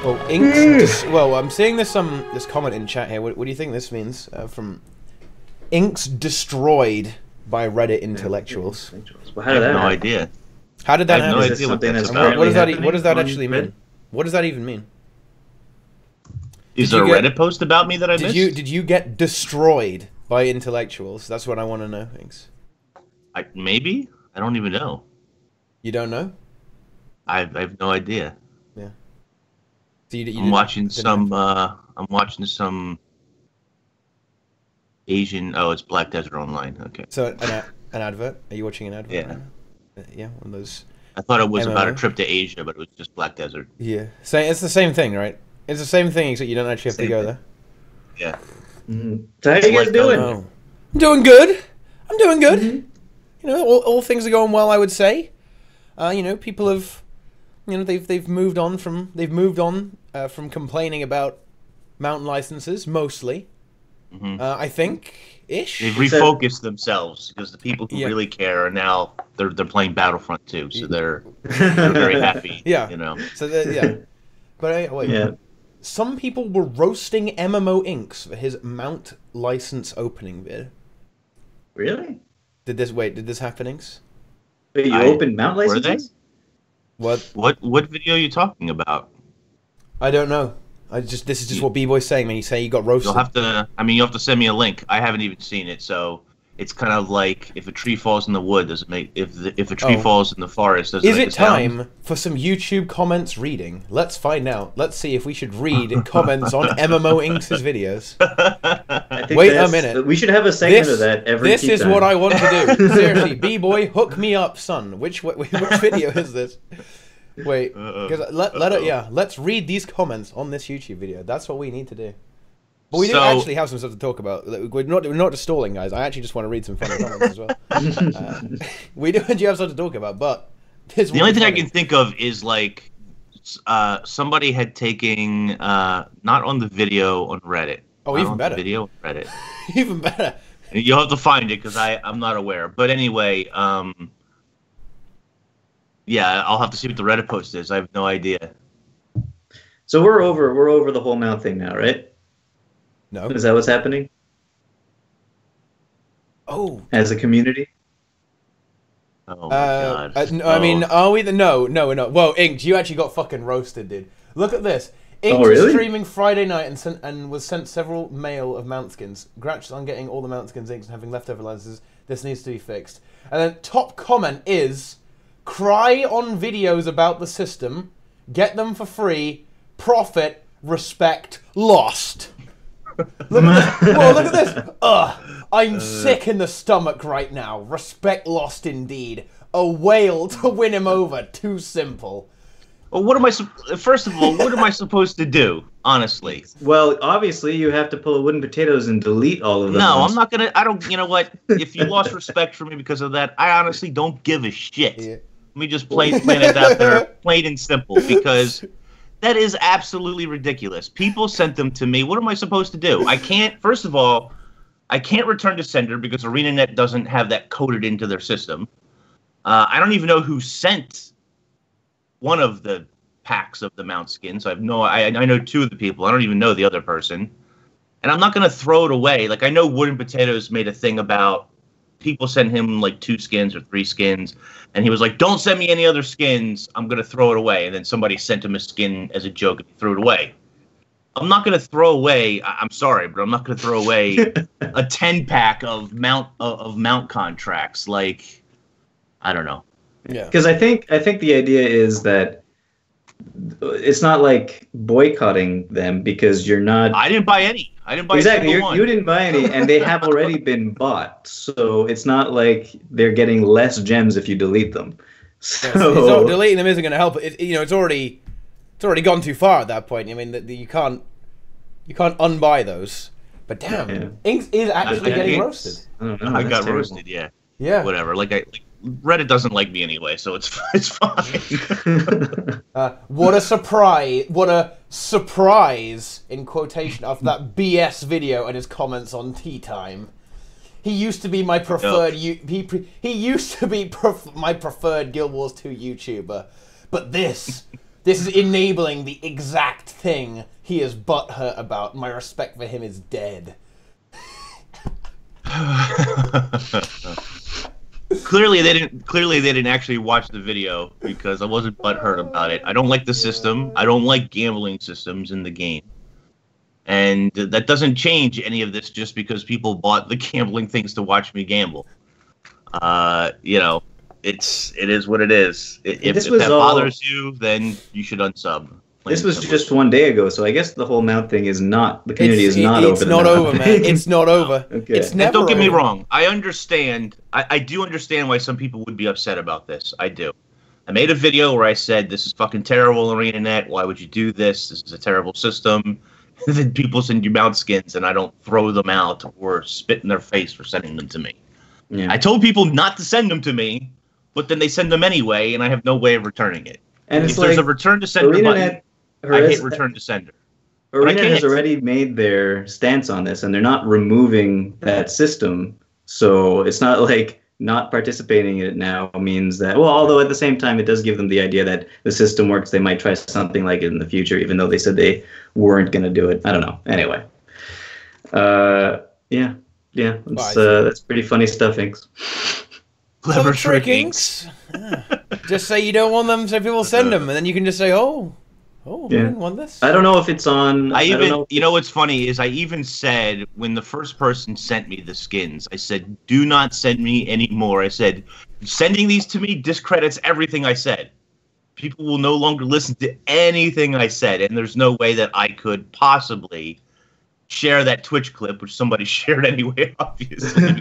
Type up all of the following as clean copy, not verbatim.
Oh, Inks. Well, I'm seeing this comment in chat here. What do you think this means? From Inks destroyed by Reddit intellectuals. Well, how did that no happen? idea. How did that I have happen? no idea what that's What about. does that actually mean? What does that even mean? Is there a Reddit post about me that I missed? Did you get destroyed by intellectuals? That's what I want to know. Thanks. Maybe? I don't even know. You don't know? I have no idea. Yeah. So I'm watching some Asian. Oh, it's Black Desert Online. Okay. So an advert? Are you watching an advert? Yeah. Yeah, one of those. I thought it was MMO. about a trip to Asia, but it was just Black Desert. Yeah. So it's the same thing, right? It's the same thing, except you don't actually have to go there. Yeah. Mm-hmm. So how you guys doing? I'm doing good. I'm doing good. Mm-hmm. You know, all things are going well, I would say. You know, people have, you know, they've moved on from complaining about mountain licenses mostly. Mm-hmm. I think ish. They've refocused themselves because the people who really care are now they're playing Battlefront 2, so they're very happy. Yeah. You know. So yeah. But wait. Yeah. Some people were roasting MMO Inks for his mount license opening vid. Really? Did this happen, Inks? Wait, you opened mount licenses? What video are you talking about? I don't know. This is just what B-Boy's saying when you say you got roasted. You'll have to send me a link. I haven't even seen it, so it's kind of like if a tree falls in the wood, does it make if a tree falls in the forest, does it make a sound? Is it time for some YouTube comments reading? Let's find out. Let's see if we should read comments on MMO Inks' videos. Wait a minute. We should have a segment of that every This is what I want to do. Seriously, B-Boy, hook me up, son. Which video is this? Wait, because let's read these comments on this YouTube video. That's what we need to do. But we do actually have some stuff to talk about. We're not just stalling, guys. I actually just want to read some funny comments as well. We do have stuff to talk about, but the only thing I can think of is like somebody had taken not on the video on Reddit. Oh, even better. Video on Reddit. Even better. You'll have to find it because I'm not aware. But anyway, yeah, I'll have to see what the Reddit post is. I have no idea. So we're over the whole mount thing now, right? No. Is that what's happening? Oh. As a community? Oh my god. No, I mean, are we no. Whoa, Ink, you actually got fucking roasted, dude. Look at this. Ink was streaming Friday night and was sent several mail of mount skins. Congrats on getting all the mount skins, Inks, and having leftover licenses. This needs to be fixed. And then top comment is, cry on videos about the system, get them for free, profit, respect, lost. Look at this. Whoa, look at this. I'm sick in the stomach right now. Respect lost indeed. A whale to win him over. Too simple. Well, what am I? First of all, what am I supposed to do? Honestly. Well, obviously, you have to pull wooden potatoes and delete all of them. No, I'm not gonna. I don't. You know what? If you lost respect for me because of that, I honestly don't give a shit. Yeah. Let me just plain it out there, plain and simple, because that is absolutely ridiculous. People sent them to me. What am I supposed to do? I can't. First of all, I can't return to sender because ArenaNet doesn't have that coded into their system. I don't even know who sent one of the packs of the mount skins. I know two of the people. I don't even know the other person. And I'm not going to throw it away. Like, I know Wooden Potatoes made a thing about people send him like 2 skins or 3 skins. And he was like, don't send me any other skins. I'm going to throw it away. And then somebody sent him a skin as a joke and he threw it away. I'm not going to throw away. I'm sorry, but I'm not going to throw away a 10-pack of mount contracts. Like, I don't know. Yeah. Because I think the idea is that it's not like boycotting them because you're not. I didn't buy any. I didn't buy exactly. A one. You didn't buy any, and they have already been bought. So it's not like they're getting less gems if you delete them. So deleting them isn't going to help. It's already gone too far at that point. I mean, you can't unbuy those. But damn, Inks is actually getting roasted. I got roasted. Yeah. Yeah. Whatever. Reddit doesn't like me anyway, so it's fine. What a surprise! What a surprise in quotation after that BS video and his comments on TeaTime. He used to be my preferred. He used to be my preferred Guild Wars 2 YouTuber, but this This is enabling the exact thing he is butthurt about. My respect for him is dead. Clearly they didn't actually watch the video, because I wasn't butthurt about it. I don't like the system. I don't like gambling systems in the game. And that doesn't change any of this just because people bought the gambling things to watch me gamble. You know, it is what it is. If that bothers you, then you should unsub. This was just one day ago, so I guess the whole mount thing is not, the community is not over. It's not over, man. It's not over. Okay. It's never Don't get me over. wrong. I understand. I do understand why some people would be upset about this. I do. I made a video where I said, this is fucking terrible, ArenaNet. Why would you do this? This is a terrible system. Then people send you mount skins, and I don't throw them out or spit in their face for sending them to me. Yeah. I told people not to send them to me, but then they send them anyway, and I have no way of returning it. And if it's there's like a return to sender button, I hit return to sender. ArenaNet has already made their stance on this, and they're not removing that system. So it's not like not participating in it now means that, well, although at the same time it does give them the idea that the system works, they might try something like it in the future, even though they said they weren't going to do it. I don't know. Anyway. Yeah. That's pretty funny stuff, Inks. Clever trick, Inks. Just say you don't want them, so people send them, and then you can just say, I didn't want this. I don't know if it's on. You know what's funny is I even said, when the first person sent me the skins, I said, do not send me any more. I said, sending these to me discredits everything I said. People will no longer listen to anything I said, and there's no way that I could possibly share that Twitch clip, which somebody shared anyway, obviously.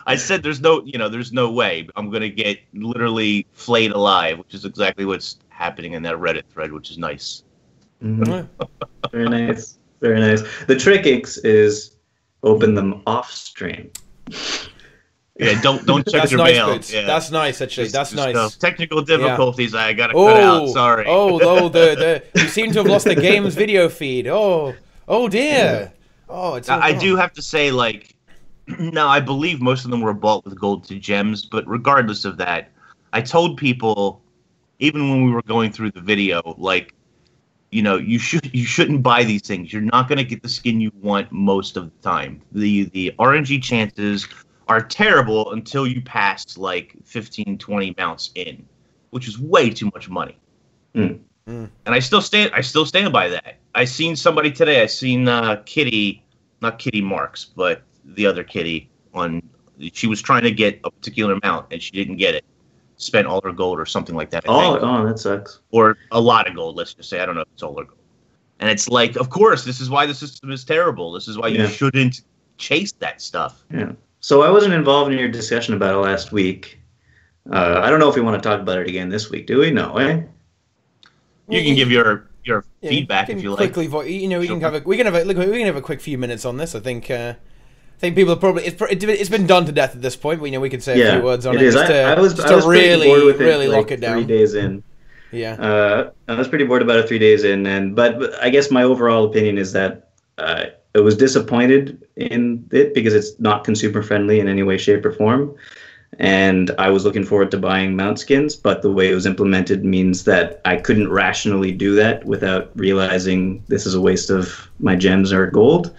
I said there's no way I'm going to get literally flayed alive, which is exactly what's happening in that Reddit thread, which is nice. Mm-hmm. Very nice. Very nice. The trick, Inks, is open them off stream. Yeah, don't check your nice, mail. Yeah. That's nice, actually. That's nice. Technical difficulties. Yeah. I gotta cut out. Sorry. You seem to have lost the game's video feed. Oh dear. Oh, it's. I do have to say, like, now I believe most of them were bought with gold to gems, but regardless of that, I told people, even when we were going through the video, like, you shouldn't buy these things. You're not gonna get the skin you want most of the time. The RNG chances are terrible until you pass like 15, 20 mounts in, which is way too much money. And I still stand by that. I seen somebody today. I seen Kitty, not Kitty Marks, but the other Kitty she was trying to get a particular mount and she didn't get it. Spent all her gold or something like that. Oh, that sucks. Or a lot of gold, let's just say. I don't know if it's all her gold. And it's like, of course, this is why the system is terrible. This is why you shouldn't chase that stuff. Yeah. So I wasn't involved in your discussion about it last week. I don't know if we want to talk about it again this week, do we? No, eh? You can give your feedback if you like. We can have a quick few minutes on this. I think people are probably it's been done to death at this point. But we could say a few words on it. Is. I was really bored with it, really lock it down. 3 days in. Yeah. I was pretty bored about it 3 days in, but I guess my overall opinion is that I was disappointed in it because it's not consumer friendly in any way, shape, or form. And I was looking forward to buying mount skins, but the way it was implemented means that I couldn't rationally do that without realizing this is a waste of my gems or gold.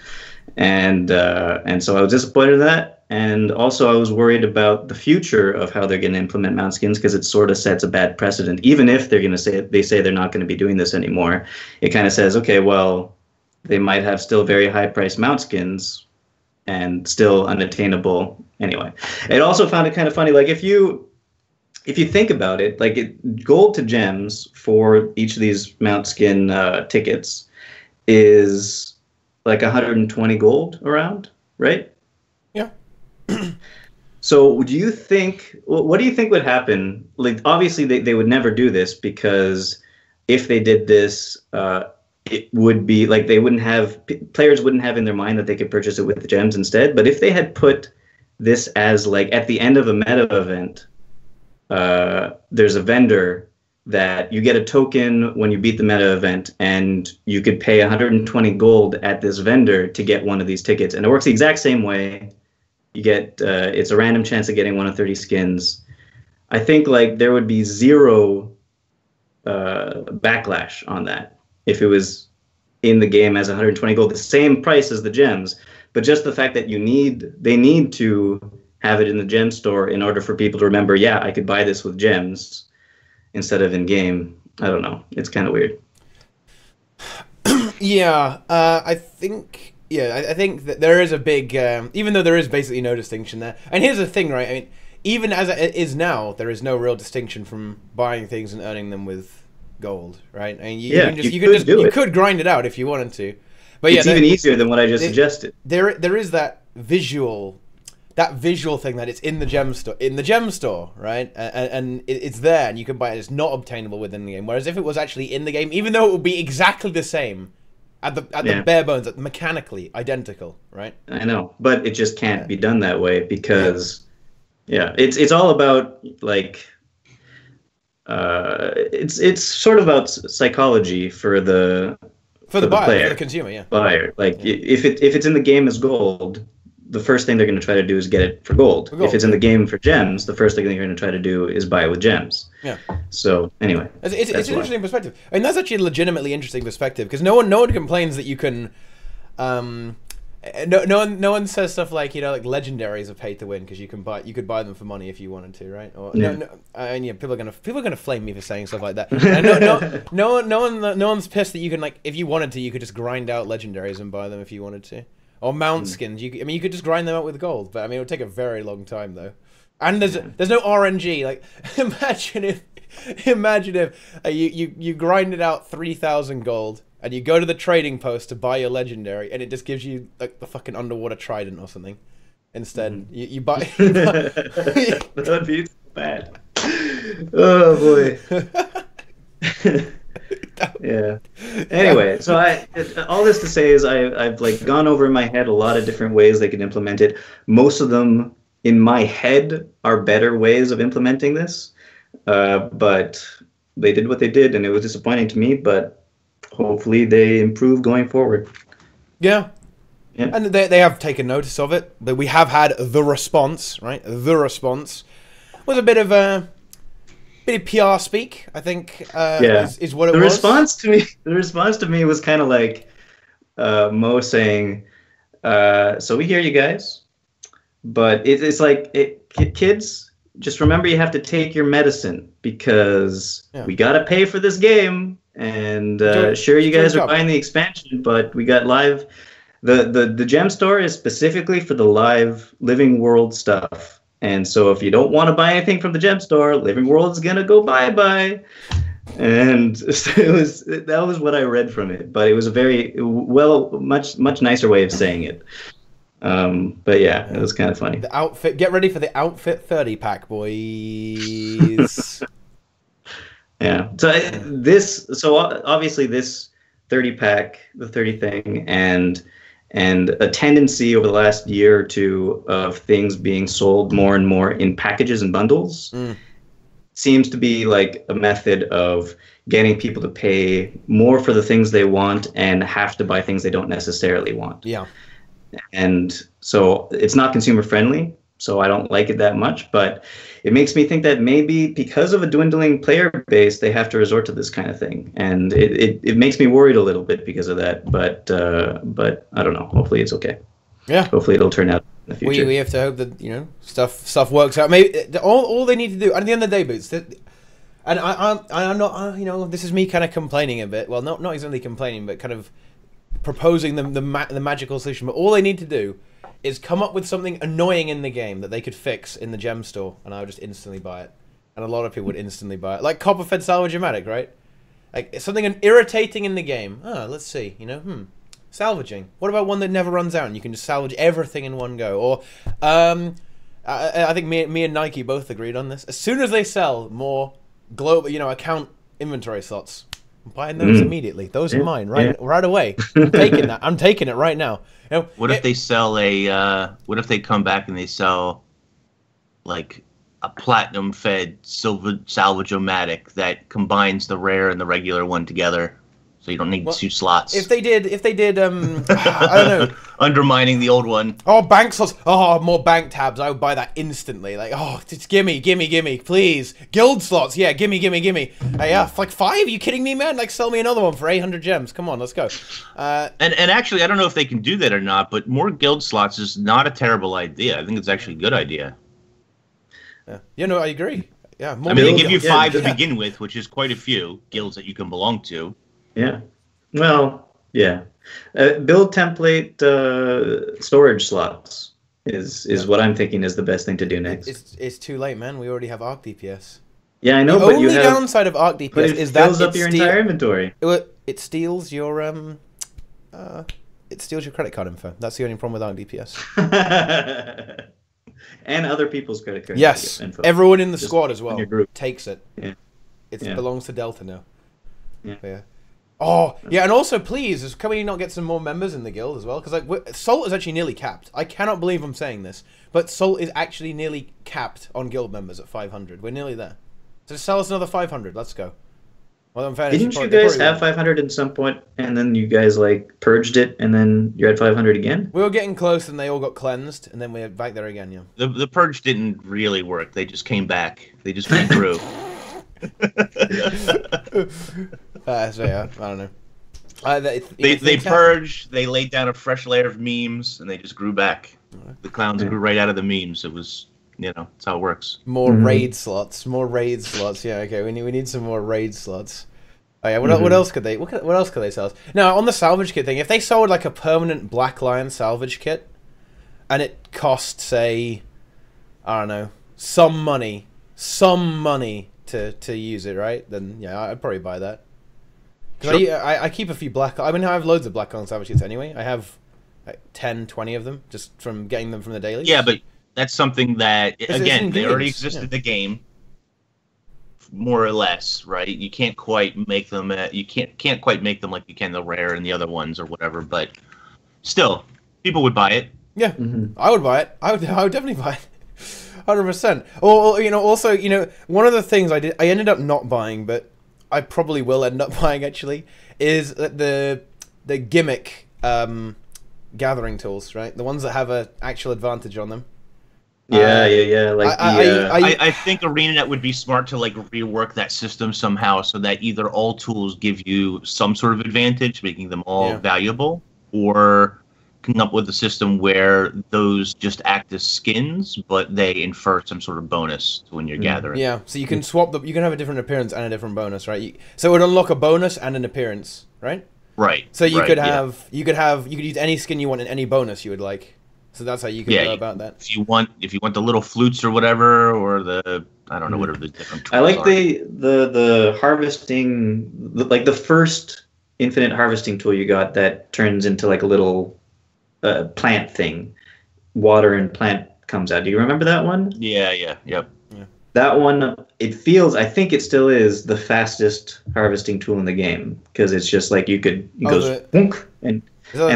And so I was disappointed in that. And also I was worried about the future of how they're going to implement mount skins, because it sort of sets a bad precedent. Even if they're going to they say they're not going to be doing this anymore, it kind of says, okay, well, they might have still very high-priced mount skins and still unattainable. Anyway, I also found it kind of funny. Like, if you think about it, like gold to gems for each of these mount skin tickets is like 120 gold around, right? Yeah. So what do you think would happen? Like, obviously they would never do this, because if they did this, it would be like players wouldn't have in their mind that they could purchase it with the gems instead. But if they had put this as like at the end of a meta event, there's a vendor that you get a token when you beat the meta event, and you could pay 120 gold at this vendor to get one of these tickets. And it works the exact same way. You get, it's a random chance of getting one of 30 skins. I think like there would be zero backlash on that if it was in the game as 120 gold, the same price as the gems, but just the fact that they need to have it in the gem store in order for people to remember, yeah, I could buy this with gems instead of in game. I don't know. It's kind of weird. Yeah, I think that there is a big, even though there is basically no distinction there. And here's the thing, right? I mean, even as it is now, there is no real distinction from buying things and earning them with gold, right? I mean, you could grind it out if you wanted to. But it's even easier than what I just suggested. There is that visual thing that it's in the gem store, right? And it's there, and you can buy it. It's not obtainable within the game. Whereas if it was actually in the game, even though it would be exactly the same, at the bare bones, mechanically identical, right? I know, but it just can't be done that way because, it's all about like, it's sort of about psychology for the buyer, for the consumer, buyer. Like if it's in the game as gold, the first thing they're going to try to do is get it for gold. If it's in the game for gems, the first thing they're going to try to do is buy it with gems. Yeah. So anyway, it's an interesting perspective. I mean, that's actually a legitimately interesting perspective because no one complains that you can. No one says stuff like like legendaries are pay to win because you could buy them for money if you wanted to, right? Or people are gonna flame me for saying stuff like that. And no one's pissed that you can if you wanted to, you could just grind out legendaries and buy them if you wanted to. Or mount skins. You could just grind them out with gold, but I mean, it would take a very long time though. And there's no RNG. Like, imagine if you grinded out 3,000 gold and you go to the trading post to buy your legendary, and it just gives you like the fucking underwater trident or something. Instead, you buy. That would be bad. Oh boy. Yeah. Anyway, so all this to say is I've like gone over in my head a lot of different ways they could implement it. Most of them in my head are better ways of implementing this, but they did what they did, and it was disappointing to me. But hopefully they improve going forward. Yeah. And they have taken notice of it. But we have had the response, right? The response was a bit of PR speak, I think, is what it was. The response to me was kind of like Mo saying, so we hear you guys, but it's like, kids, just remember you have to take your medicine because we got to pay for this game. And sure, you guys are buying the expansion, but we got live. The gem store is specifically for the live living world stuff. And so if you don't want to buy anything from the gem store, Living World's going to go bye-bye. And so that was what I read from it. But it was a very, much nicer way of saying it. But yeah, it was kind of funny. The outfit, get ready for the outfit 30-pack, boys. Yeah. So obviously this 30-pack, the 30 thing, and a tendency over the last year or two of things being sold more and more in packages and bundles seems to be like a method of getting people to pay more for the things they want and have to buy things they don't necessarily want. Yeah. And so it's not consumer friendly, so I don't like it that much, but it makes me think that maybe because of a dwindling player base, they have to resort to this kind of thing. And it makes me worried a little bit because of that, but I don't know. Hopefully it's okay. Yeah. Hopefully it'll turn out in the future. We have to hope that, stuff works out. Maybe all they need to do, at the end of the day, Boots, and I'm not, this is me kind of complaining a bit. Well, not exactly complaining, but kind of proposing the magical solution. But all they need to do is come up with something annoying in the game that they could fix in the gem store, and I would just instantly buy it. And a lot of people would instantly buy it. Like Copperfed Salvage-O-Matic, right? Like something irritating in the game. Let's see, salvaging. What about one that never runs out and you can just salvage everything in one go? Or, I think me and Nike both agreed on this. As soon as they sell more global, account inventory slots, I'm buying those immediately. Those are mine right away. I'm taking that. I'm taking it right now. What if they sell what if they come back and they sell like a platinum fed silver salvage-o-matic that combines the rare and the regular one together? so you don't need 2 slots. If they did, I don't know, undermining the old one. Oh, bank slots. Oh, more bank tabs. I would buy that instantly. Like, oh, just gimme, please. Guild slots. Yeah, gimme. Hey, yeah, like 5? Are you kidding me, man? Like, sell me another one for 800 gems. Come on, let's go. And actually, I don't know if they can do that or not, but more guild slots is not a terrible idea. I think it's actually a good idea. Yeah, no, I agree. Yeah, I mean, they give you 5 to begin with, which is quite a few guilds that you can belong to. Yeah. Well, yeah. Build template storage slots is what I'm thinking is the best thing to do next. It's too late, man. We already have Arc DPS. Yeah, I know, but you have... The only downside of Arc DPS is that it fills up your entire inventory. It steals your credit card info. That's the only problem with Arc DPS. And other people's credit card info. Everyone in the squad as well takes it. Yeah. It belongs to Delta now. Yeah. Oh, yeah, and also, please, can we not get some more members in the guild as well? Because, like, Salt is actually nearly capped. I cannot believe I'm saying this, but Salt is actually nearly capped on guild members at 500. We're nearly there. So sell us another 500. Let's go. Well, in fairness, didn't you guys have 500 at some point, and then you guys, like, purged it, and then you're at 500 again? We were getting close, and they all got cleansed, and then we're back there again, yeah. The purge didn't really work. They just came back. They just went through. So, yeah, I don't know. They purged, they laid down a fresh layer of memes, and they just grew back. The clowns grew right out of the memes. It was, that's how it works. More raid slots. Yeah, okay. We need some more raid slots. Oh yeah. What else could they? What else could they sell us? Now on the salvage kit thing, if they sold like a permanent Black Lion salvage kit, and it cost, say, I don't know, some money to use it, right? Then yeah, I'd probably buy that. Sure. I keep a few I have loads of Black Lion salvage kits anyway. I have like 10, 20 of them just from getting them from the dailies. Yeah, but that's something that, again, they already exist in the game, more or less, right? You can't quite make them. You can't quite make them like you can the rare and the other ones or whatever. But still, people would buy it. Yeah, I would buy it. I would definitely buy it. 100%. Or also, one of the things I ended up not buying, but I probably will end up buying actually, is the gimmick gathering tools, right? The ones that have an actual advantage on them. Yeah. Like I think ArenaNet would be smart to like rework that system somehow so that either all tools give you some sort of advantage, making them all valuable, or come up with a system where those just act as skins, but they infer some sort of bonus to when you're gathering. Yeah, so you can swap you can have a different appearance and a different bonus, right? So it would unlock a bonus and an appearance, right? Right. So you could use any skin you want and any bonus you would like. So that's how you can go about that. If you want the little flutes or whatever, or the whatever the different tools I like are. the harvesting, like the first infinite harvesting tool you got that turns into like a little plant thing. Water and plant comes out. Do you remember that one? Yep. Yeah. That one, I think it still is the fastest harvesting tool in the game, because it's just like it goes boonk, and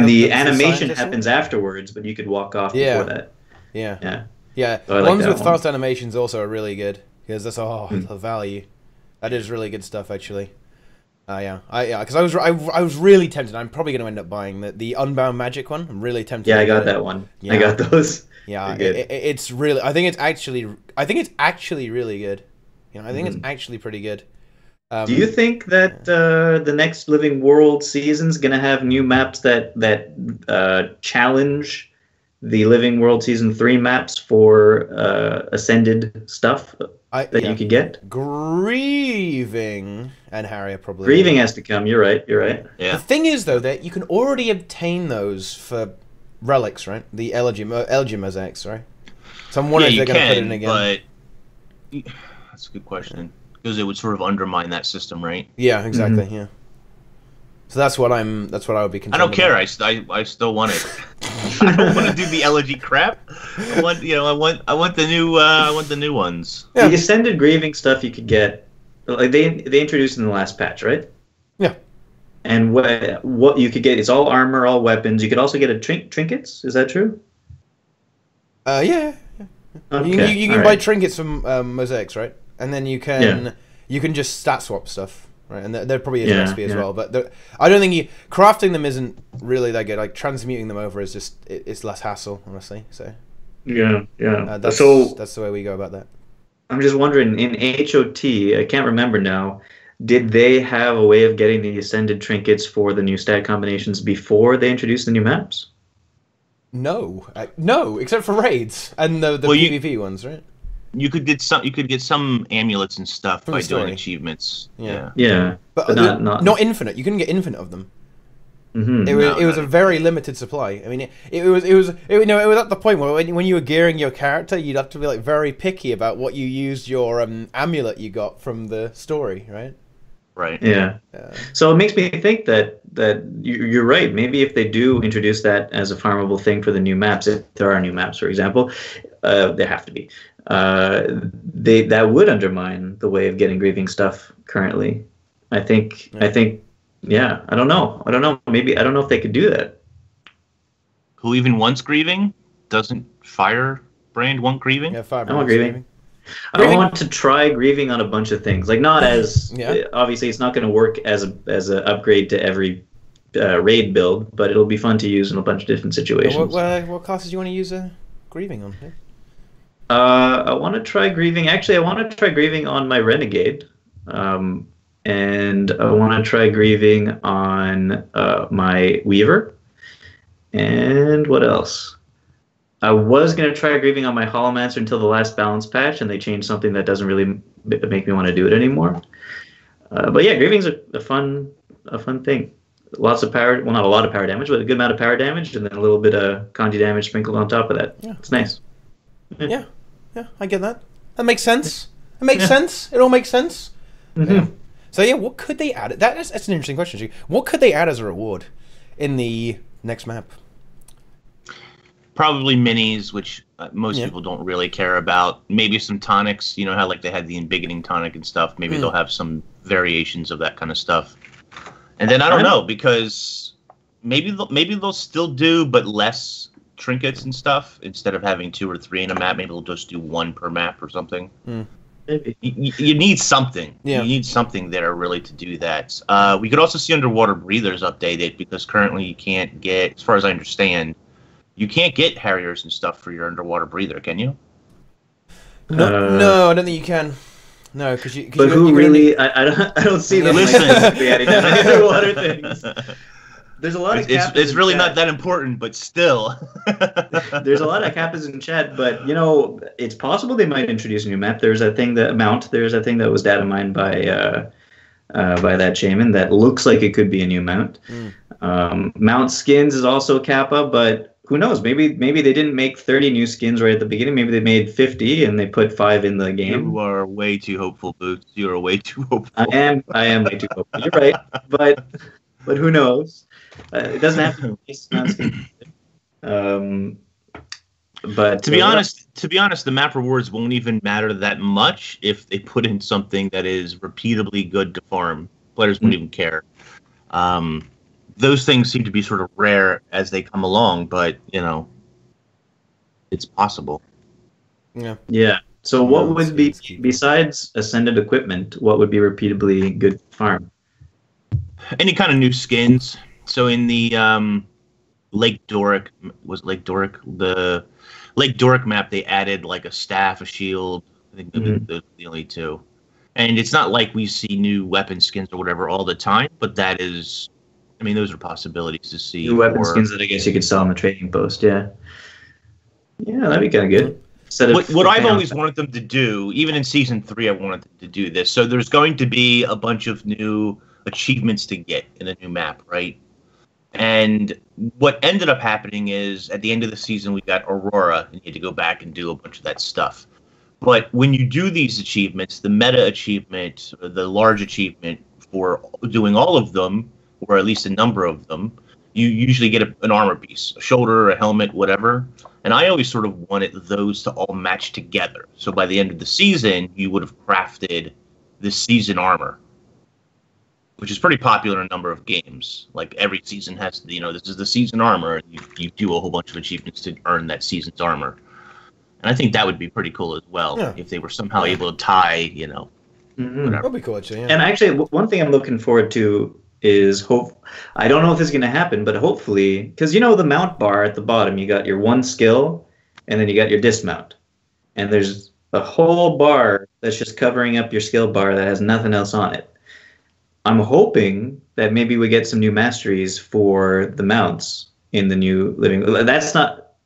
the animation happens afterwards, but you could walk off before that. Yeah. So ones with fast animations also are really good, because that's the value. That is really good stuff, actually. Because I was really tempted. I'm probably going to end up buying the Unbound Magic one. I'm really tempted. Yeah, I got that one. Yeah. I got those. Yeah, it's really. I think it's actually really good. I think it's actually pretty good. Do you think that the next Living World season's gonna have new maps that challenge the Living World Season 3 maps for Ascended stuff that you could get? Grieving and Harrier probably. Grieving has to come. You're right. Yeah. The thing is, though, that you can already obtain those for relics, right? The Elegy mosaics, right? So I'm wondering if they're going to put it in again. But that's a good question, because it would sort of undermine that system, right? Yeah, exactly. Yeah. So that's what I would be concerned I don't care. about. I still want it. I don't want to do the Elegy crap. I want the new ones. Yeah. The Ascended Grieving stuff you could get, like they introduced in the last patch, right? Yeah. And what you could get is all armor, all weapons. You could also get trinkets. Is that true? Yeah. Okay. You can buy trinkets from mosaics, right? And then you can just stat swap stuff. right? And there probably is a recipe as well, but I don't think crafting them isn't really that good. Like transmuting them over is just it's less hassle, honestly. So that's the way we go about that. I'm just wondering, in HOT, I can't remember now, did they have a way of getting the ascended trinkets for the new stat combinations before they introduced the new maps? No, except for raids and the PvP ones, right? You could get some amulets and stuff by doing achievements. Yeah. But not infinite. You couldn't get infinite of them. Mm-hmm. It was a very limited supply. I mean, it was at the point where when you were gearing your character, you'd have to be like very picky about what you used your amulet you got from the story, right? Right. Yeah. So it makes me think that you're right. Maybe if they do introduce that as a farmable thing for the new maps, if there are new maps, for example, there have to be. That would undermine the way of getting grieving stuff currently. I think. Yeah. I don't know. Maybe I don't know if they could do that. Who even wants grieving? Doesn't Firebrand want grieving? Yeah, Firebrand. I want grieving. I want to try grieving on a bunch of things. Like not as obviously it's not going to work as an upgrade to every raid build, but it'll be fun to use in a bunch of different situations. What classes do you want to use grieving on? I want to try grieving. Actually, I want to try grieving on my renegade, and I want to try grieving on my weaver. And what else? I was going to try grieving on my Holomancer until the last balance patch, and they changed something that doesn't really make me want to do it anymore. But yeah, grieving's a fun thing. Lots of power, well, not a lot of power damage, but a good amount of power damage, and then a little bit of Kanji damage sprinkled on top of that. Yeah. It's nice. Yeah, I get that. That makes sense. It makes sense. It all makes sense. Mm-hmm. Yeah. So yeah, what could they add? That's an interesting question, too. What could they add as a reward in the next map? Probably minis, which most people don't really care about. Maybe some tonics. You know how like they had the embiggening tonic and stuff. Maybe they'll have some variations of that kind of stuff. And then I don't know, because maybe they'll still do, but less trinkets and stuff instead of having 2 or 3 in a map. Maybe they'll just do 1 per map or something. Maybe. You need something. Yeah. You need something there really to do that. We could also see underwater breathers updated, because currently you can't get, as far as I understand, you can't get Harriers and stuff for your underwater breather, can you? No, I don't think you can. No, because you. But who really? I don't see them. Listen, adding underwater things. There's a lot of. It's really not that important, but still. There's a lot of kappas in chat, but you know, it's possible they might introduce a new map. There's a thing that was data mined by that shaman that looks like it could be a new mount. Mount skins is also kappa, but who knows? Maybe they didn't make 30 new skins right at the beginning. Maybe they made 50 and they put 5 in the game. You are way too hopeful, Boots. You are way too hopeful. I am way too hopeful. You're right, but who knows? It doesn't have to be mount skins. But to be honest, the map rewards won't even matter that much if they put in something that is repeatably good to farm. Players won't even care. Those things seem to be sort of rare as they come along, but you know, it's possible. Yeah. So what would be, besides ascended equipment, what would be repeatably good farm? Any kind of new skins. So in the Lake Doric the Lake Doric map, they added like a staff, a shield. I think those are the only 2. And it's not like we see new weapon skins or whatever all the time, but that is, I mean, those are possibilities to see. New weapon skins that I guess you could sell on the trading post, yeah. Yeah, that'd be kind of good. What I've always wanted them to do, even in Season 3, I wanted them to do this. So there's going to be a bunch of new achievements to get in a new map, right? And what ended up happening is, at the end of the season, we got Aurora, and you had to go back and do a bunch of that stuff. But when you do these achievements, the meta achievement, or the large achievement for doing all of them, or at least a number of them, you usually get an armor piece, a shoulder, a helmet, whatever. And I always sort of wanted those to all match together. So by the end of the season, you would have crafted this season armor, which is pretty popular in a number of games. Like every season has, you know, this is the season armor, and you do a whole bunch of achievements to earn that season's armor. And I think that would be pretty cool as well, if they were somehow able to tie, you know, That'll be cool, actually. Yeah. And actually, one thing I'm looking forward to is I don't know if this is going to happen, but hopefully, because you know the mount bar at the bottom, you got your one skill, and then you got your dismount, and there's a whole bar that's just covering up your skill bar that has nothing else on it. I'm hoping that maybe we get some new masteries for the mounts in the new living.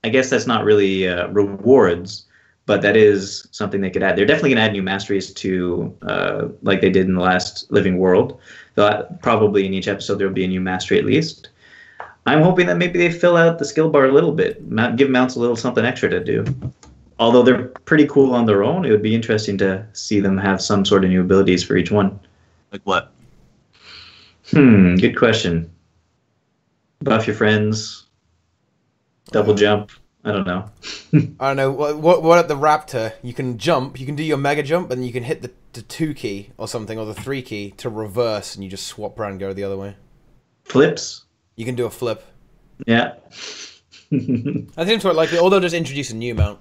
I guess that's not really rewards, but that is something they could add. They're definitely going to add new masteries to, like they did in the last Living World. Probably in each episode there will be a new mastery at least. I'm hoping that maybe they fill out the skill bar a little bit, give mounts a little something extra to do. Although they're pretty cool on their own, it would be interesting to see them have some sort of new abilities for each one. Like what? Good question. Buff your friends. Double jump. I don't know. I don't know. What at the Raptor? You can jump. You can do your mega jump, and you can hit the 2 key or something, or the 3 key to reverse, and you just swap around and go the other way. Flips? You can do a flip. Yeah. I think it's quite likely, or they'll just introduce a new mount,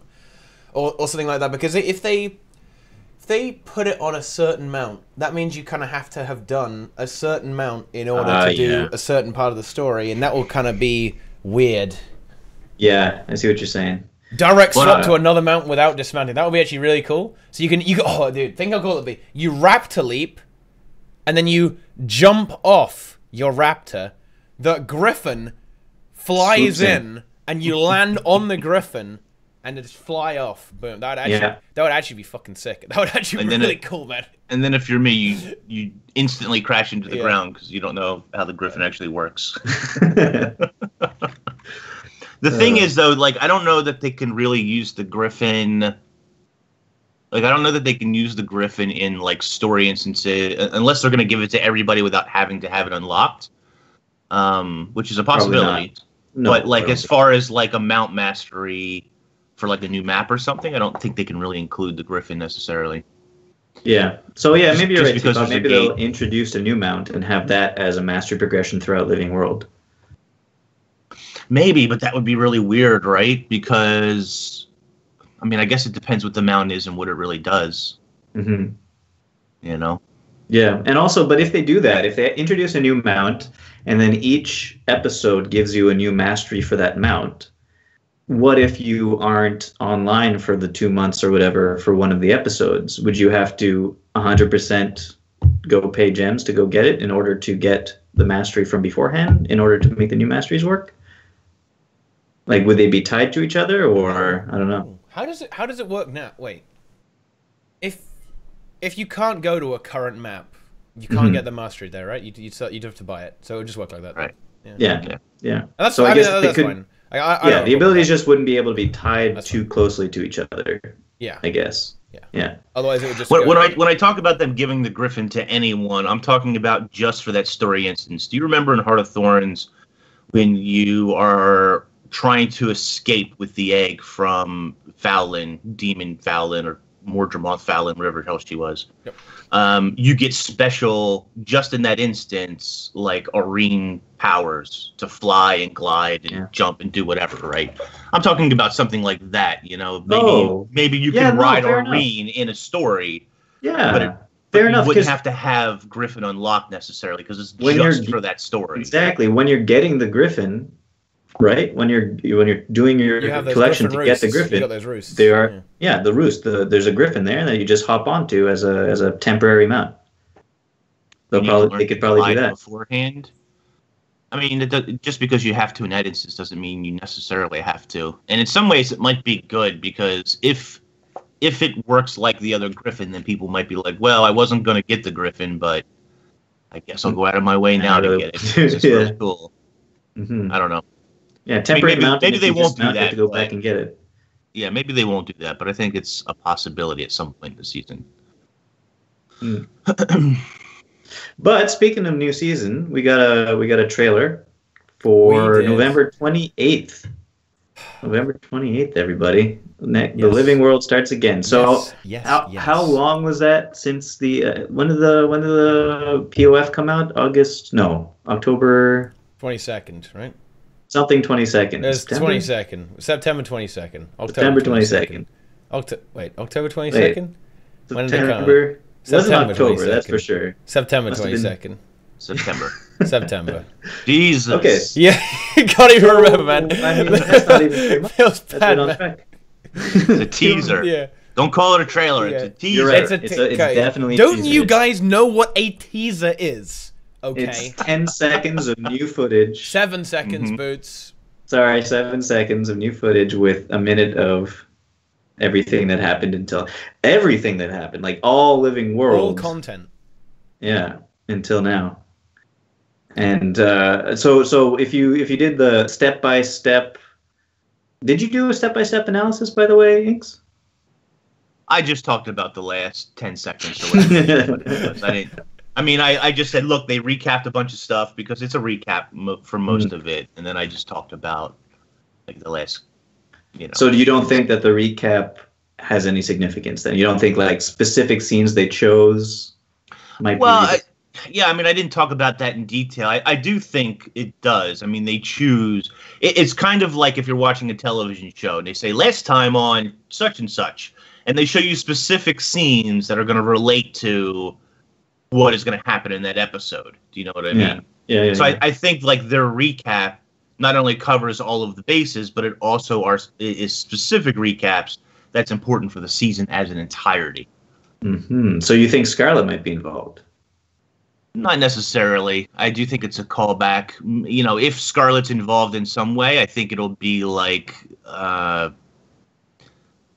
or something like that. Because if they put it on a certain mount, that means you kind of have to have done a certain mount in order to do a certain part of the story, and that will kind of be weird. Yeah, I see what you're saying. Direct swap to another mount without dismounting. That would be actually really cool. So oh dude, think how cool it'd be. You raptor leap, and then you jump off your raptor. The griffin flies in, and you land on the griffin, and just fly off. Boom. That would actually be fucking sick. That would actually be really cool, man. And then if you're me, you instantly crash into the ground because you don't know how the griffin actually works. The thing is, though, like, I don't know that they can really use the griffin. Like, I don't know that they can use the griffin in, like, story instances, unless they're going to give it to everybody without having to have it unlocked, which is a possibility. No, but, like, as far as, like, a mount mastery for, like, a new map or something, I don't think they can really include the griffin necessarily. Yeah. So, yeah, maybe you're right. Maybe they'll introduce a new mount and have that as a mastery progression throughout Living World. Maybe, but that would be really weird, right? Because, I mean, I guess it depends what the mount is and what it really does. Mm-hmm. You know? Yeah, and also, but if they do that, if they introduce a new mount, and then each episode gives you a new mastery for that mount, what if you aren't online for the 2 months or whatever for one of the episodes? Would you have to 100% go pay gems to go get it in order to get the mastery from beforehand, in order to make the new masteries work? Like, would they be tied to each other, or I don't know? How does it work now? Wait, if you can't go to a current map, you can't get the mastery there, right? You'd have to buy it, so it would just work like that, right? Yeah. And that's, so I guess that's fine. The abilities just wouldn't be able to be tied too closely to each other. Yeah, I guess. Yeah. Otherwise, it would just. When I talk about them giving the griffin to anyone, I'm talking about just for that story instance. Do you remember in Heart of Thorns when you are trying to escape with the egg from Fallon, Demon Fallon, or Mordremoth Fallon, whatever else she was? Yep. You get special, just in that instance, like Arene powers to fly and glide and jump and do whatever, right? I'm talking about something like that, you know. Maybe you can ride Arene in a story. Yeah, but you wouldn't have to have Griffin unlocked necessarily because it's just for that story. Exactly. When you're getting the Griffin, right? When you're doing your collection to get the Griffin, you got those roosts. They are the roost. There's a Griffin there that you just hop onto as a temporary mount. They could probably do that beforehand. I mean, just because you have to in that instance doesn't mean you necessarily have to. And in some ways, it might be good because if it works like the other Griffin, then people might be like, "Well, I wasn't going to get the Griffin, but I guess I'll go out of my way now to get it. It's just really cool." Mm-hmm. I don't know. Yeah, temporary mount. Maybe they won't do that. To go back and get it. Yeah, maybe they won't do that, but I think it's a possibility at some point in the season. But speaking of new season, we got a trailer for November 28th. November 28th, everybody. The Living World starts again. So how long was that since the when did the POF come out? October 22nd, right? Something 22nd. It's 22nd. September 22nd. September 22nd. October 22nd? When did it come out? It wasn't October, that's for sure. September 22nd. September. Jesus. Okay. Yeah, can't even remember, man. I mean, that's not even 3 months. Feels That's bad, been on man. track. It's a teaser. Yeah. Don't call it a trailer. Yeah. It's a teaser. You're right. It's It's definitely a Don't teaser. you guys know what a teaser is? Okay. It's 10 seconds of new footage. 7 seconds, Boots. Sorry, 7 seconds of new footage with a minute of everything that happened like all living worlds. All content. Yeah, until now. And so if you did the step-by-step, did you do a step-by-step analysis, by the way, Inks? I just talked about the last 10 seconds or whatever. I just said, look, they recapped a bunch of stuff because it's a recap for most of it, and then I just talked about like the last, So you don't think that the recap has any significance then? You don't think like specific scenes they chose might be... I didn't talk about that in detail. I do think it does. I mean, they choose... It's kind of like if you're watching a television show and they say, last time on such and such, and they show you specific scenes that are going to relate to what is going to happen in that episode. Do you know what I mean? Yeah. So I think like their recap not only covers all of the bases, but it also is specific recaps that's important for the season as an entirety. Mm-hmm. So you think Scarlet might be involved? Not necessarily. I do think it's a callback. If Scarlet's involved in some way, I think it'll be like,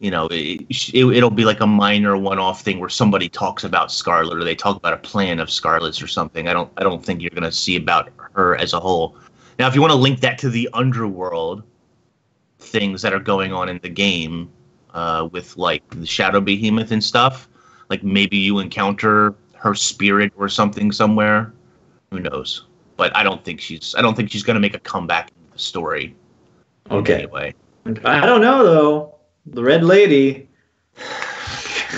it'll be like a minor one-off thing where somebody talks about Scarlet or they talk about a plan of Scarlet's or something. I don't think you're going to see about her as a whole. Now, if you want to link that to the underworld things that are going on in the game, with like the Shadow Behemoth and stuff, like maybe you encounter her spirit or something somewhere. Who knows? But I don't think she's going to make a comeback in the story. Okay. Anyway, I don't know though. The Red Lady.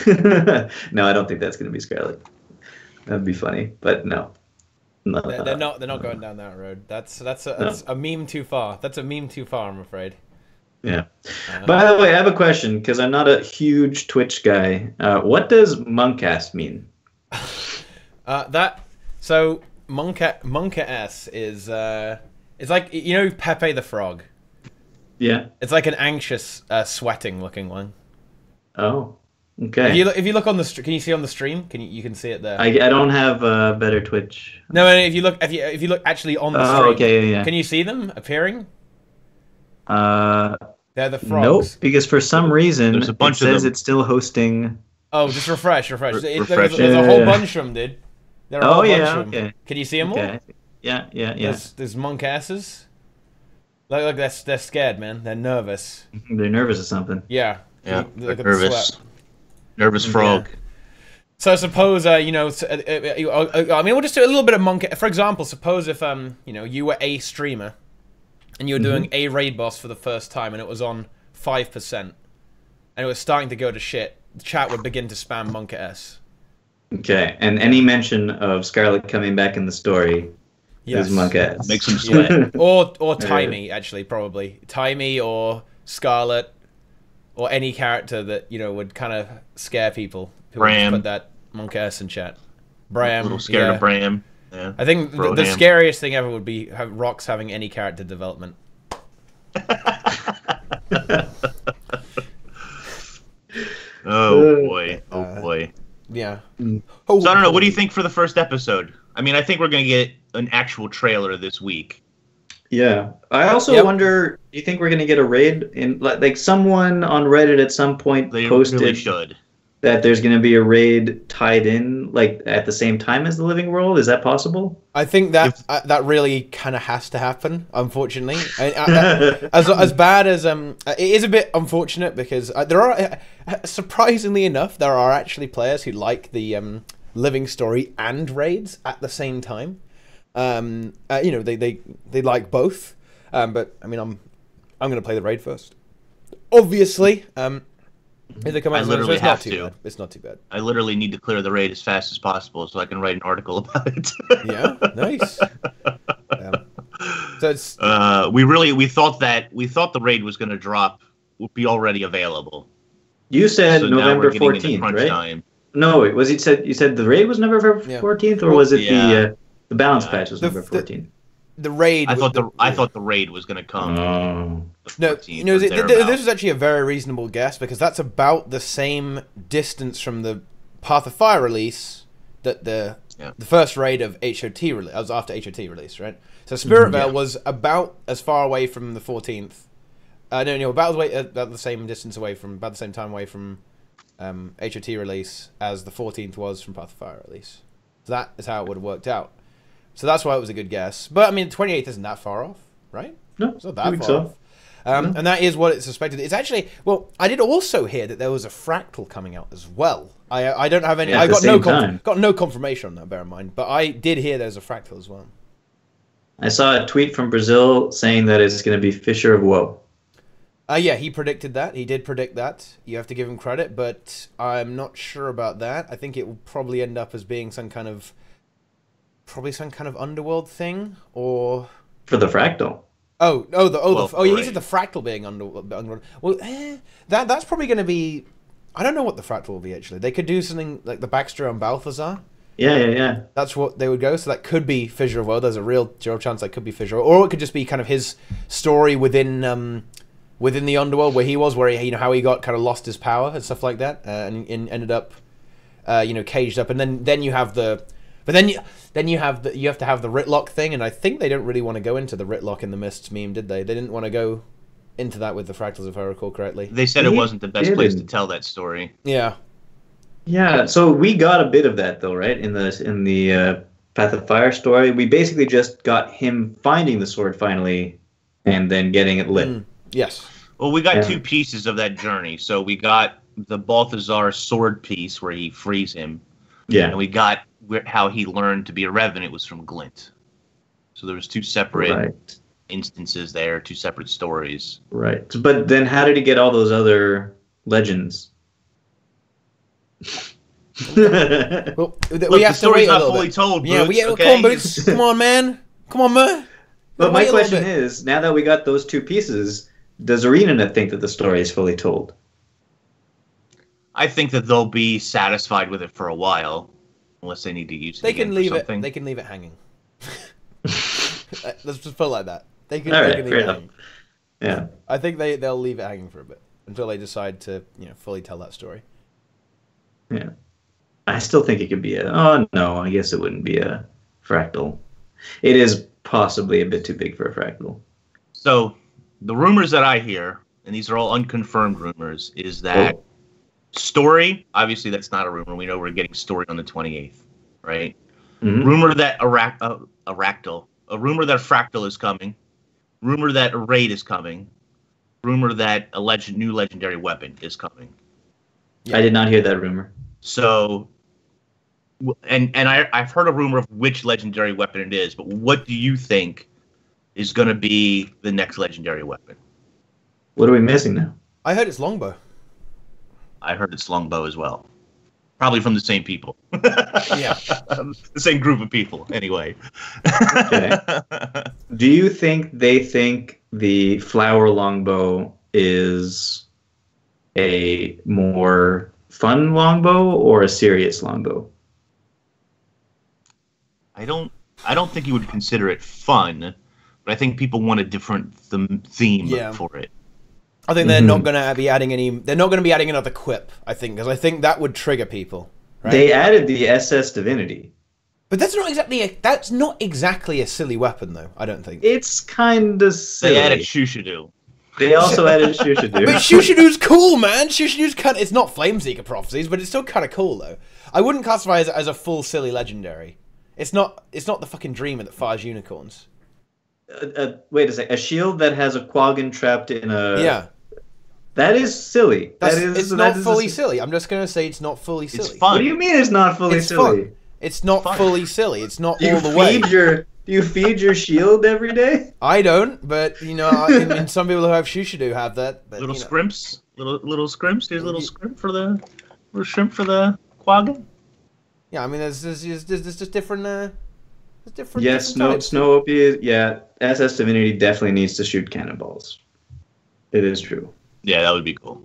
No, I don't think that's going to be Scarlet. That'd be funny, but no. They're not going down that road. That's a meme too far. That's a meme too far, I'm afraid. Yeah. By the way, I have a question because I'm not a huge Twitch guy. What does monkass mean? Monkass is it's like Pepe the Frog. Yeah. It's like an anxious, sweating looking one. Oh, okay. If you look on the can you see on the stream? You can see it there. I don't have better Twitch. No, if you look actually on the stream. Oh, okay, yeah. Can you see them appearing? They're the frogs. Nope, because for some reason There's a bunch of them. it's still hosting. Oh, just refresh. There's Refresh. a whole bunch of them, dude. There are a whole bunch of them. Okay. Can you see them all? Yeah. There's monkasses. Look, they're scared, man. They're nervous. They're nervous or something. Yeah. Yeah, Look at nervous. the sweat. Nervous frog. Yeah. So suppose I mean, we'll just do a little bit of monk. For example, suppose if you were a streamer and you were doing a raid boss for the first time and it was on 5% and it was starting to go to shit, the chat would begin to spam Monka S. Okay, and any mention of Scarlet coming back in the story is Monka S. Makes him sweat. Yeah. Or Timey, actually, probably. Timey or Scarlet or any character that, would kind of scare people. Who would just put that Monka S in chat. Bram. A little scared of Bram. Yeah. I think the scariest thing ever would be Rox having any character development. Oh boy. Yeah. So I don't know. What do you think for the first episode? I mean, I think we're going to get an actual trailer this week. Yeah. I also wonder, do you think we're going to get a raid? In like someone on Reddit at some point posted really should. That there's going to be a raid tied in like at the same time as the Living World. Is that possible? I think that that really kind of has to happen, unfortunately. As bad as it is a bit unfortunate because there are surprisingly enough there are actually players who like the Living Story and raids at the same time. They like both. But I mean I'm going to play the raid first. Obviously. It's not too bad. I literally need to clear the raid as fast as possible so I can write an article about it. Yeah, nice. So it's we thought the raid was going to drop, would be already available. You said so November 14th, right? Time. No, was you said the raid was November 14th, or was it the balance patch was November 14th? The raid. I thought the raid was going to come. No, this was actually a very reasonable guess because that's about the same distance from the Path of Fire release that the first raid of HOT release. Was after HOT release, right? So Spirit Vale was about as far away from the 14th. About the same distance away from, about the same time away from HOT release as the 14th was from Path of Fire release. So that is how it would have worked out. So that's why it was a good guess. But I mean, 28th isn't that far off, right? No, it's not that far off. And that is what it's suspected. It's actually, well, I did also hear that there was a fractal coming out as well. I don't have any. I got no confirmation on that. Bear in mind, but I did hear there's a fractal as well. I saw a tweet from Brazil saying that it's going to be Fisher of Woe. Yeah, he predicted that. He did predict that. You have to give him credit, but I'm not sure about that. I think it will probably end up as being some kind of underworld thing, or for the fractal. He said the fractal being underworld. Well, that's probably going to be. I don't know what the fractal will be actually. They could do something like the Baxter and Balthazar. Yeah. That's what they would go. So that could be Fissure of Woe. There's a real chance that could be Fissure, or it could just be kind of his story within the underworld where he was, where he, how he got kind of lost his power and stuff like that, and ended up, caged up, and then you have the. But then you have to have the Ritlock thing, and I think they don't really want to go into the Ritlock in the Mists meme, did they? They didn't want to go into that with the Fractals, if I recall correctly. They said it wasn't the best place to tell that story. Yeah. Yeah. So we got a bit of that though, right? In the Path of Fire story, we basically just got him finding the sword finally, and then getting it lit. Yes. Well, we got two pieces of that journey. So we got the Balthazar sword piece where he frees him. Yeah. And we got how he learned to be a Revenant was from Glint. So there was two separate instances there, two separate stories. Right. But then how did he get all those other legends? Well, we have to wait a little bit. Told, yeah, come on, man. But my question is, now that we got those two pieces, does ArenaNet think that the story is fully told? I think that they'll be satisfied with it for a while, unless they need to use it. They can leave it hanging. Let's just put it like that. They can leave it hanging. Yeah. I think they'll leave it hanging for a bit until they decide to fully tell that story. Yeah. I still think it could be I guess it wouldn't be a fractal. It is possibly a bit too big for a fractal. So the rumors that I hear, and these are all unconfirmed rumors, is that story, obviously that's not a rumor. We know we're getting story on the 28th, right? Mm-hmm. Rumor that a rumor that Fractal is coming. Rumor that a raid is coming. Rumor that a new legendary weapon is coming. Yeah. I did not hear that rumor. So, and I've heard a rumor of which legendary weapon it is, but what do you think is going to be the next legendary weapon? What are we missing now? I heard it's Longbow. I heard it's Longbow as well. Probably from the same people. Yeah. The same group of people, anyway. Okay. Do you think they think the Flower Longbow is a more fun longbow or a serious longbow? I don't think you would consider it fun, but I think people want a different theme for it. I think they're not going to be adding any. They're not going to be adding another quip. I think because I think that would trigger people. Right? They added the SS Divinity, but that's not exactly a silly weapon, though. I don't think it's kind of silly. They added Shushadu. They also added Shushadu. But Shushadu's cool, man. Shushadu's kind. It's not Flameseeker Prophecies, but it's still kind of cool, though. I wouldn't classify it as a full silly legendary. It's not the fucking dreamer that fires unicorns. Wait a sec. A shield that has a Quaggan trapped in a. Yeah. That is silly. It's not fully silly. I'm just going to say it's not fully silly. It's fun. What do you mean it's not fully silly? Fun. It's not fully silly. It's not all the way. Do you feed your shield every day? I don't, but and some people who have Shushadu have that. But, little scrimps, little scrimps. There's a little shrimp for the Quaggan. Yeah, I mean, there's just different. Yes, Snow Opie. Yeah, SS Divinity definitely needs to shoot cannonballs. It is true. Yeah, that would be cool.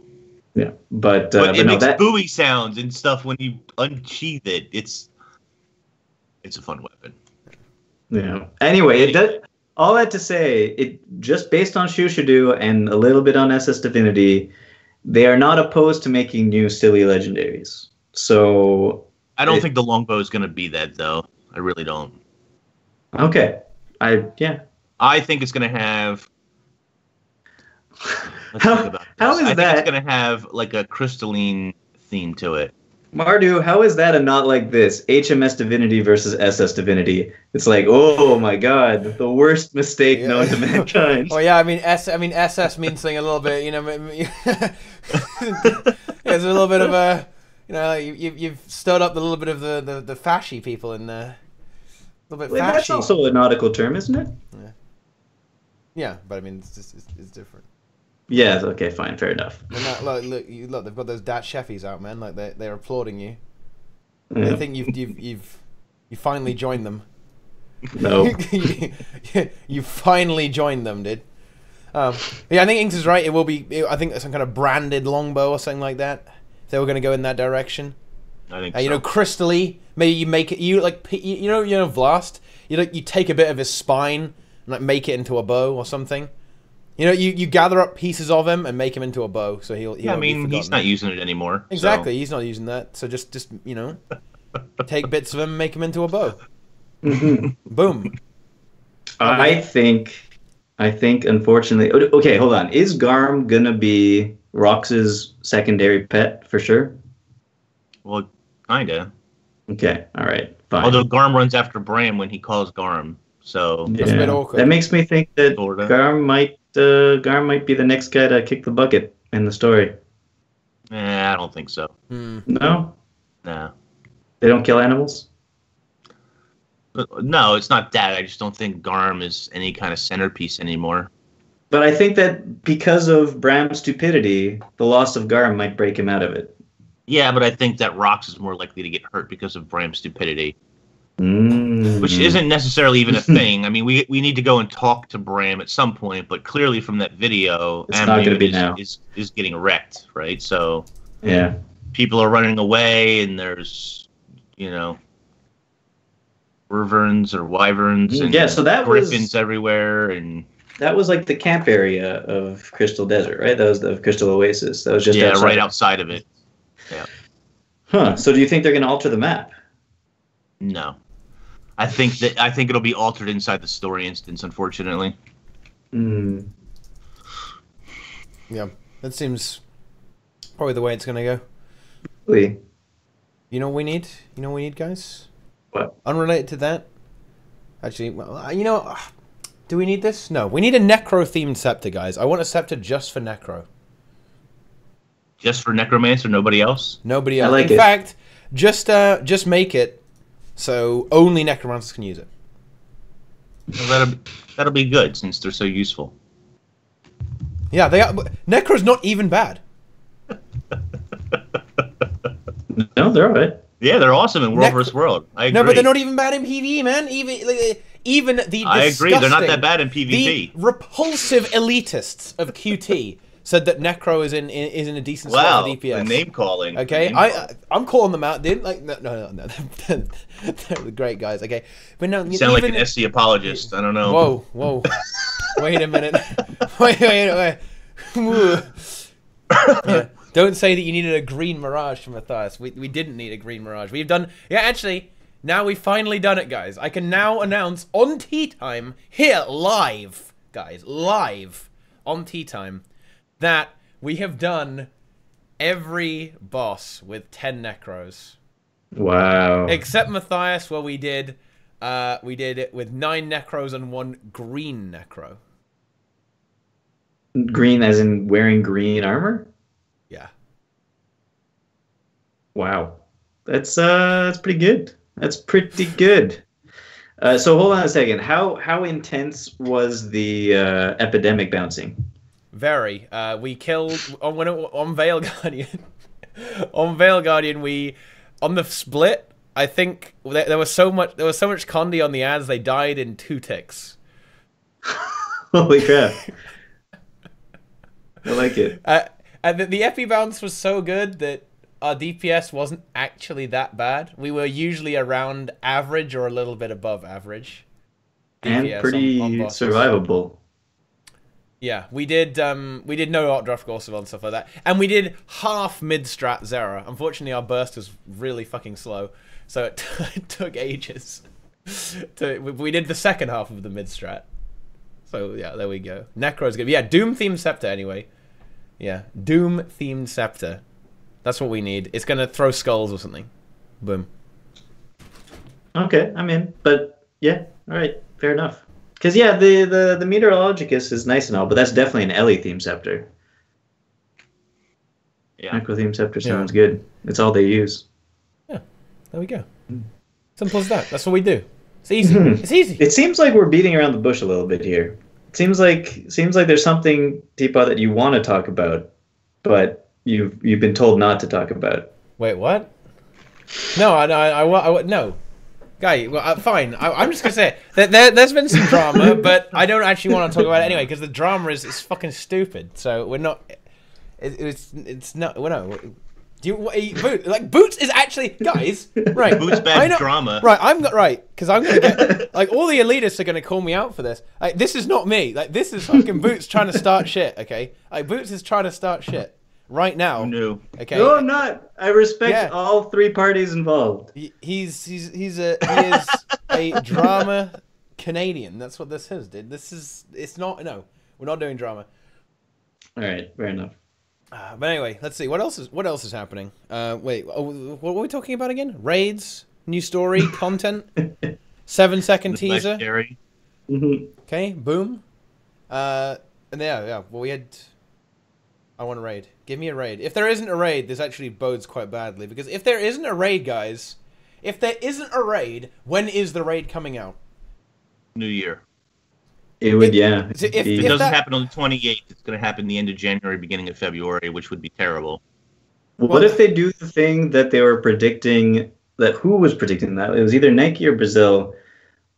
Yeah, but it no, makes buoy sounds and stuff when you unsheath it. It's a fun weapon. Yeah. Anyway, it does. All that to say, it just based on Shushadu and a little bit on SS Divinity, they are not opposed to making new silly legendaries. So I don't think the longbow is going to be that, though. I really don't. Okay. I think it's going to have. How is that? I think it's going to have like a crystalline theme to it. Mardu, how is that a not like this? HMS Divinity versus SS Divinity. It's like, oh my god, the worst mistake known to mankind. Oh yeah, I mean SS means something a little bit, you know. There's a little bit of a, you know, you've stirred up a little bit of the fashy people in there. A little bit fashy. That's also a nautical term, isn't it? Yeah, but I mean, it's different. Yeah. Okay. Fine. Fair enough. Look, they've got those Dat Sheffies out, man. Like they're applauding you. Yeah. They think you finally joined them. No. You finally joined them, dude. Yeah, I think Inks is right. It will be. I think some kind of branded longbow or something like that. If they were going to go in that direction. I think so. You know, crystally. Maybe you make it. You know, Vlast. You take a bit of his spine and like make it into a bow or something. You know, you gather up pieces of him and make him into a bow, so he'll I mean, he's not using it anymore. Exactly, so. He's not using that. So just you know, take bits of him and make him into a bow. Boom. I think, unfortunately... Okay, hold on. Is Garm gonna be Rox's secondary pet for sure? Well, kinda. Okay, all right, fine. Although Garm runs after Bram when he calls Garm, so... That's a bit awkward. That makes me think that Garm might be the next guy to kick the bucket in the story. I don't think so. No? No. They don't kill animals? No, it's not that. I just don't think Garm is any kind of centerpiece anymore. But I think that because of Bram's stupidity, the loss of Garm might break him out of it. Yeah, but I think that Rox is more likely to get hurt because of Bram's stupidity. Which isn't necessarily even a thing. I mean, we need to go and talk to Bram at some point, but clearly from that video, it's not going to be now. Is getting wrecked, right? So yeah, people are running away, and there's, you know, wyverns and so that griffins everywhere, and that was like the camp area of Crystal Desert, right? That was the Crystal Oasis. That was just right outside of it. Yeah. Huh. So do you think they're going to alter the map? No. I think it'll be altered inside the story instance, unfortunately. Yeah, that seems probably the way it's gonna go. Really? You know what we need? You know what we need, guys? What? Unrelated to that. Actually, well, you know, do we need this? No, we need a Necro-themed scepter, guys. I want a scepter just for Necro. Just for Necromancer, nobody else? Nobody else. I like In fact, just make it so only Necromancers can use it. Well, that'll be good since they're so useful. Yeah, they are. Necro's not even bad. No, they're alright. Yeah, they're awesome in World vs. World. I agree. No, but they're not even bad in PvE, man. Even the I agree. They're not that bad in PvP. The repulsive elitists of QT said that Necro is in a decent spot for DPS. The name calling. Okay, I'm calling them out, dude. Like, no. They're great guys. Okay, but no, you sound like an SC apologist. I don't know. Whoa. Wait a minute. Wait. Yeah. Don't say that you needed a green Mirage from Matthias. We didn't need a green Mirage. We've done... Yeah, actually, now we've finally done it, guys. I can now announce on TeaTime, here, live, guys, live on TeaTime, that we have done every boss with 10 Necros. Wow. Except Matthias, where we did it with 9 Necros and 1 green Necro. Green as in wearing green armor? Yeah. Wow. That's pretty good. That's pretty good. So hold on a second. How intense was the epidemic bouncing? Very. We killed on Veil Guardian. On Veil Guardian, we on the split. I think there was so much Condi on the ads. They died in 2 ticks. Holy crap! I like it. And the FP bounce was so good that our DPS wasn't actually that bad. We were usually around average or a little bit above average. DPS and pretty on survivable. Yeah, we did no art draft Gorsel and stuff like that. And we did half mid-strat Zera. Unfortunately, our burst was really fucking slow, so it took ages. We did the second half of the mid-strat. So, yeah, there we go. Necro's good. Yeah, Doom-themed Scepter, anyway. Yeah, Doom-themed Scepter. That's what we need. It's going to throw skulls or something. Boom. Okay, I'm in. But, yeah, all right, fair enough. Because, yeah, the Meteorologicus is nice and all, but that's definitely an Ellie-themed Scepter. Yeah. Necro-themed Scepter sounds good. It's all they use. Yeah, there we go. Simple as that. That's what we do. It's easy. It's easy. It seems like we're beating around the bush a little bit here. It seems like there's something, Teapot, that you want to talk about, but you've been told not to talk about. Wait, what? No, no. Guy, well, fine. I'm just gonna say there's been some drama, but I don't actually want to talk about it anyway because the drama is fucking stupid. So we're not. It's not. Well, no. Do you Boots is actually, guys, right? Boots bad drama, right? Because I'm gonna get like all the elitists are gonna call me out for this. Like this is not me. Like this is fucking Boots trying to start shit. Okay, like Boots is trying to start shit right now. No. Okay. No, I'm not. I respect all three parties involved. He is a drama Canadian. That's what this is, dude. It's not. No, we're not doing drama. All right, fair enough. But anyway, let's see what else is happening. Wait, what were we talking about again? Raids, new story, content, 7-second teaser. Okay, boom. And yeah. Well, we had. I want a raid. Give me a raid. If there isn't a raid, this actually bodes quite badly because if there isn't a raid, guys, when is the raid coming out? New Year. It would, If it doesn't happen on the 28th, it's going to happen the end of January, beginning of February, which would be terrible. What if they do the thing that they were predicting, who was predicting that? It was either Nike or Brazil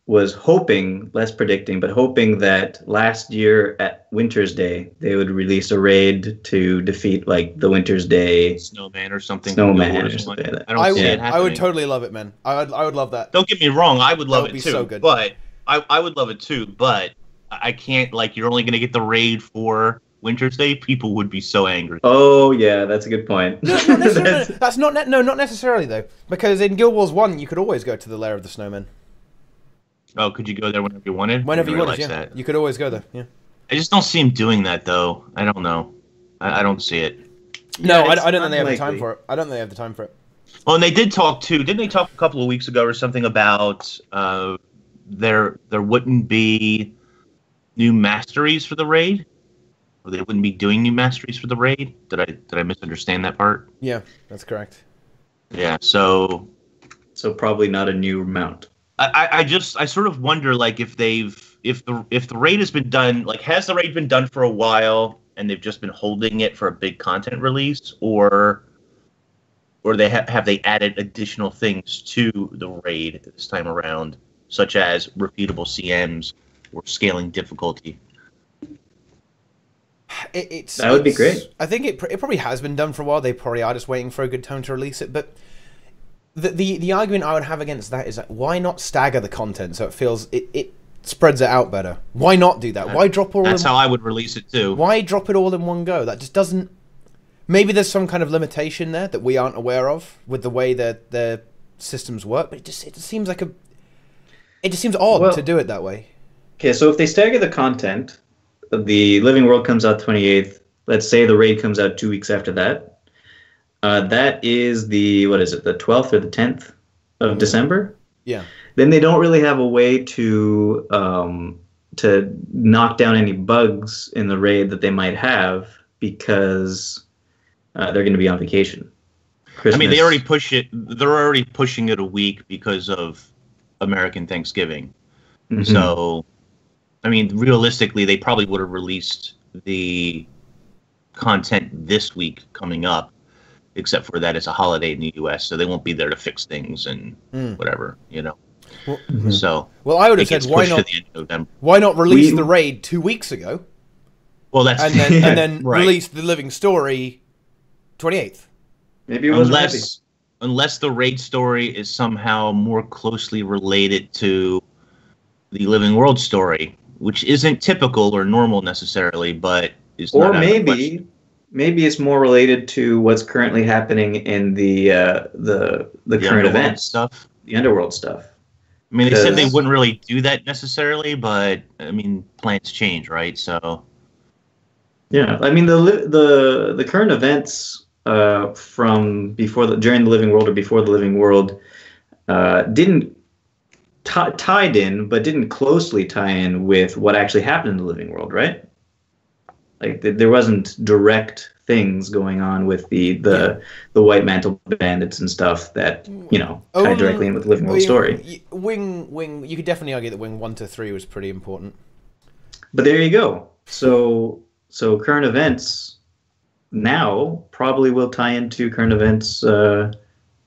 was hoping, less predicting, but hoping that last year at Winter's Day, they would release a raid to defeat, like, the Winter's Day... Snowman or something. I don't see it happening. I would totally love it, man. I would love that. Don't get me wrong, I would love it too. So good. But I would love it too, but I can't, like, you're only going to get the raid for Winter's Day. People would be so angry. Oh, yeah, that's a good point. No, not necessarily, though. Because in Guild Wars 1, you could always go to the Lair of the Snowman. Oh, could you go there whenever you wanted? Whenever you wanted, yeah. You could always go there, yeah. I just don't see him doing that, though. I don't know. I don't see it. No, I don't think they have the time for it. I don't think they have the time for it. Well, and they did talk, too. Didn't they talk a couple of weeks ago or something about there wouldn't be new masteries for the raid? Or they wouldn't be doing new masteries for the raid? Did I misunderstand that part? Yeah, that's correct. Yeah, so probably not a new mount. I sort of wonder, like, if the raid has been done, like, has the raid been done for a while and they've just been holding it for a big content release, or they have they added additional things to the raid this time around, such as repeatable CMs or scaling difficulty? That would be great. I think it probably has been done for a while. They probably are just waiting for a good time to release it, but. The argument I would have against that is that why not stagger the content so it feels it spreads it out better? Why not do that? Why drop all? That's how I would release it too. Why drop it all in one go? That just doesn't. Maybe there's some kind of limitation there that we aren't aware of with the way that the systems work, but it just seems like it just seems odd to do it that way. Okay, so if they stagger the content, the Living World comes out 28th. Let's say the raid comes out 2 weeks after that. That is the 12th or the 10th of December? Yeah. Then they don't really have a way to knock down any bugs in the raid that they might have because they're going to be on vacation. Christmas. I mean, they already push it. They're already pushing it a week because of American Thanksgiving. Mm-hmm. So, I mean, realistically, they probably would have released the content this week coming up. Except for that it's a holiday in the U.S., so they won't be there to fix things and whatever, you know. Well, so, I would have said, why not release the raid 2 weeks ago? Well, that's and then right. release the living story 28th. Maybe it wasn't unless the raid story is somehow more closely related to the living world story, which isn't typical or normal necessarily, but is not out of the question. Maybe it's more related to what's currently happening in the current event stuff, the underworld stuff. I mean, they said they wouldn't really do that necessarily, but I mean, plans change, right? So, yeah, I mean the current events from during the living world or before the living world didn't tied in, but didn't closely tie in with what actually happened in the living world, right? Like there wasn't direct things going on with the White Mantle Bandits and stuff that tied directly in with the living world story. Wing. You could definitely argue that Wing 1 to 3 was pretty important. But there you go. So current events now probably will tie into current events to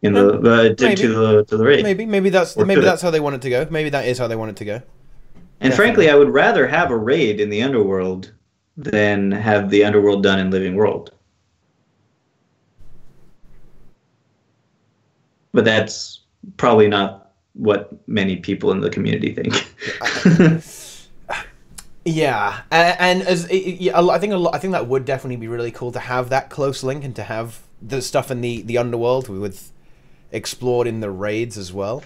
the raid. Maybe that's how they want it to go. Maybe that is how they want it to go. And frankly, I would rather have a raid in the underworld than have the underworld done in living world. But that's probably not what many people in the community think. Yeah, and I think that would definitely be really cool to have that close link and to have the stuff in the underworld with explored in the raids as well,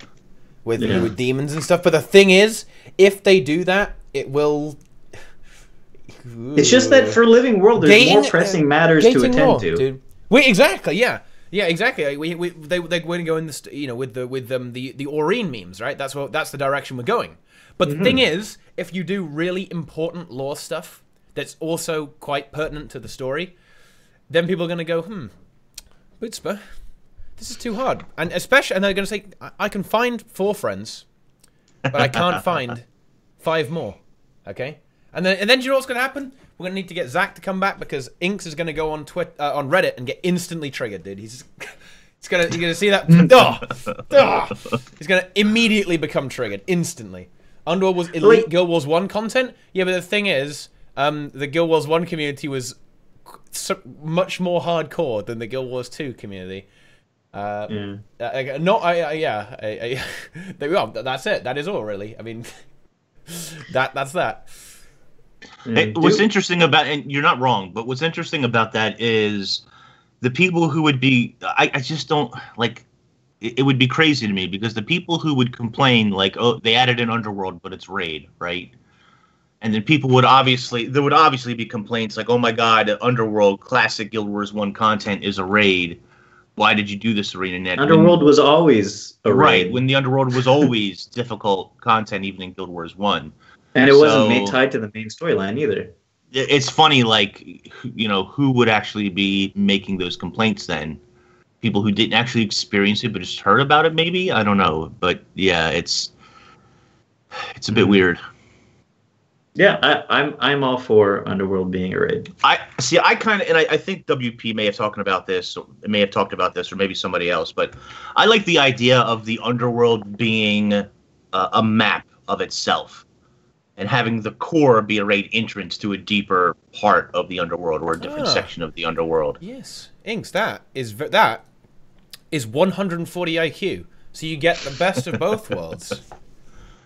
with demons and stuff. But the thing is, if they do that, it will. It's just that for living world, there's more pressing matters to attend to. Dude. Exactly, yeah, exactly. They're going to go in this, with the Aurene memes, right? That's the direction we're going. But the thing is, if you do really important lore stuff that's also quite pertinent to the story, then people are going to go, Bootspa, this is too hard. And they're going to say, I can find 4 friends, but I can't find 5 more. Okay? And then do you know what's going to happen? We're going to need to get Zach to come back because Inks is going to go on on Reddit and get instantly triggered, dude. You're going to see that? He's going to immediately become triggered instantly. Underworld was elite Guild Wars 1 content. Yeah, but the thing is, the Guild Wars 1 community was much more hardcore than the Guild Wars 2 community. That's it. That is all, really. I mean, that's that. Hey, what's interesting about, and you're not wrong, but what's interesting about that is the people who would be, I just don't, like, it would be crazy to me because the people who would complain, like, oh, they added an underworld, but it's raid, right? And then there would obviously be complaints like, oh my god, underworld, classic Guild Wars 1 content is a raid. Why did you do this, ArenaNet? Underworld was always a raid. Right, when the underworld was always difficult content, even in Guild Wars 1. And it wasn't tied to the main storyline either. It's funny, like, who would actually be making those complaints then? People who didn't actually experience it but just heard about it, maybe? I don't know. But, yeah, it's a bit weird. Yeah, I'm all for Underworld being a raid. I think WP may have talked about this, or maybe somebody else, but I like the idea of the Underworld being a map of itself. And having the core be a raid entrance to a deeper part of the underworld or a different section of the underworld. Yes, Inks, that is 140 IQ. So you get the best of both worlds.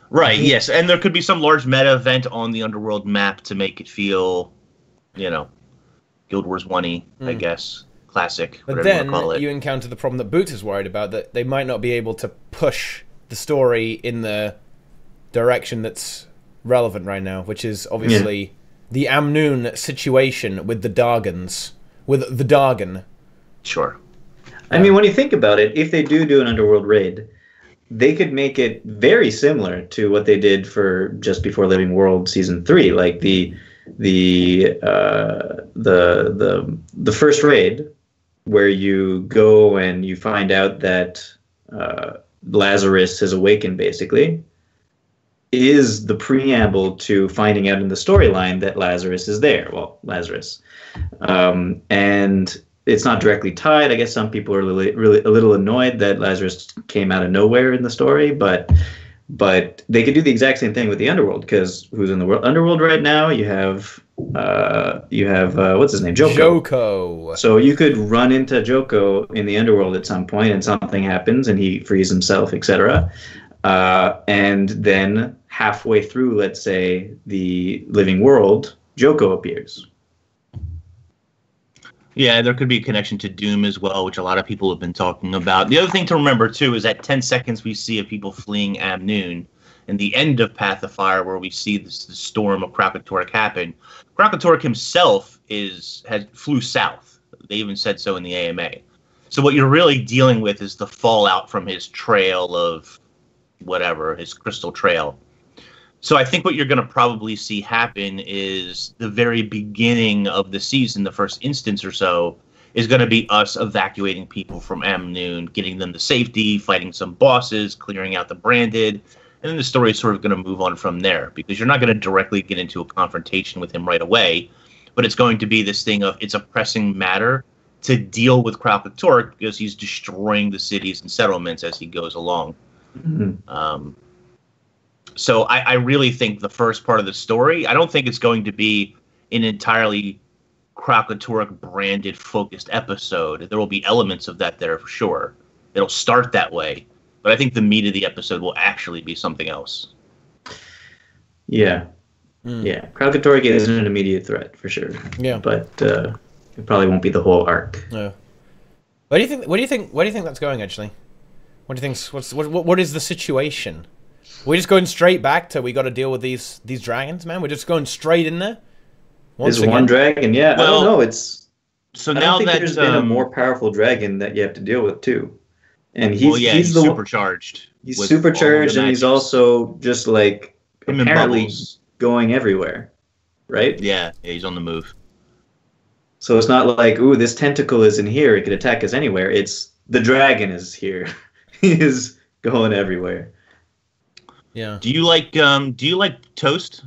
Right. Yes, and there could be some large meta event on the underworld map to make it feel, Guild Wars 1-y, I guess, classic. But then you encounter the problem that Boots is worried about, that they might not be able to push the story in the direction that's relevant right now, which is obviously the Amnoon situation with the Dargans. With the Dargan. Sure. I mean, when you think about it, if they do an underworld raid, they could make it very similar to what they did for Just Before Living World Season 3. Like the first raid, where you go and you find out that Lazarus has awakened, basically, is the preamble to finding out in the storyline that Lazarus is there. Well, Lazarus. And it's not directly tied. I guess some people are really a little annoyed that Lazarus came out of nowhere in the story, but they could do the exact same thing with the underworld, because who's in the underworld right now? You have you have what's his name, Joko. So you could run into Joko in the underworld at some point, and something happens, and he frees himself, etc. And then halfway through, let's say, the living world, Joko appears. Yeah, there could be a connection to Doom as well, which a lot of people have been talking about. The other thing to remember, too, is that 10 seconds we see of people fleeing Amnoon, and the end of Path of Fire, where we see the storm of Kralkatorrik happen. Kralkatorrik himself flew south. They even said so in the AMA. So what you're really dealing with is the fallout from his trail of whatever, his crystal trail. So I think what you're going to probably see happen is the very beginning of the season, the first instance or so, is going to be us evacuating people from Amnoon, getting them to safety, fighting some bosses, clearing out the branded, and then the story is sort of going to move on from there, because you're not going to directly get into a confrontation with him right away, but it's going to be this thing of it's a pressing matter to deal with Kralkatorrik because he's destroying the cities and settlements as he goes along. Mm-hmm. So I really think the first part of the story, I don't think it's going to be an entirely Kralkatorrik branded focused episode. There will be elements of that there for sure. It'll start that way, but I think the meat of the episode will actually be something else. Yeah. Yeah. Kralkatorrik is an immediate threat for sure. Yeah. But it probably won't be the whole arc. No. Where do you think that's going actually? What do you think? What is the situation? We're just going straight back to we got to deal with these dragons, man. We're just going straight in there. There's one dragon, yeah. Well, I don't know. It's so I now don't think that there's been a more powerful dragon that you have to deal with too. And he's supercharged. He's supercharged, and he's also just like apparently going everywhere, right? Yeah, he's on the move. So it's not like, ooh, this tentacle is in here; it could attack us anywhere. It's the dragon is here. He is going everywhere. Yeah. Do you like toast?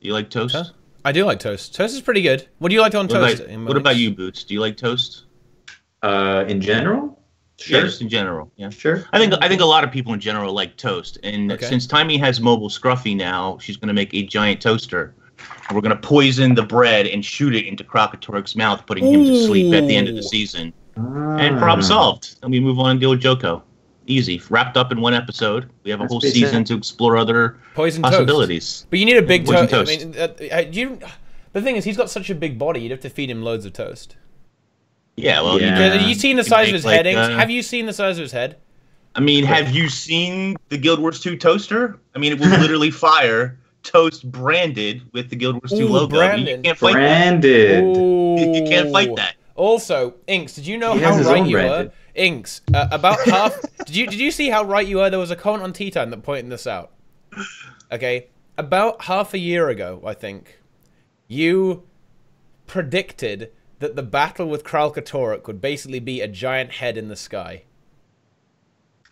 Do you like toast? Huh? I do like toast. Toast is pretty good. What do you like on toast? What about you, Boots? Do you like toast? In general? Sure. Yeah, just in general. Yeah. Sure. I think a lot of people in general like toast. And since Timey has mobile Scruffy now, she's going to make a giant toaster. And we're going to poison the bread and shoot it into Kralkatorrik's mouth, putting him to sleep at the end of the season. And problem solved. And we move on and deal with Joko. Easy. Wrapped up in one episode. We have a whole season to explore other possibilities. Toast. But you need a big toast. I mean, the thing is, he's got such a big body, you'd have to feed him loads of toast. Yeah, well, have you seen the size of his head? Have you seen the size of his head? I mean, have you seen the Guild Wars 2 toaster? I mean, it will literally fire toast branded with the Guild Wars 2 logo. I mean, you can't fight that. You can't fight that. Also, Inks, did you know how right you were? Inks, about half. Did you see how right you were? There was a comment on TeaTime that pointed this out. Okay, about half a year ago, I think, you predicted that the battle with Kralkatorrik would basically be a giant head in the sky.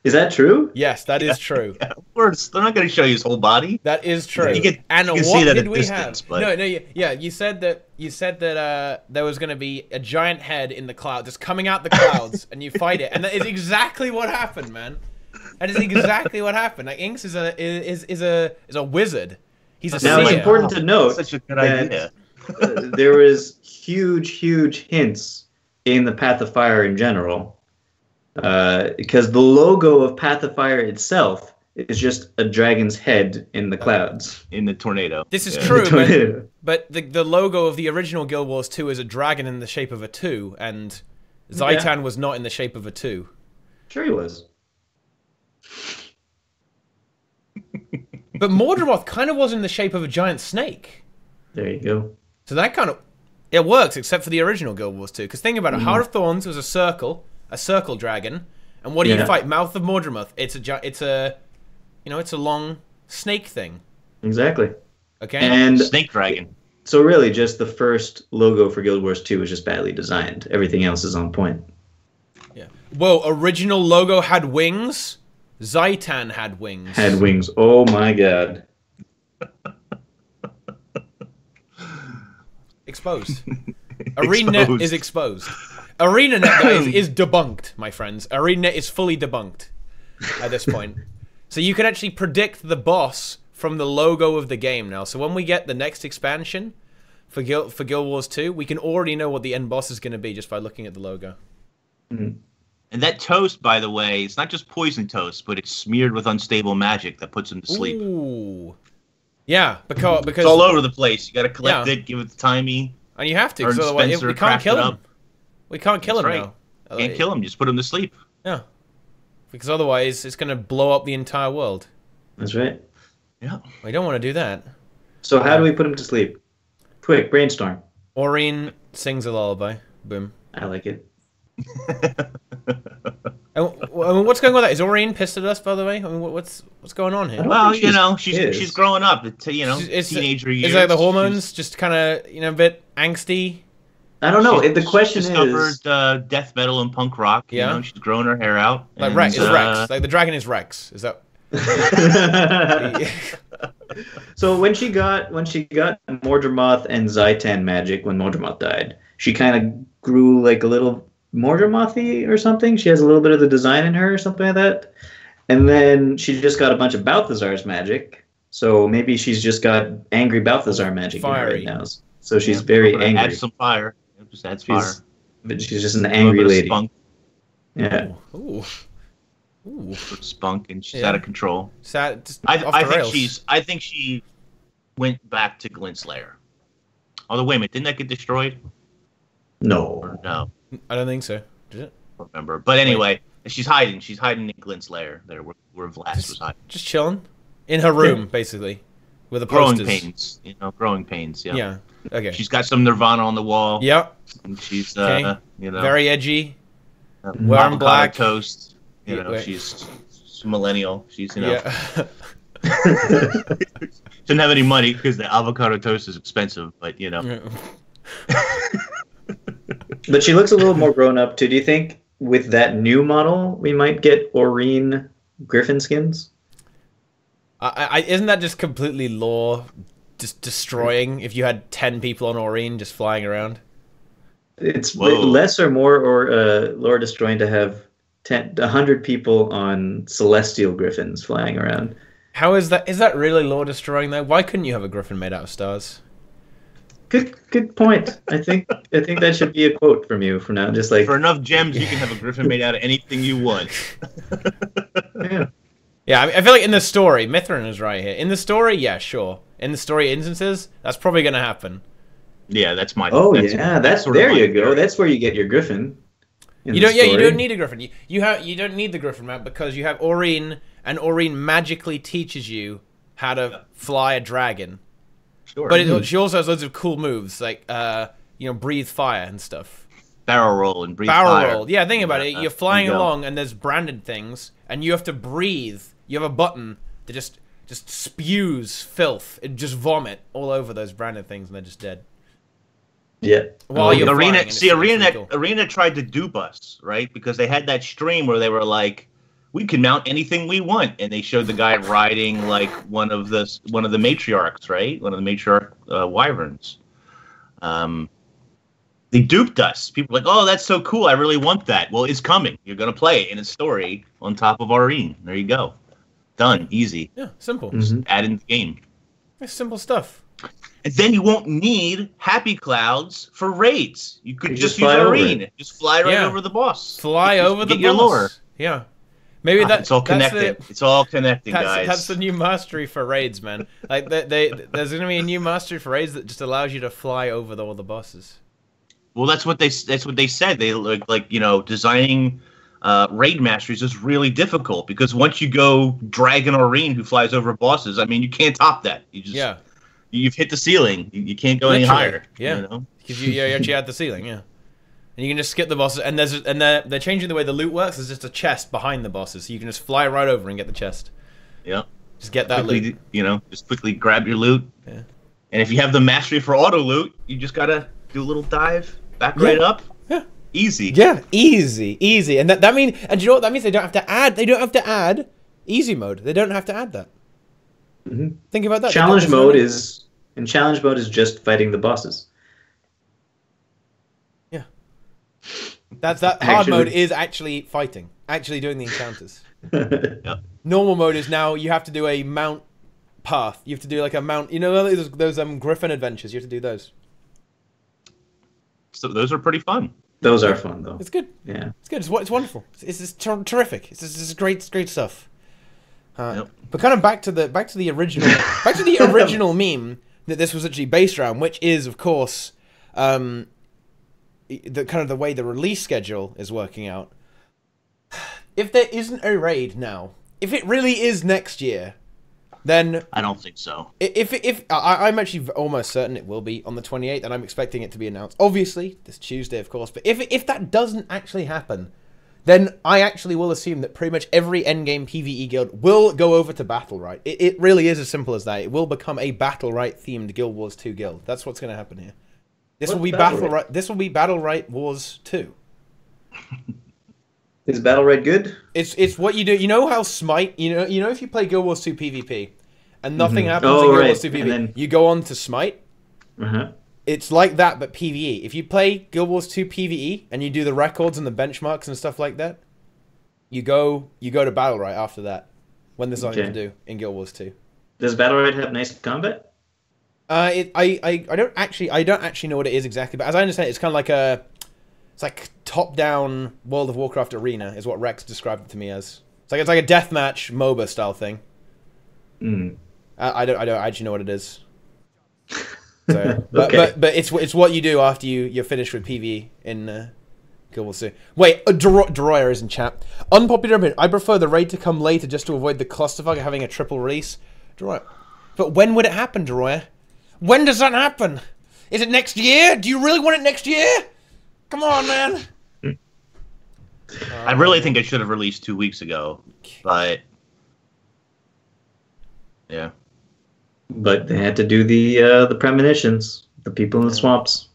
Is that true? Yes, that is true. Yeah, of course, they're not going to show you his whole body. That is true. You can what see that did at we distance, have? but... No, yeah. You said that there was going to be a giant head in the cloud, just coming out the clouds, and you fight it, and that is exactly what happened, man. That is exactly what happened. Like Inks is a wizard. He's a now. seer. It's important to note such a good idea. There was huge hints in the Path of Fire in general. Because the logo of Path of Fire itself is just a dragon's head in the clouds. In the tornado. This is true, but the logo of the original Guild Wars 2 is a dragon in the shape of a 2, and Zaitan was not in the shape of a 2. Sure he was. But Mordramoth kind of was in the shape of a giant snake. There you go. So that kind of... It works, except for the original Guild Wars 2. Because think about it, Heart of Thorns was a circle dragon, and what do you fight? Mouth of Mordramoth. It's a long snake thing. Exactly. Okay. And snake dragon. So really, just the first logo for Guild Wars 2 was just badly designed. Everything else is on point. Yeah. Whoa! Original logo had wings. Zaitan had wings. Had wings. Oh my god. Exposed. ArenaNet is exposed. ArenaNet, guys, is debunked, my friends. ArenaNet is fully debunked at this point. So you can actually predict the boss from the logo of the game now. So when we get the next expansion, for Guild Wars 2, we can already know what the end boss is going to be just by looking at the logo. Mm-hmm. And that toast, by the way, it's not just poison toast, but it's smeared with unstable magic that puts him to sleep. Ooh. Yeah, because it's all over the place. You got to collect it, give it the timing. And you have to, because otherwise we can't kill him. We can't kill him now. Can't kill him, just put him to sleep. Yeah. Because otherwise it's going to blow up the entire world. That's right. Yeah. We don't want to do that. So how do we put him to sleep? Quick, brainstorm. Aurene sings a lullaby. Boom. I like it. What's going on with that? Is Aurene pissed at us, by the way? I mean, what's going on here? Well, she's growing up. Teenager years. Is like the hormones just kind of a bit angsty? I don't know. The question discovered death metal and punk rock. Yeah, she's growing her hair out. Like Rex is Rex. Like the dragon is Rex. Is that? So when she got Mordramoth and Zaitan magic when Mordramoth died, she kind of grew like a little Mordramothy or something. She has a little bit of the design in her or something like that. And then she just got a bunch of Balthazar's magic. So maybe she's just got angry Balthazar magic in her right now. So she's very angry. Add some fire. Just adds fire. But she's just an angry lady. Spunk. Yeah. Ooh. Spunk, and she's out of control. I think she went back to Glint's lair. Although wait a minute, didn't that get destroyed? No. Or no. I don't think so. Did it? I don't remember. But anyway, she's hiding. She's hiding in Glint's lair, there where Vlad was hiding. Just chilling in her room, basically, with the posters. Growing pains. Yeah. Yeah. Okay. She's got some Nirvana on the wall. Yep. And she's very edgy. Wearing black toast. She's millennial. She's Yeah. Doesn't have any money because the avocado toast is expensive, but But she looks a little more grown up too. Do you think with that new model we might get Aurene Griffin skins? Isn't that just completely lore just destroying if you had 10 people on Aurene just flying around? It's less or more or lore destroying to have 100 people on celestial griffins flying around. How is that? Is that really lore destroying though? Why couldn't you have a griffin made out of stars? Good point. I think that should be a quote from you from now. Just like for enough gems, you can have a griffin made out of anything you want. Yeah. I feel like in the story, Mithrin is right here. In the story, yeah, sure. In the story instances, that's probably going to happen. Yeah, that's my. Oh that's there you go. That's where you get your griffin. You don't need a griffin. You don't need the griffin map because you have Aurene, and Aurene magically teaches you how to fly a dragon. Sure. But she also has loads of cool moves like breathe fire and stuff. Barrel roll and breathe fire. Barrel roll. Yeah, think about it. You're flying along and there's branded things and you have to breathe. You have a button that just spews filth. It just vomit all over those branded things and they're just dead. Yeah. While you're flying, ArenaNet tried to dupe us, right? Because they had that stream where they were like, we can mount anything we want, and they showed the guy riding like one of the matriarchs, right? One of the matriarch wyverns. They duped us. People were like, oh, that's so cool. I really want that. Well, it's coming. You're gonna play it in a story on top of Aurene. There you go. Done. Easy. Yeah. Simple. Mm-hmm. Add in the game. It's simple stuff. And then you won't need happy clouds for raids. You could just use Aurene. Just fly right over the boss. Fly over the boss. Your lore. Yeah. Maybe it's all connected. It's all connected, guys. That's the new mastery for raids, man. Like there's going to be a new mastery for raids that just allows you to fly over all the bosses. Well, that's what they said. They designing raid masteries is really difficult because once you go Dragon Aurene who flies over bosses, I mean, you can't top that. You've hit the ceiling. You can't go any higher. Yeah, because you're actually at the ceiling. Yeah. And you can just skip the bosses, and they're changing the way the loot works. There's just a chest behind the bosses, so you can just fly right over and get the chest. Yeah. Just get that loot. Just quickly grab your loot. Yeah. And if you have the mastery for auto loot, you just gotta do a little dive, back right up. Yeah. Easy. Yeah, easy. And that means, and do you know what that means? They don't have to add easy mode. They don't have to add that. Mm-hmm. Think about that. Challenge mode is just fighting the bosses. That hard mode is actually fighting, actually doing the encounters. Yep. Normal mode is now you have to do a mount path. You have to do like a mount. You know those Griffin adventures. You have to do those. those are pretty fun. Those are fun though. It's good. Yeah, it's good. It's wonderful. It's terrific. It's great stuff. Yep. But kind of back to the original meme that this was actually based around, which is of course the kind of the way the release schedule is working out. If there isn't a raid now, if it really is next year, then I don't think so. If I'm actually almost certain it will be on the 28th, and I'm expecting it to be announced. Obviously, this Tuesday, of course. But if that doesn't actually happen, then I actually will assume that pretty much every endgame PvE guild will go over to Battle Right. It really is as simple as that. It will become a Battle Right themed Guild Wars 2 guild. That's what's going to happen here. This will be Battle Right. This will be Battle Right Wars 2. Is Battle Right good? It's what you do. You know how Smite. You know if you play Guild Wars 2 PvP and nothing happens in Guild Wars 2 PvP, you go on to Smite. It's like that, but PvE. If you play Guild Wars 2 PvE and you do the records and the benchmarks and stuff like that, you go to Battle Right after that. When there's something to do in Guild Wars 2. Does Battle Right have nice combat? I don't actually know what it is exactly, but as I understand it, it's kind of like it's like top-down World of Warcraft arena is what Rex described it to me as. It's like a deathmatch MOBA style thing. I don't actually know what it is. So, but it's what you do after you're finished with PvE in Guild Wars 2. Wait, Deroyer is in chat. Unpopular opinion. I prefer the raid to come later just to avoid the clusterfuck of having a triple release. Deroyer. But when would it happen, Deroyer? When does that happen? Is it next year? Do you really want it next year? Come on, man. I really think it should have released 2 weeks ago, but yeah. But they had to do the premonitions, the people in the swamps.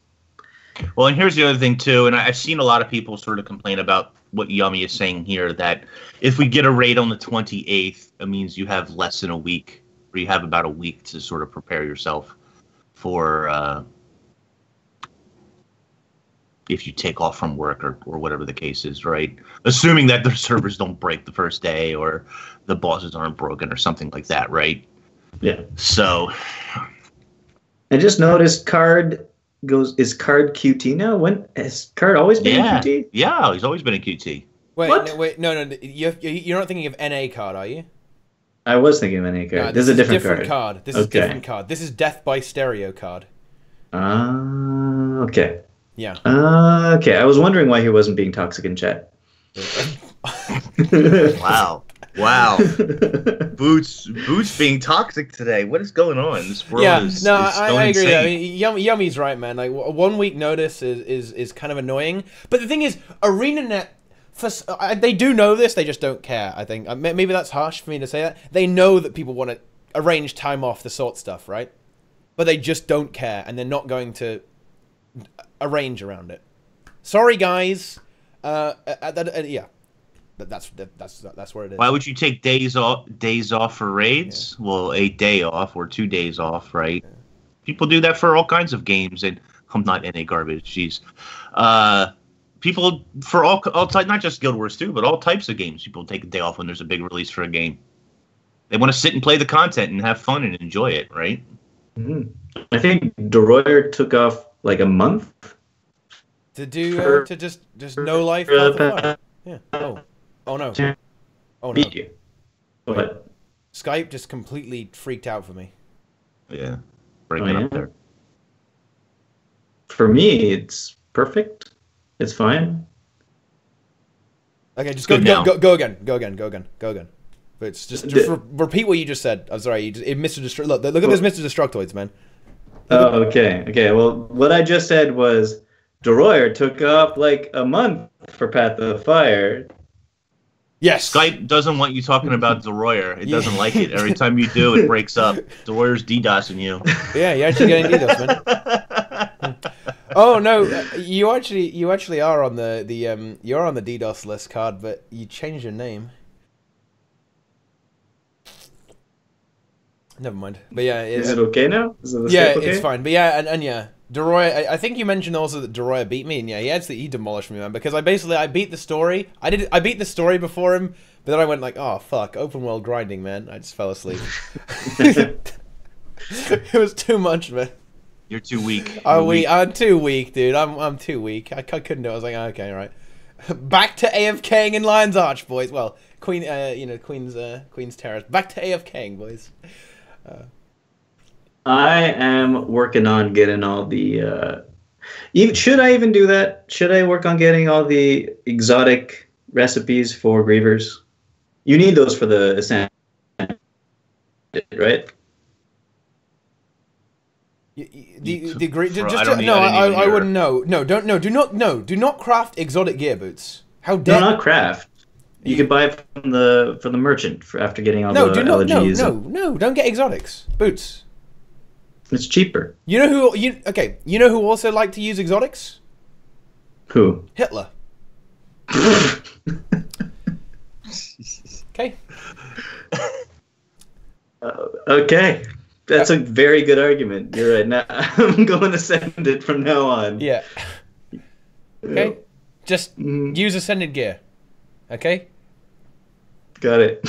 Well, and here's the other thing too, and I've seen a lot of people sort of complain about what Yummy is saying here, that if we get a raid on the 28th, it means you have less than a week, or you have about a week to sort of prepare yourself for if you take off from work or whatever the case is, right? Assuming that the servers don't break the first day or the bosses aren't broken or something like that, right? Yeah. So I just noticed is Card QT now? When has Card always been in QT? Yeah, he's always been in QT. Wait, no. You're not thinking of NA Card, are you? I was thinking of NA Card. No, this is a different card. This is a different card. This is Death by Stereo Card. Okay. Yeah. Okay. I was wondering why he wasn't being toxic in chat. Wow. Boots being toxic today. What is going on? This world is I agree. insane. I mean, Yummy's right, man. Like 1 week notice is kind of annoying. But the thing is, ArenaNet, they do know this. They just don't care. I think maybe that's harsh for me to say that. They know that people want to arrange time off to sort stuff, right? But they just don't care, and they're not going to arrange around it. Sorry, guys. Yeah. But that's where it is. Why would you take days off for raids? Yeah. Well, a day off or 2 days off, right? Yeah. People do that for all kinds of games, and I'm not NA garbage. Jeez, people for all types, not just Guild Wars 2, but all types of games. People take a day off when there's a big release for a game. They want to sit and play the content and have fun and enjoy it, right? I think Deroyer took off like a month to do to just no life. Yeah. Oh no. Oh no. What? Skype just completely freaked out for me. Yeah. Bring it up there. For me, it's perfect. It's fine. Okay, just go again. But it's just repeat what you just said. I'm sorry, Mr. Destruct. Look at those Mr. Destructoids, man. Oh, okay. Well, what I just said was Deroyer took off like a month for Path of Fire. Yes. Skype doesn't want you talking about Deroyer. It doesn't like it. Every time you do, it breaks up. Deroyer's DDoSing you. Yeah, you're actually getting DDoS, man. Oh no, you actually are on you're on the DDoS list, Card, but you changed your name. Never mind. But yeah, is it okay now? It's fine. But yeah, and yeah, Deroyer. I think you mentioned also that Deroyer beat me, and yeah, he demolished me, man. Because I beat the story. I beat the story before him, but then I went like, oh fuck, open world grinding, man. I just fell asleep. It was too much, man. You're too weak. I'm too weak, dude. I'm too weak. I couldn't do it. I was like, okay, all right. Back to AFKing in Lion's Arch, boys. Well, Queen's Terrace. Back to AFKing, boys. I am working on getting all the. Should I even do that? Should I work on getting all the exotic recipes for Grievers? You need those for the Ascended, right? I wouldn't know. Do not craft exotic gear boots. How dare? No, not craft. You could buy it from the merchant after getting all the LGs. No, don't get exotics. Boots. It's cheaper. You know who also liked to use exotics? Who? Hitler. Okay. Okay. That's a very good argument. You're right. Now I'm going to send it from now on. Yeah. Okay. Just use Ascended gear. Okay. Got it.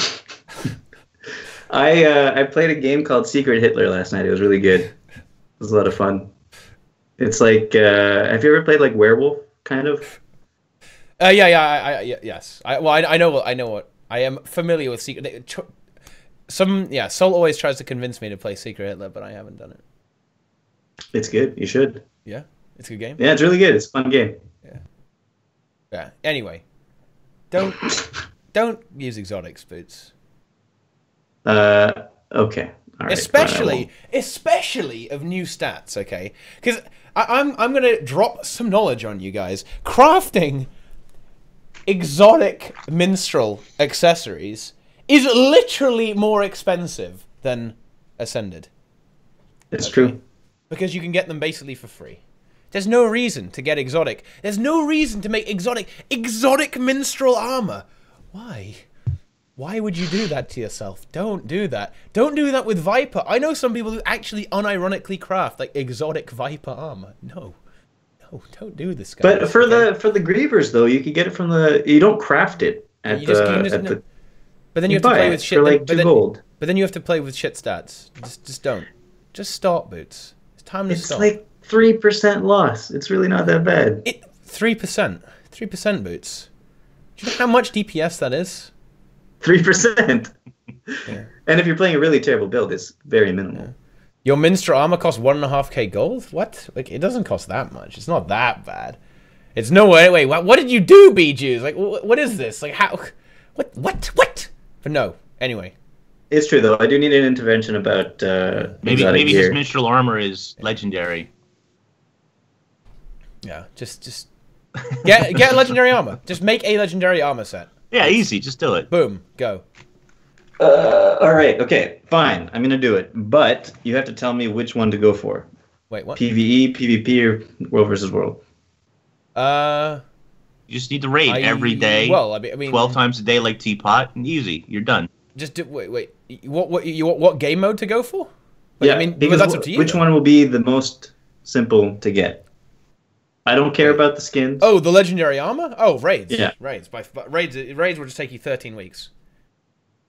I played a game called Secret Hitler last night. It was really good. It was a lot of fun. It's like, have you ever played like Werewolf, kind of? Yes. I know what. I am familiar with Secret. Sol always tries to convince me to play Secret Hitler, but I haven't done it. It's good. You should. Yeah, it's a good game. Yeah, it's really good. It's a fun game. Yeah. Anyway, don't use exotics, Boots. Okay. All right. Especially of new stats. Okay, because I'm gonna drop some knowledge on you guys. Crafting exotic minstrel accessories is literally more expensive than Ascended. It's true. Because you can get them basically for free. There's no reason to get exotic. There's no reason to make exotic minstrel armor. Why? Why would you do that to yourself? Don't do that. Don't do that with Viper. I know some people who actually unironically craft like exotic Viper armor. No, don't do this, guys. But for the Grievers though, you can get it from you don't craft it at the. But then you have to play with shit. For like 2 gold. But then you have to play with shit stats. Just don't. Just start, Boots. It's time to start. It's like 3% loss. It's really not that bad. 3%. 3%, Boots. Do you know how much DPS that is? 3%. Yeah. And if you're playing a really terrible build, it's very minimal. Yeah. Your Minstrel armor costs 1.5k gold? What? Like, it doesn't cost that much. It's not that bad. It's no way. Wait, what did you do, Bijus? Like, what is this? Like, how? What? But no. Anyway. It's true, though. I do need an intervention about maybe his Minstrel armor is legendary. Yeah, just get legendary armor. Just make a legendary armor set. Yeah, easy. Just do it. Boom. Go. All right. Okay. Fine. I'm gonna do it, but you have to tell me which one to go for. Wait, what? PvE, PvP, or World versus World? You just need to raid every day. Well, I mean, 12 times a day, like Teapot, and easy. You're done. Just wait. What game mode to go for? Like, yeah, I mean, because that's up to you. Which one will be the most simple to get? I don't care about the skins. Oh, the legendary armor? Oh, raids. Yeah, raids. Raids will just take you 13 weeks.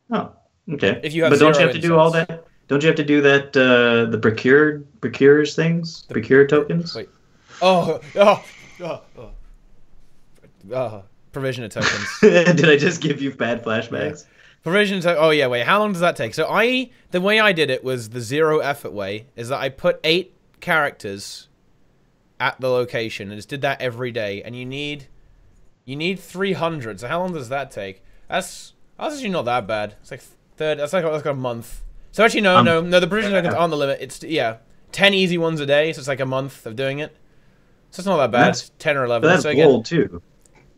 Oh, okay. If you have, but don't you have to do all that? Don't you have to do that? The procurers things, procure tokens. Wait. Provision of tokens. Did I just give you bad flashbacks? Yeah. Provision. Oh yeah. Wait. How long does that take? So the way I did it was the zero effort way. Is that I put 8 characters at the location and just did that every day. And you need 300. So how long does that take? That's actually not that bad. It's like that's like a month. So actually no. The provision tokens aren't the limit. It's 10 easy ones a day. So it's like a month of doing it. So it's not that bad. It's 10 or 11. That's so gold too.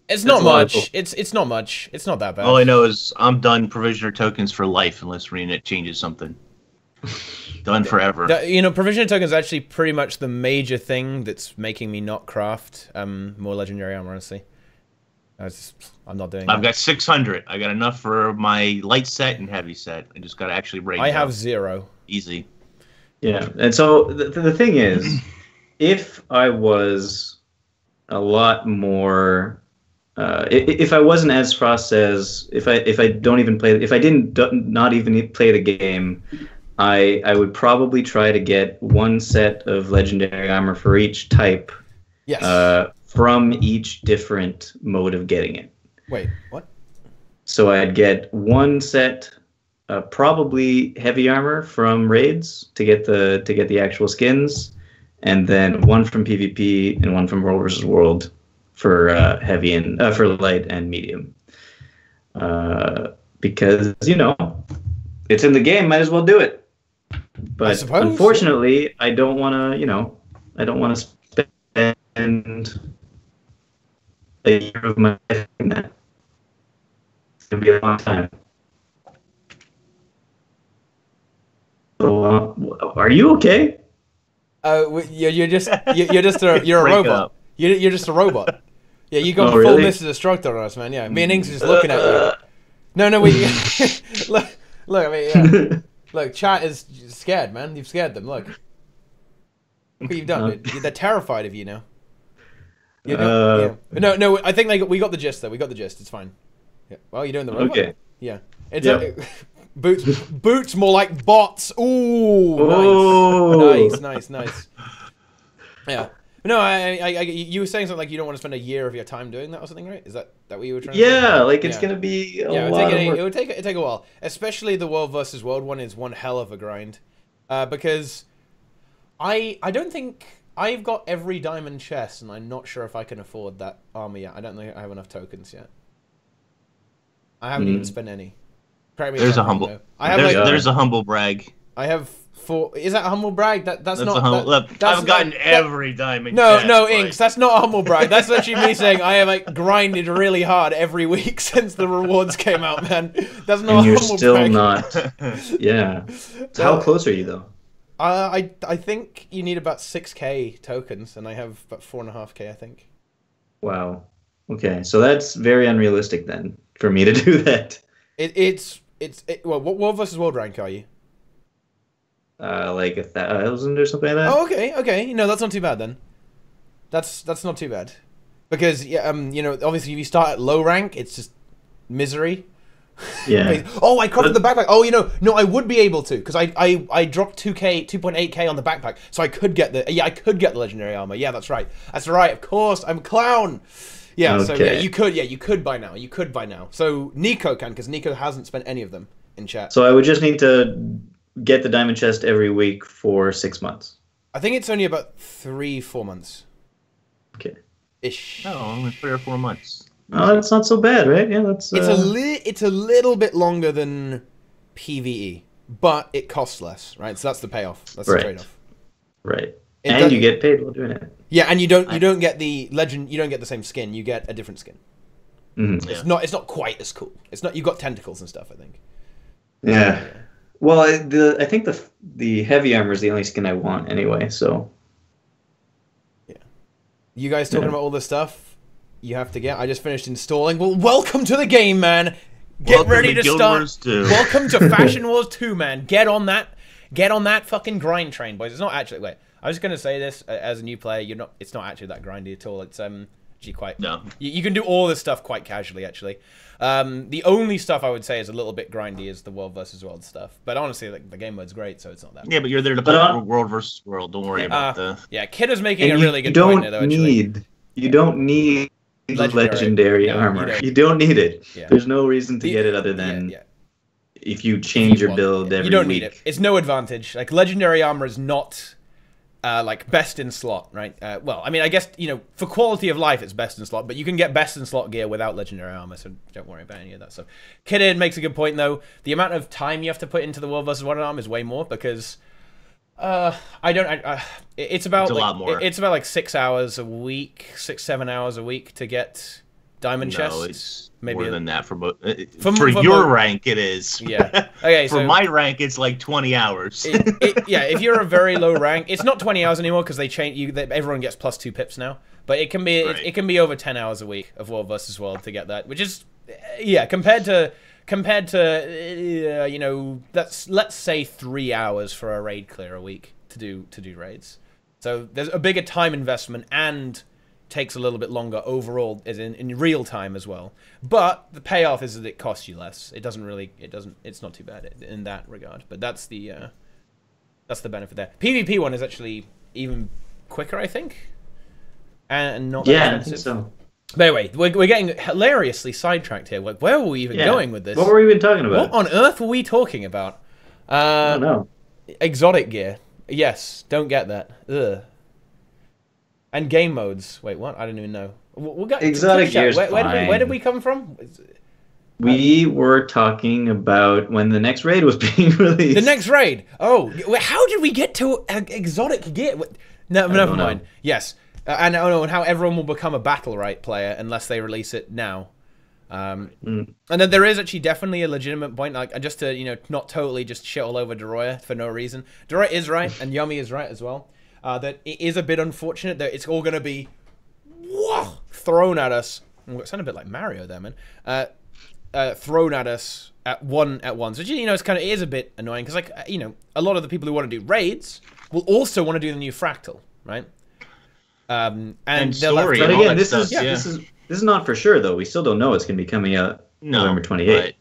It's not much. It's not much. It's not that bad. All I know is I'm done provisioner tokens for life unless ArenaNet changes something. Done forever. Provisioner tokens is actually pretty much the major thing that's making me not craft more legendary armor, honestly. I'm not doing I've got 600. I got enough for my light set and heavy set. I just got to actually raid. I have 0. Easy. Yeah, and so the thing is, if I was a lot more... if I wasn't as frost as if I don't even play, if I didn't not even play the game, I would probably try to get one set of legendary armor for each type. Yes. From each different mode of getting it. Wait, what? So I'd get one set, probably heavy armor from raids to get the actual skins, and then one from PvP and one from World versus World for heavy and for light and medium. Because it's in the game, might as well do it. But unfortunately, I don't want to spend a year of my life in that. It's gonna be a long time. So, are you okay? You're just a robot. You're just a robot. Yeah, you got full really? Mrs. Destructor on us, man. Yeah, me and Inks are just looking at you. No, look. I mean, yeah. Look, chat is scared, man. You've scared them. Look what you've done. Dude. They're terrified of you now. No. I think we got the gist though. We got the gist. It's fine. Yeah. Well, you're doing the robot. Okay. Yeah. It's boots more like bots. Ooh. Nice. Yeah. No, you were saying something like you don't want to spend a year of your time doing that or something, right? Is that what you were trying to say? Yeah, like it's gonna be a lot of work. It would take a while. Especially the World versus World one is one hell of a grind. Because I don't think I've got every diamond chest, and I'm not sure if I can afford that armor yet. I don't think I have enough tokens yet. I haven't even spent any. There's a humble brag. I have 4. Is that a humble brag? That's not. I've gotten every diamond. No, Inks. That's not a humble brag. That's actually me saying I have grinded really hard every week since the rewards came out, man. That's not. And you're a humble still brag. Not. Yeah. So how close are you though? I think you need about 6k tokens, and I have about 4.5k, I think. Wow. Okay, so that's very unrealistic then for me to do that. Well, what World versus World rank are you? Like 1,000 or something like that. Oh, okay. No, that's not too bad then. That's not too bad, because obviously if you start at low rank, it's just misery. Yeah. Oh, I crafted the backpack. Oh, no, I would be able to, because I dropped 2.8k on the backpack, so I could get the legendary armor. Yeah, that's right. Of course, I'm a clown. Yeah, okay. So you could by now. So Nico can, because Nico hasn't spent any of them in chat. So I would just need to get the diamond chest every week for 6 months. I think it's only about 3-4 months. Okay. Ish. No, only 3 or 4 months. Oh, that's not so bad, right? Yeah, that's. It's a little bit longer than PvE, but it costs less, right? So that's the payoff. That's the trade-off. Right. And you get paid while doing it. Yeah, and you don't get the legend. You don't get the same skin. You get a different skin. Mm-hmm. It's not quite as cool. It's not. You've got tentacles and stuff, I think. Yeah. Well, I think the heavy armor is the only skin I want anyway. So. Yeah. You guys talking about all this stuff you have to get? I just finished installing. Well, welcome to the game, man. Get ready to start. Welcome to Fashion Wars 2, man. Get on that fucking grind train, boys. It's not actually. Wait, I was gonna say this as a new player. It's not actually that grindy at all. It's actually quite. No. You can do all this stuff quite casually, actually. The only stuff I would say is a little bit grindy is the World versus World stuff. But honestly, the game mode's great, so it's not that. Yeah, but you're there to play World versus World. Don't worry about the. Yeah, Kid is making a really good point there, though. You don't need legendary armor. You don't need it. Yeah. There's no reason to get it other than if you change your build every week. You don't need it. It's no advantage. Like, legendary armor is not like best in slot, right? Well, I mean, I guess for quality of life, it's best in slot, but you can get best in slot gear without legendary armor, so don't worry about any of that stuff. Kidid makes a good point though. The amount of time you have to put into the World versus World armor is way more, because it's about a lot more. It's about like 6 hours a week, 6-7 hours a week to get diamond chests. It's maybe more than that for your rank. It is. Yeah. Okay. For my rank, it's like 20 hours. Yeah. If you're a very low rank, it's not 20 hours anymore because they change. Everyone gets +2 pips now. But it can be it can be over 10 hours a week of World versus World to get that, which is compared to let's say 3 hours for a raid clear a week to do raids. So there's a bigger time investment and takes a little bit longer overall, as in real time as well. But the payoff is that it costs you less. It's not too bad in that regard. But that's the That's the benefit there. PvP one is actually even quicker, I think, and not that expensive. I think so. But anyway, we're getting hilariously sidetracked here. Like, where were we even going with this? What were we even talking about? What on earth were we talking about? I don't know. Exotic gear. Yes, don't get that. Ugh. And game modes. Wait, what? I don't even know. We'll get exotic gear. Where did we come from? We were talking about when the next raid was being released. The next raid. Oh, how did we get to exotic gear? No, never mind. Yes, and how everyone will become a Battle.Right player unless they release it now. And then there is actually definitely a legitimate point, like just to not totally just shit all over Doroya for no reason. Doroya is right, and Yummy is right as well. That it is a bit unfortunate that it's all going to be thrown at us. It sounded a bit like Mario there, man. Thrown at us at once, which it is a bit annoying because a lot of the people who want to do raids will also want to do the new Fractal, right? And story. But again, this is not for sure though. We still don't know it's going to be coming out November 28th.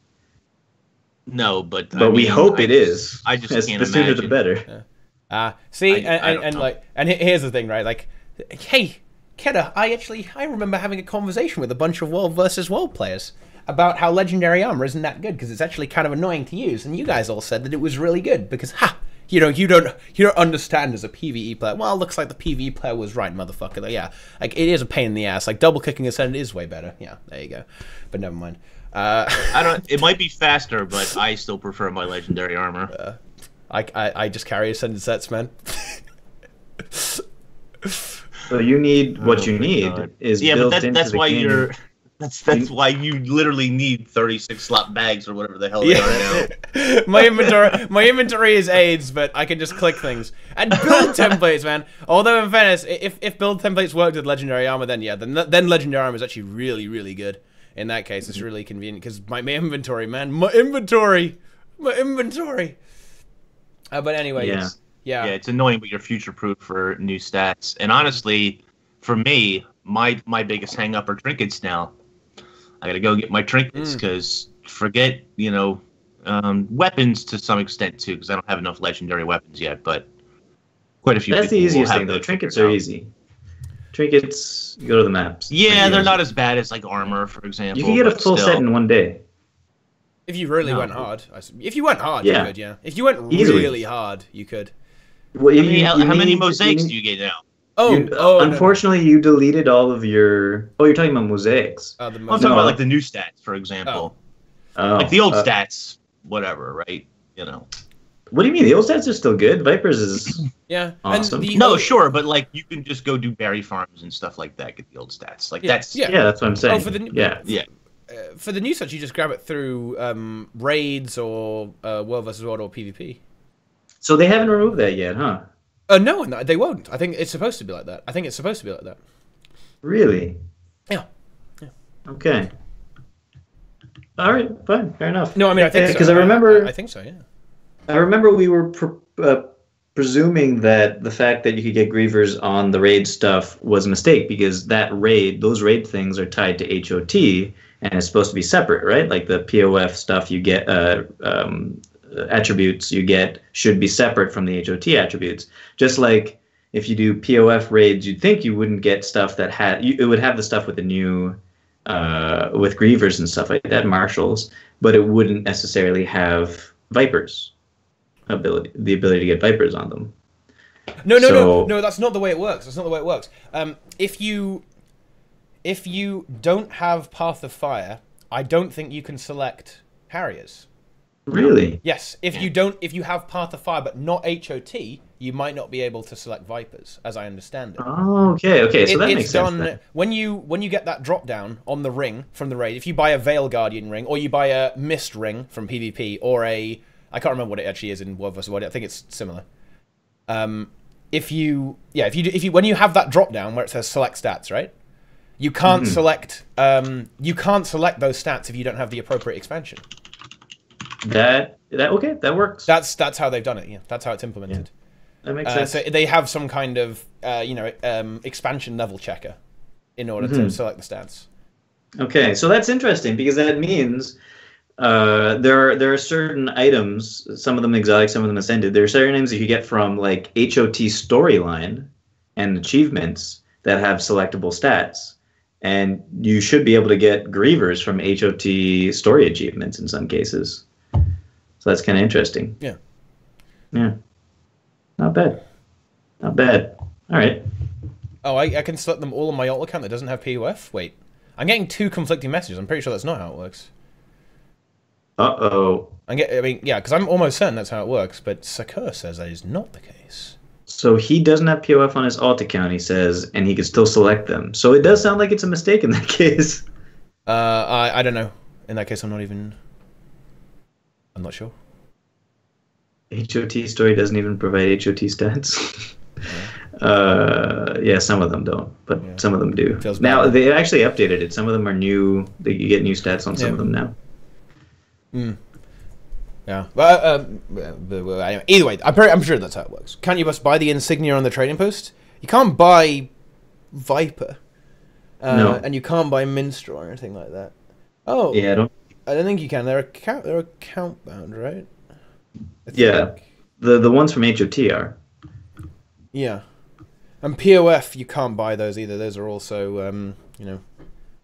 No, but we hope it is. I just can't imagine. The sooner the better. And here's the thing, right? Like, hey, Kedda, I remember having a conversation with a bunch of World versus World players about how legendary armor isn't that good because it's actually kind of annoying to use, and you guys all said that it was really good because you don't understand as a PvE player. Well, it looks like the PvE player was right, motherfucker. Like, yeah, like it is a pain in the ass. Like double kicking Ascendant is way better. Yeah, there you go. But never mind. It might be faster, but I still prefer my legendary armor. I just carry Ascendant sets, man. So you need what you need is built into that's the why game. That's why you literally need 36 slot bags or whatever the hell they are now. Yeah. my inventory is AIDS, but I can just click things and build templates, man. Although in fairness, if build templates worked with legendary armor, then then legendary armor is actually really, really good. In that case, it's really convenient because my inventory, man, my inventory. But anyway, yeah, it's annoying, but you're future-proof for new stats. And honestly, for me, my biggest hang-up are trinkets now. I gotta go get my trinkets because forget weapons to some extent too because I don't have enough legendary weapons yet. But quite a few. That's the easiest thing though. Trinkets are easy. Trinkets, you go to the maps. Yeah, they're not as bad as like armor, for example. You can get a full set in one day. If you really went hard. If you went hard, you could, yeah. If you went easily. really hard, you could. Well, how many mosaics do you get now? Unfortunately, you deleted all of your... Oh, you're talking about mosaics. I'm talking about like the new stats, for example. Like the old stats, whatever, right? What do you mean? The old stats are still good. Vipers is awesome. Sure, but like you can just go do berry farms and stuff like that. Get the old stats. Like that's what I'm saying. For the new sets, you just grab it through raids or World vs. World or PvP. So they haven't removed that yet, huh? No, they won't. I think it's supposed to be like that. Really? Yeah. Okay. All right, fine, fair enough. No, I mean I think so. Because I remember. I think so. Yeah. I remember we were presuming that the fact that you could get Grievers on the raid stuff was a mistake because those raid things are tied to HOT and it's supposed to be separate, right? Like the POF stuff you get, attributes you get should be separate from the HOT attributes. Just like if you do POF raids, you'd think you wouldn't get stuff that it would have the stuff with the new, with Grievers and stuff like that, Marshals, but it wouldn't necessarily have Vipers. The ability to get Vipers on them. No, that's not the way it works. If you don't have Path of Fire, I don't think you can select Harriers. Really? Yes. If you have Path of Fire but not HOT, you might not be able to select Vipers, as I understand it. Oh, okay. So that makes sense. Then. When you get that drop down on the ring from the raid, if you buy a Veil Guardian ring or you buy a Mist ring from PvP or I can't remember what it actually is in World vs. World. I think it's similar. When you have that drop down where it says select stats, right? You can't select those stats if you don't have the appropriate expansion. That works. That's how they've done it. Yeah, that's how it's implemented. Yeah. That makes sense. So they have some kind of expansion level checker in order to select the stats. Okay, so that's interesting because that means there are certain items, some of them exotic, some of them ascended. There are certain items that you get from like HOT storyline and achievements that have selectable stats, and you should be able to get grievers from HOT story achievements in some cases. So that's kind of interesting. Yeah. Yeah. Not bad. Not bad. All right. Oh, I can select them all on my alt account that doesn't have POF? Wait. I'm getting 2 conflicting messages. I'm pretty sure that's not how it works. Uh-oh. I mean, yeah, because I'm almost certain that's how it works, but Sakur says that is not the case. So he doesn't have POF on his alt account, he says, and he could still select them. So it does sound like it's a mistake in that case. I don't know. In that case, I'm not sure. HOT story doesn't even provide HOT stats. Yeah, some of them don't, but some of them do. Now, they actually updated it. Some of them are new. You get new stats on some of them now. Yeah. Well, anyway, either way, I'm sure that's how it works. Can't you just buy the insignia on the trading post? You can't buy Viper. No. And you can't buy Minstrel or anything like that. Oh. Yeah, I don't think you can. They're account bound, right? Yeah. The ones from HOT are. Yeah. And POF, you can't buy those either. Those are also, little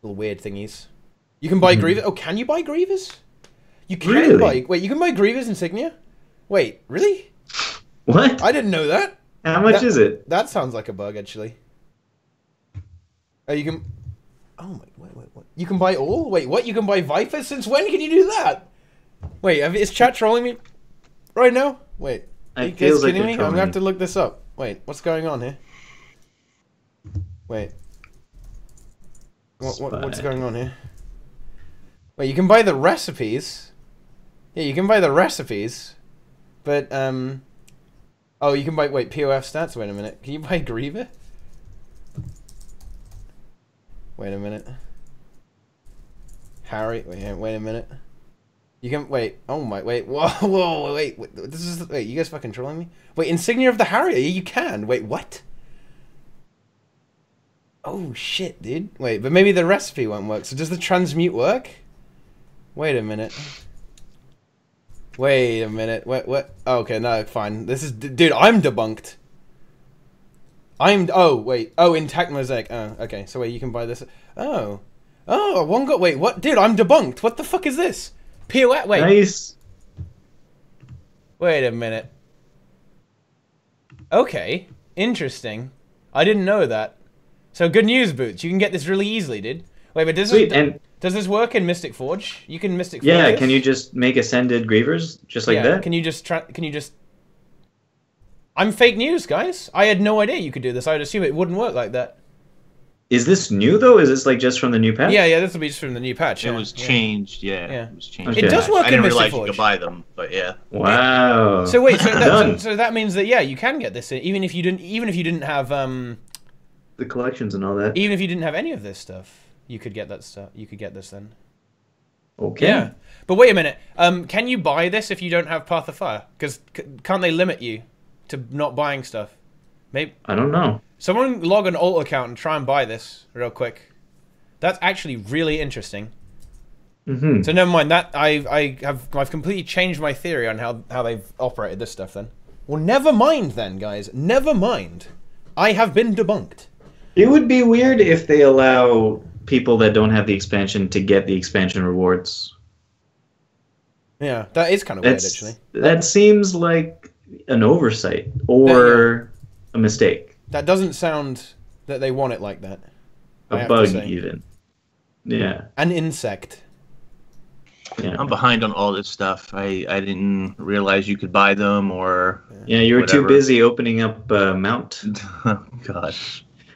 weird thingies. You can buy Grievous. Oh, can you buy Grievous? You can buy... Wait, you can buy Grievous insignia? Wait, really? What? I didn't know that. How much is it? That sounds like a bug, actually. Oh, you can... Oh, my... Wait, what? You can buy all? Wait, what? You can buy Viper? Since when can you do that? Wait, is chat trolling me right now? Wait. Are you guys kidding me? I'm going to have to look this up. Wait, what's going on here? Wait. What's going on here? Wait, you can buy the recipes. Yeah, you can buy the recipes. But, oh, you can buy... Wait, POF stats? Wait a minute. Can you buy Griever? Wait a minute. Harry... Wait a minute. You can... Wait. Oh my... Wait. Whoa, wait. This is... Wait, you guys fucking trolling me? Wait, Insignia of the Harrier. You can. Wait, what? Oh, shit, dude. Wait, but maybe the recipe won't work. So does the transmute work? Wait a minute. Wait a minute. What? Oh, okay, no, fine. This is... Dude, I'm debunked. Oh, wait. Oh, intact mosaic. Oh, okay. So, wait, you can buy this. Oh. Oh, one got... Wait, what? Dude, I'm debunked. What the fuck is this? POF... Wait. Nice. Wait a minute. Okay. Interesting. I didn't know that. So, good news, Boots. You can get this really easily, dude. Wait, but does this work in Mystic Forge? You can Mystic Forge this? Can you just make Ascended Grievers just like that? Can you just... I'm fake news, guys. I had no idea you could do this. I would assume it wouldn't work like that. Is this new, though? Is this, like, just from the new patch? Yeah, this will be just from the new patch. It was changed, yeah. It was changed. Okay. It does work in Mystic Forge. I didn't realize you could buy them, but yeah. Wow. So wait, so that means that, you can get this, even if you didn't have... the collections and all that. Even if you didn't have any of this stuff. You could get that stuff. You could get this then. Okay. Yeah, but wait a minute. Can you buy this if you don't have Path of Fire? Because can't they limit you to not buying stuff? Maybe. I don't know. Someone log an alt account and try and buy this real quick. That's actually really interesting. Mm-hmm. So never mind that. I've completely changed my theory on how they've operated this stuff then. Well, never mind then, guys. Never mind. I have been debunked. It would be weird if they allow people that don't have the expansion to get the expansion rewards. Yeah, that is kind of weird, actually. That seems like an oversight or a mistake. That doesn't sound that they want it like that. A bug, even. Yeah. An insect. Yeah. I'm behind on all this stuff. I didn't realize you could buy them or... Yeah, you were too busy opening up Mount. Oh, God.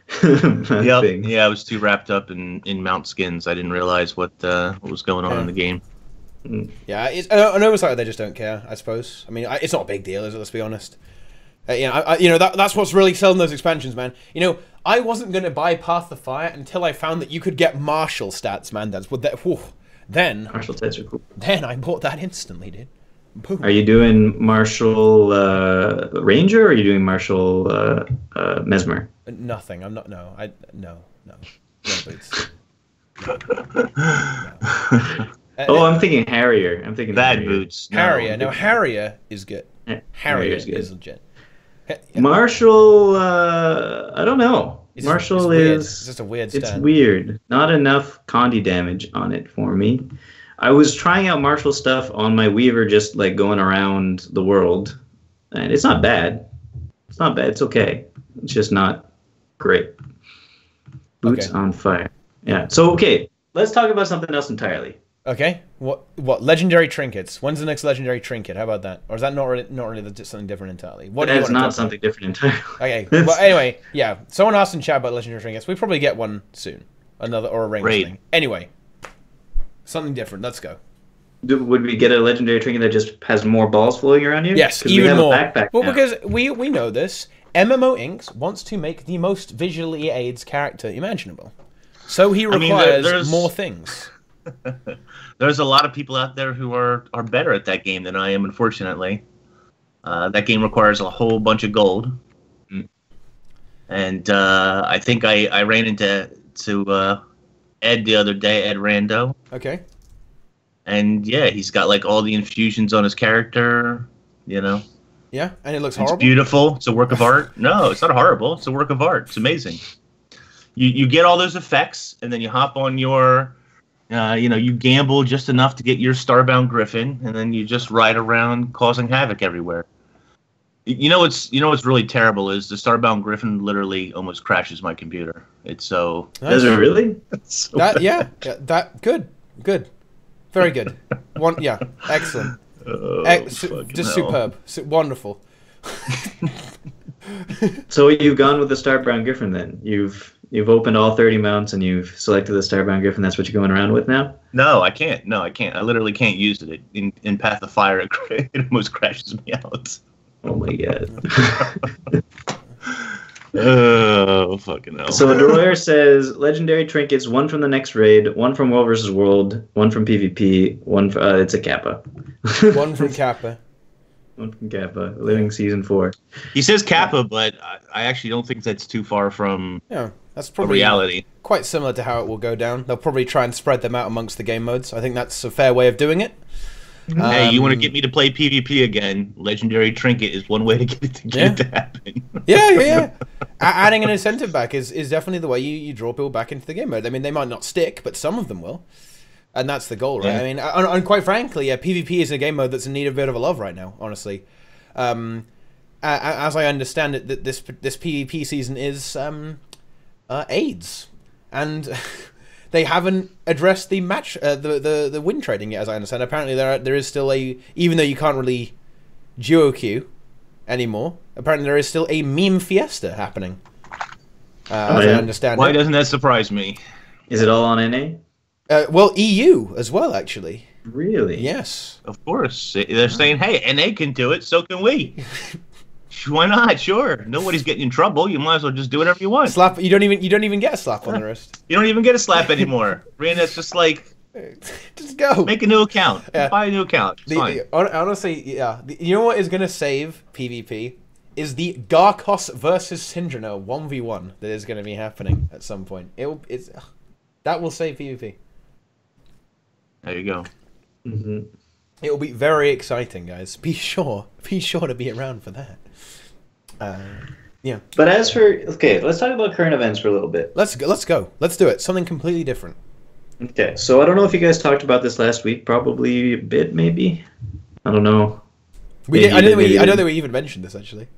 Thing. Yeah, I was too wrapped up in Mount skins. I didn't realize what was going on in the game. Yeah, it's an oversight. They just don't care, I suppose. I mean, it's not a big deal, is it? Let's be honest. That's what's really selling those expansions, man. I wasn't gonna buy Path of Fire until I found that you could get martial stats, man. Then martial stats are cool. Then I bought that instantly, dude. Boom. Are you doing martial ranger or are you doing martial mesmer? Nothing. I'm not. No. No boots. No. I'm thinking Harrier. I'm thinking Bad Harrier. boots. Harrier. No, Harrier is good. Harrier Harrier's good. is legit. Marshall, I don't know. Marshall is it's just a weird stand. It's weird. Not enough Condi damage on it for me. I was trying out Marshall stuff on my Weaver, just like going around the world, and it's not bad. It's not bad. It's okay. It's just not great. Boots on fire. Yeah. So okay, let's talk about something else entirely. Okay. What legendary trinkets? When's the next legendary trinket? How about that? Or is that not really just something different entirely? What That's not something different entirely. Okay. Well, anyway, yeah. Someone asked in chat about legendary trinkets. We probably get one soon. Another or a ring thing. Anyway, something different. Let's go. Would we get a legendary trinket that just has more balls floating around you? Yes, even more. Well, now. because we know this. MMO Inc. wants to make the most visually aids character imaginable, so he requires more things. There's a lot of people out there who are better at that game than I am, unfortunately. That game requires a whole bunch of gold. And I think I ran into Ed the other day, Ed Rando. Okay. And yeah, he's got like all the infusions on his character, you know. Yeah, and it looks horrible. It's beautiful. It's a work of art. No, it's not horrible. It's a work of art. It's amazing. You get all those effects, and then you hop on your... you gamble just enough to get your Starbound Griffin, and then you just ride around causing havoc everywhere. What's really terrible is the Starbound Griffin literally almost crashes my computer. It's so... Does it really? So that good, very good. Excellent. Just superb, wonderful. So you've gone with the Starbound Griffin then? You've opened all 30 mounts and you've selected the Starbound Griffin. That's what you're going around with now? No, I can't. I literally can't use it. In Path of Fire, it almost crashes me out. Oh my god. Oh, fucking hell. So Deroyer says, legendary trinkets, one from the next raid, one from World vs. World, one from PvP, one from, it's a Kappa. One from Kappa. One from Kappa, living season 4. He says Kappa, but I actually don't think that's too far from that's probably reality. Quite similar to how it will go down. They'll probably try and spread them out amongst the game modes. I think that's a fair way of doing it. Hey, you want to get me to play PvP again? Legendary Trinket is one way to get it to happen. Yeah. Adding an incentive back is definitely the way you draw people back into the game mode. I mean, they might not stick, but some of them will. And that's the goal, right? Yeah. I mean, and quite frankly, PvP is a game mode that's in need of a bit of a love right now, honestly. As I understand it, that this PvP season is AIDS. And... They haven't addressed the match, the win trading yet, as I understand. Apparently, there is still even though you can't really duo queue anymore. Apparently, there is still a meme fiesta happening. As I understand. Why doesn't that surprise me? Is it all on NA? Well, EU as well, actually. Really? Yes. Of course, they're saying, "Hey, NA can do it, so can we." Why not? Sure. Nobody's getting in trouble. You might as well just do whatever you want. Slap. You don't even get a slap on the wrist. You don't even get a slap anymore. ArenaNet's just like, just go. Make a new account. Yeah. Buy a new account. It's fine. Honestly, yeah. You know what is gonna save PvP is the Garkos versus Syndrome 1v1 that is gonna be happening at some point. That will save PvP. There you go. Mm-hmm. It will be very exciting, guys. Be sure to be around for that. Yeah. But as for let's talk about current events for a little bit. Let's go. Let's do it. Something completely different. Okay. So I don't know if you guys talked about this last week. Probably a bit, maybe. I don't know. We did. I know that we even mentioned this actually.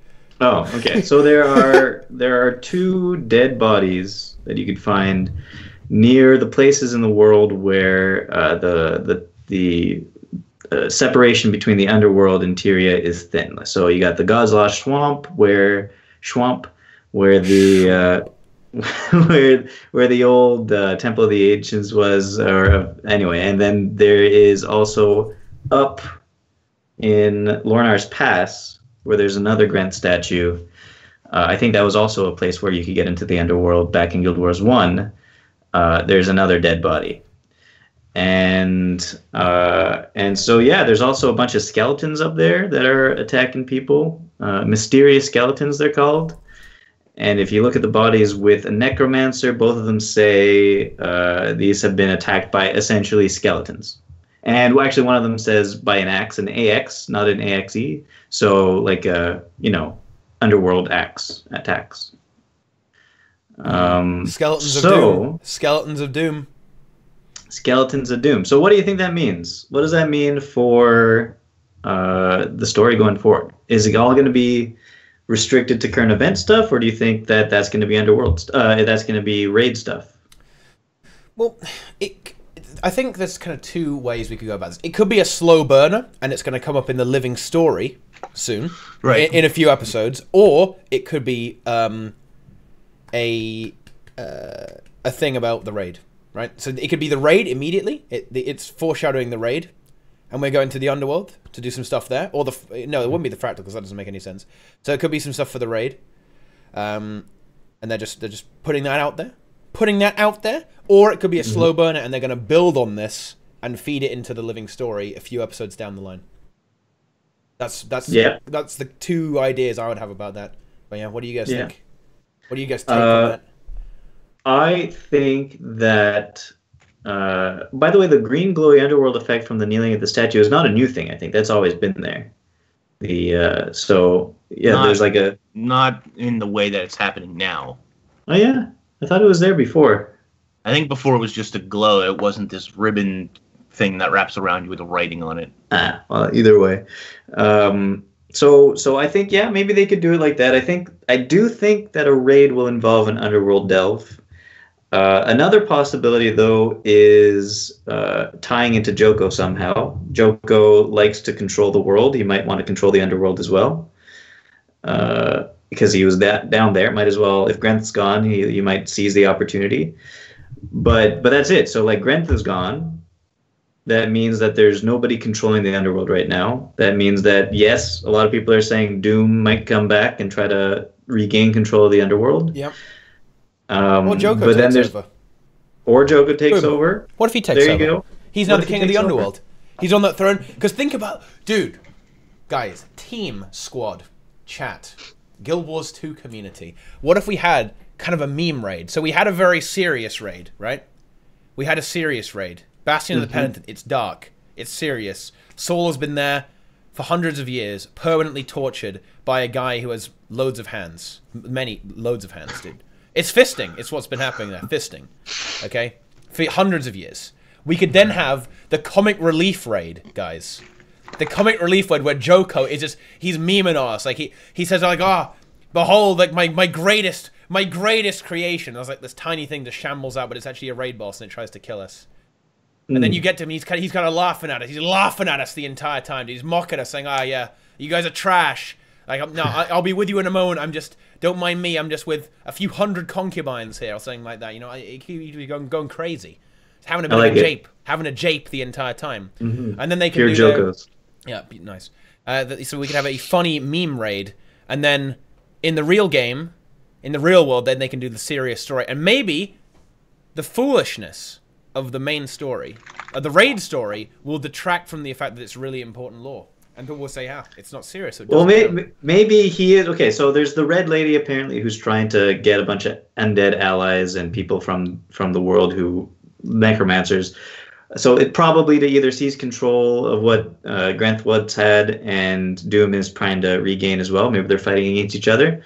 Oh, okay. So there are 2 dead bodies that you could find near the places in the world where the separation between the underworld and Tyria is thin. So you got the Gazlosh Swamp, where the where the old Temple of the Ancients was, anyway. And then there is also up in Lornar's Pass, where there's another Grent statue. I think that was also a place where you could get into the underworld back in Guild Wars 1. There's another dead body. And so there's also a bunch of skeletons up there that are attacking people. Mysterious skeletons, they're called. And if you look at the bodies with a necromancer, both of them say these have been attacked by essentially skeletons. And actually, one of them says by an axe, an AX, not an AXE. So like a underworld axe attacks. Skeletons of Doom. Skeletons of Doom. Skeletons of Doom. So what do you think that means? What does that mean for the story going forward? Is it all going to be restricted to current event stuff, or do you think that that's going to be underworld? That's going to be raid stuff? Well, I think there's kind of two ways we could go about this. It could be a slow burner, and it's going to come up in the living story soon, right? In a few episodes, or it could be a thing about the raid, right? So it could be the raid immediately. It's foreshadowing the raid, and we're going to the underworld to do some stuff there. Or no, it wouldn't be the fractal because that doesn't make any sense. So it could be some stuff for the raid, and they're just putting that out there. Or it could be a slow burner, and they're going to build on this and feed it into the living story a few episodes down the line. That's the two ideas I would have about that. But yeah, what do you guys think? What do you guys take on that? I think that, by the way, the green glowy underworld effect from the kneeling at the statue is not a new thing. I think that's always been there. There's like a... Not in the way that it's happening now. Oh, yeah? I thought it was there before. I think before it was just a glow. It wasn't this ribbon thing that wraps around you with a writing on it. Well, either way. So I think, maybe they could do it like that. I do think that a raid will involve an underworld delve. Another possibility, though, is tying into Joko somehow. Joko likes to control the world. He might want to control the underworld as well. Because he was down there. Might as well, if Grenth's gone, he might seize the opportunity. But that's it. So like Grenth is gone. That means that there's nobody controlling the underworld right now. That means that, yes, a lot of people are saying Doom might come back and try to regain control of the underworld. Yep. Or Joko takes over. Or Joko takes over. What if he takes over? There you go. He's now the king of the underworld. He's on that throne. Because think about... Dude. Guys. Team, squad, chat. Guild Wars 2 community. What if we had kind of a meme raid? So we had a very serious raid, right? We had a serious raid. Bastion of the Penitent. It's dark. It's serious. Saul has been there for hundreds of years, permanently tortured by a guy who has loads of hands. Loads of hands, dude. It's fisting. It's what's been happening there. Fisting. Okay? For hundreds of years. We could then have the comic relief raid, guys. The comic relief raid where Joko is just... He's memeing us. Like, he says, like, behold, like, my greatest creation. I was like, this tiny thing just shambles out, but it's actually a raid boss, and it tries to kill us. And then you get to him, he's kind of laughing at us. He's laughing at us the entire time. He's mocking us, saying, yeah, you guys are trash. Like, I'll be with you in a moment. Don't mind me. I'm just with a few hundred concubines here, or something like that. You know, he's going crazy. He's having a bit of a jape. Having a jape the entire time. And then they can Pure do Jokos. Yeah, nice. So we could have a funny meme raid. And then in the real game, in the real world, then they can do the serious story. And maybe the foolishness of the main story, the raid story, will detract from the fact that it's really important lore. And people will say, it's not serious. So maybe he is... Okay, so there's the Red Lady, apparently, who's trying to get a bunch of undead allies and people from the world who... necromancers. So it probably to either seize control of what Grenth once had, and Doom is trying to regain as well. Maybe they're fighting against each other.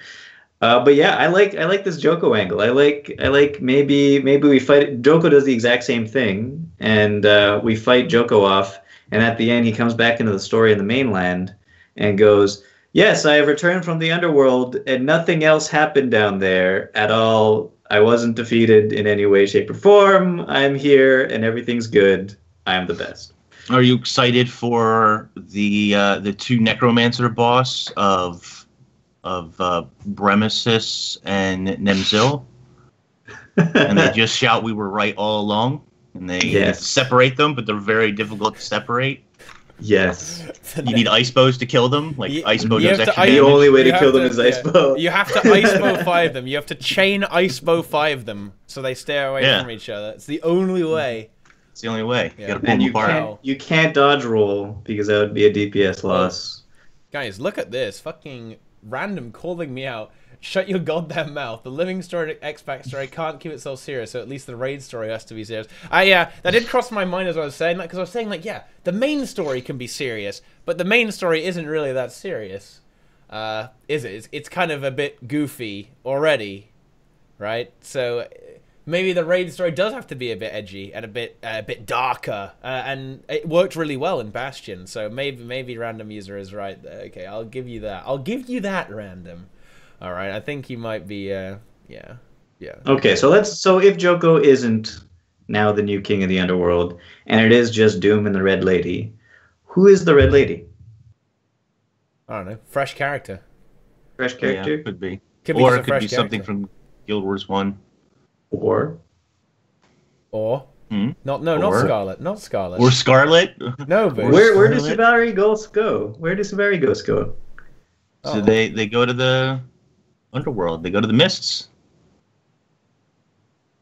But yeah, I like this Joko angle. I like maybe we fight... Joko does the exact same thing, and we fight Joko off, and at the end he comes back into the story in the mainland and goes, yes, I have returned from the underworld, and nothing else happened down there at all. I wasn't defeated in any way, shape, or form. I'm here, and everything's good. I'm the best. Are you excited for the two necromancer boss of Bremesis and Nemzil? And they just shout, "We were right all along," and they separate them, but they're very difficult to separate. Yes. You need ice bows to kill them. Like ice bow does extra damage. The only way to kill them is ice bow. You have to ice bow 5 them. You have to chain ice bow 5 them so they stay away from each other. It's the only way. It's the only way. You gotta pull and them apart. You can't dodge roll because that would be a DPS loss. Guys, look at this. Fucking random calling me out. Shut your goddamn mouth. The living story and X-Pac story can't keep itself serious, so at least the raid story has to be serious. Yeah, that did cross my mind as I was saying that, because I was saying, like, yeah, the main story can be serious, but the main story isn't really that serious. Is it? It's kind of a bit goofy already, right? So maybe the raid story does have to be a bit edgy and a bit darker, and it worked really well in Bastion. So maybe Random User is right there. Okay, I'll give you that. I'll give you that, Random. All right, I think you might be. Yeah. Okay, so if Joko isn't now the new king of the underworld, and it is just Doom and the Red Lady, who is the Red Lady? I don't know. Fresh character. Fresh character? Yeah, could be. Or it could be something from Guild Wars 1. Or? Not Scarlet. Not Scarlet. Or Scarlet? No, but where do Savari Ghosts go? Where do Savari Ghosts go? So they go to the underworld. They go to the mists.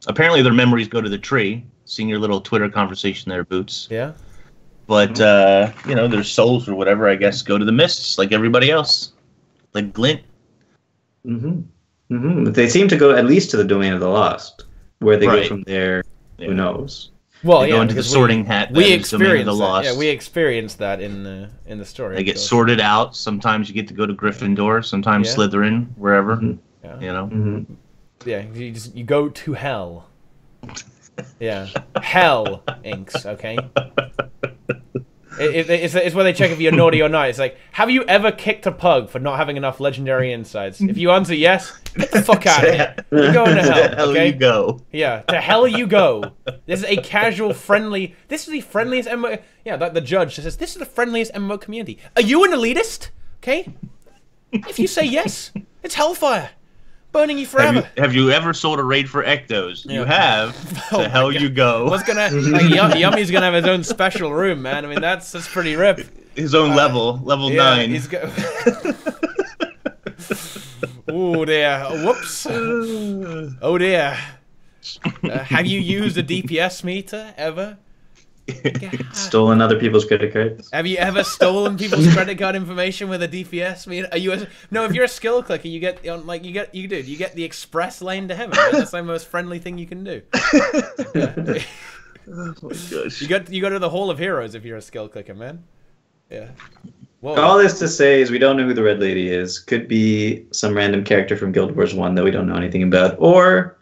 Apparently their memories go to the tree. Seeing your little Twitter conversation there, Boots. Yeah. But, their souls or whatever, I guess, go to the mists like everybody else. Like Glint. But they seem to go at least to the Domain of the Lost. Where they go from there, who knows? Well, they go into the sorting hat. We experienced the Lost. Yeah, we experienced that in the story. They get sorted out. Sometimes you get to go to Gryffindor. Sometimes Slytherin, wherever. Yeah. You know. Yeah, you go to hell. Yeah, hell inks. Okay. It's where they check if you're naughty or not. It's like, have you ever kicked a pug for not having enough legendary insights? If you answer yes, get the fuck out of here. You're going to hell. To hell you go. Yeah, to hell you go. This is a casual, friendly. This is the friendliest MMO. Yeah, the judge says this is the friendliest MMO community. Are you an elitist? Okay. If you say yes, it's hellfire. Burning you forever. Have you ever sold a raid for Ectos? Yeah. You have. To hell you go. What's gonna Yummy's gonna have his own special room, man. I mean, that's pretty rip. His own level 9. He's oh dear. Whoops. Oh dear. Have you used a DPS meter ever? Stolen other people's credit cards. Have you ever stolen people's credit card information with a DPS meter? No, if you're a skill clicker, you get the express lane to heaven. Right? That's the most friendly thing you can do. Yeah. Oh my gosh. You go to the Hall of Heroes if you're a skill clicker, man. Yeah. Whoa. All this to say is we don't know who the Red Lady is. Could be some random character from Guild Wars 1 that we don't know anything about, or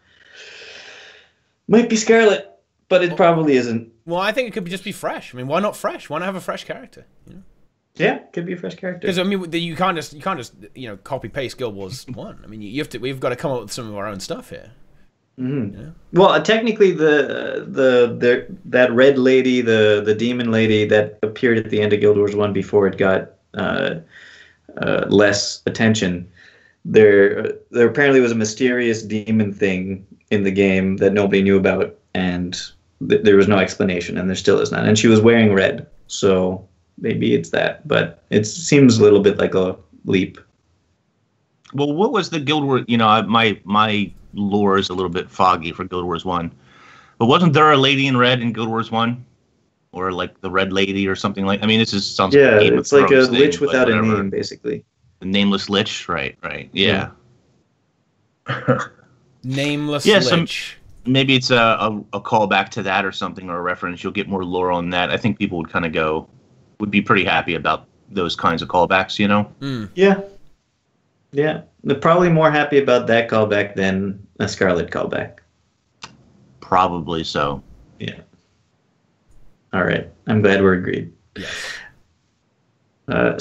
might be Scarlet. But it probably isn't. Well, I think it could just be fresh. I mean, why not fresh? Why not have a fresh character? You know? Yeah, could be a fresh character. Because I mean, you can't just copy paste Guild Wars 1. I mean, we've got to come up with some of our own stuff here. Mm-hmm. Yeah? Well, technically, that Red Lady, the demon lady that appeared at the end of Guild Wars 1 before it got less attention. There apparently was a mysterious demon thing in the game that nobody knew about, and there was no explanation, and there still is none. And she was wearing red, so maybe it's that. But it seems a little bit like a leap. Well, what was the Guild Wars? My lore is a little bit foggy for Guild Wars 1. But wasn't there a lady in red in Guild Wars 1? Or like the Red Lady or something like... I mean, this sounds like a Game of it's like Thrones a lich thing, without a name, basically. The nameless lich? Right, yeah. Nameless lich. Maybe it's a callback to that or something, or a reference. You'll get more lore on that. I think people would be pretty happy about those kinds of callbacks, you know? Mm. Yeah. They're probably more happy about that callback than a Scarlet callback. Probably so. Yeah. All right. I'm glad we're agreed. Yes.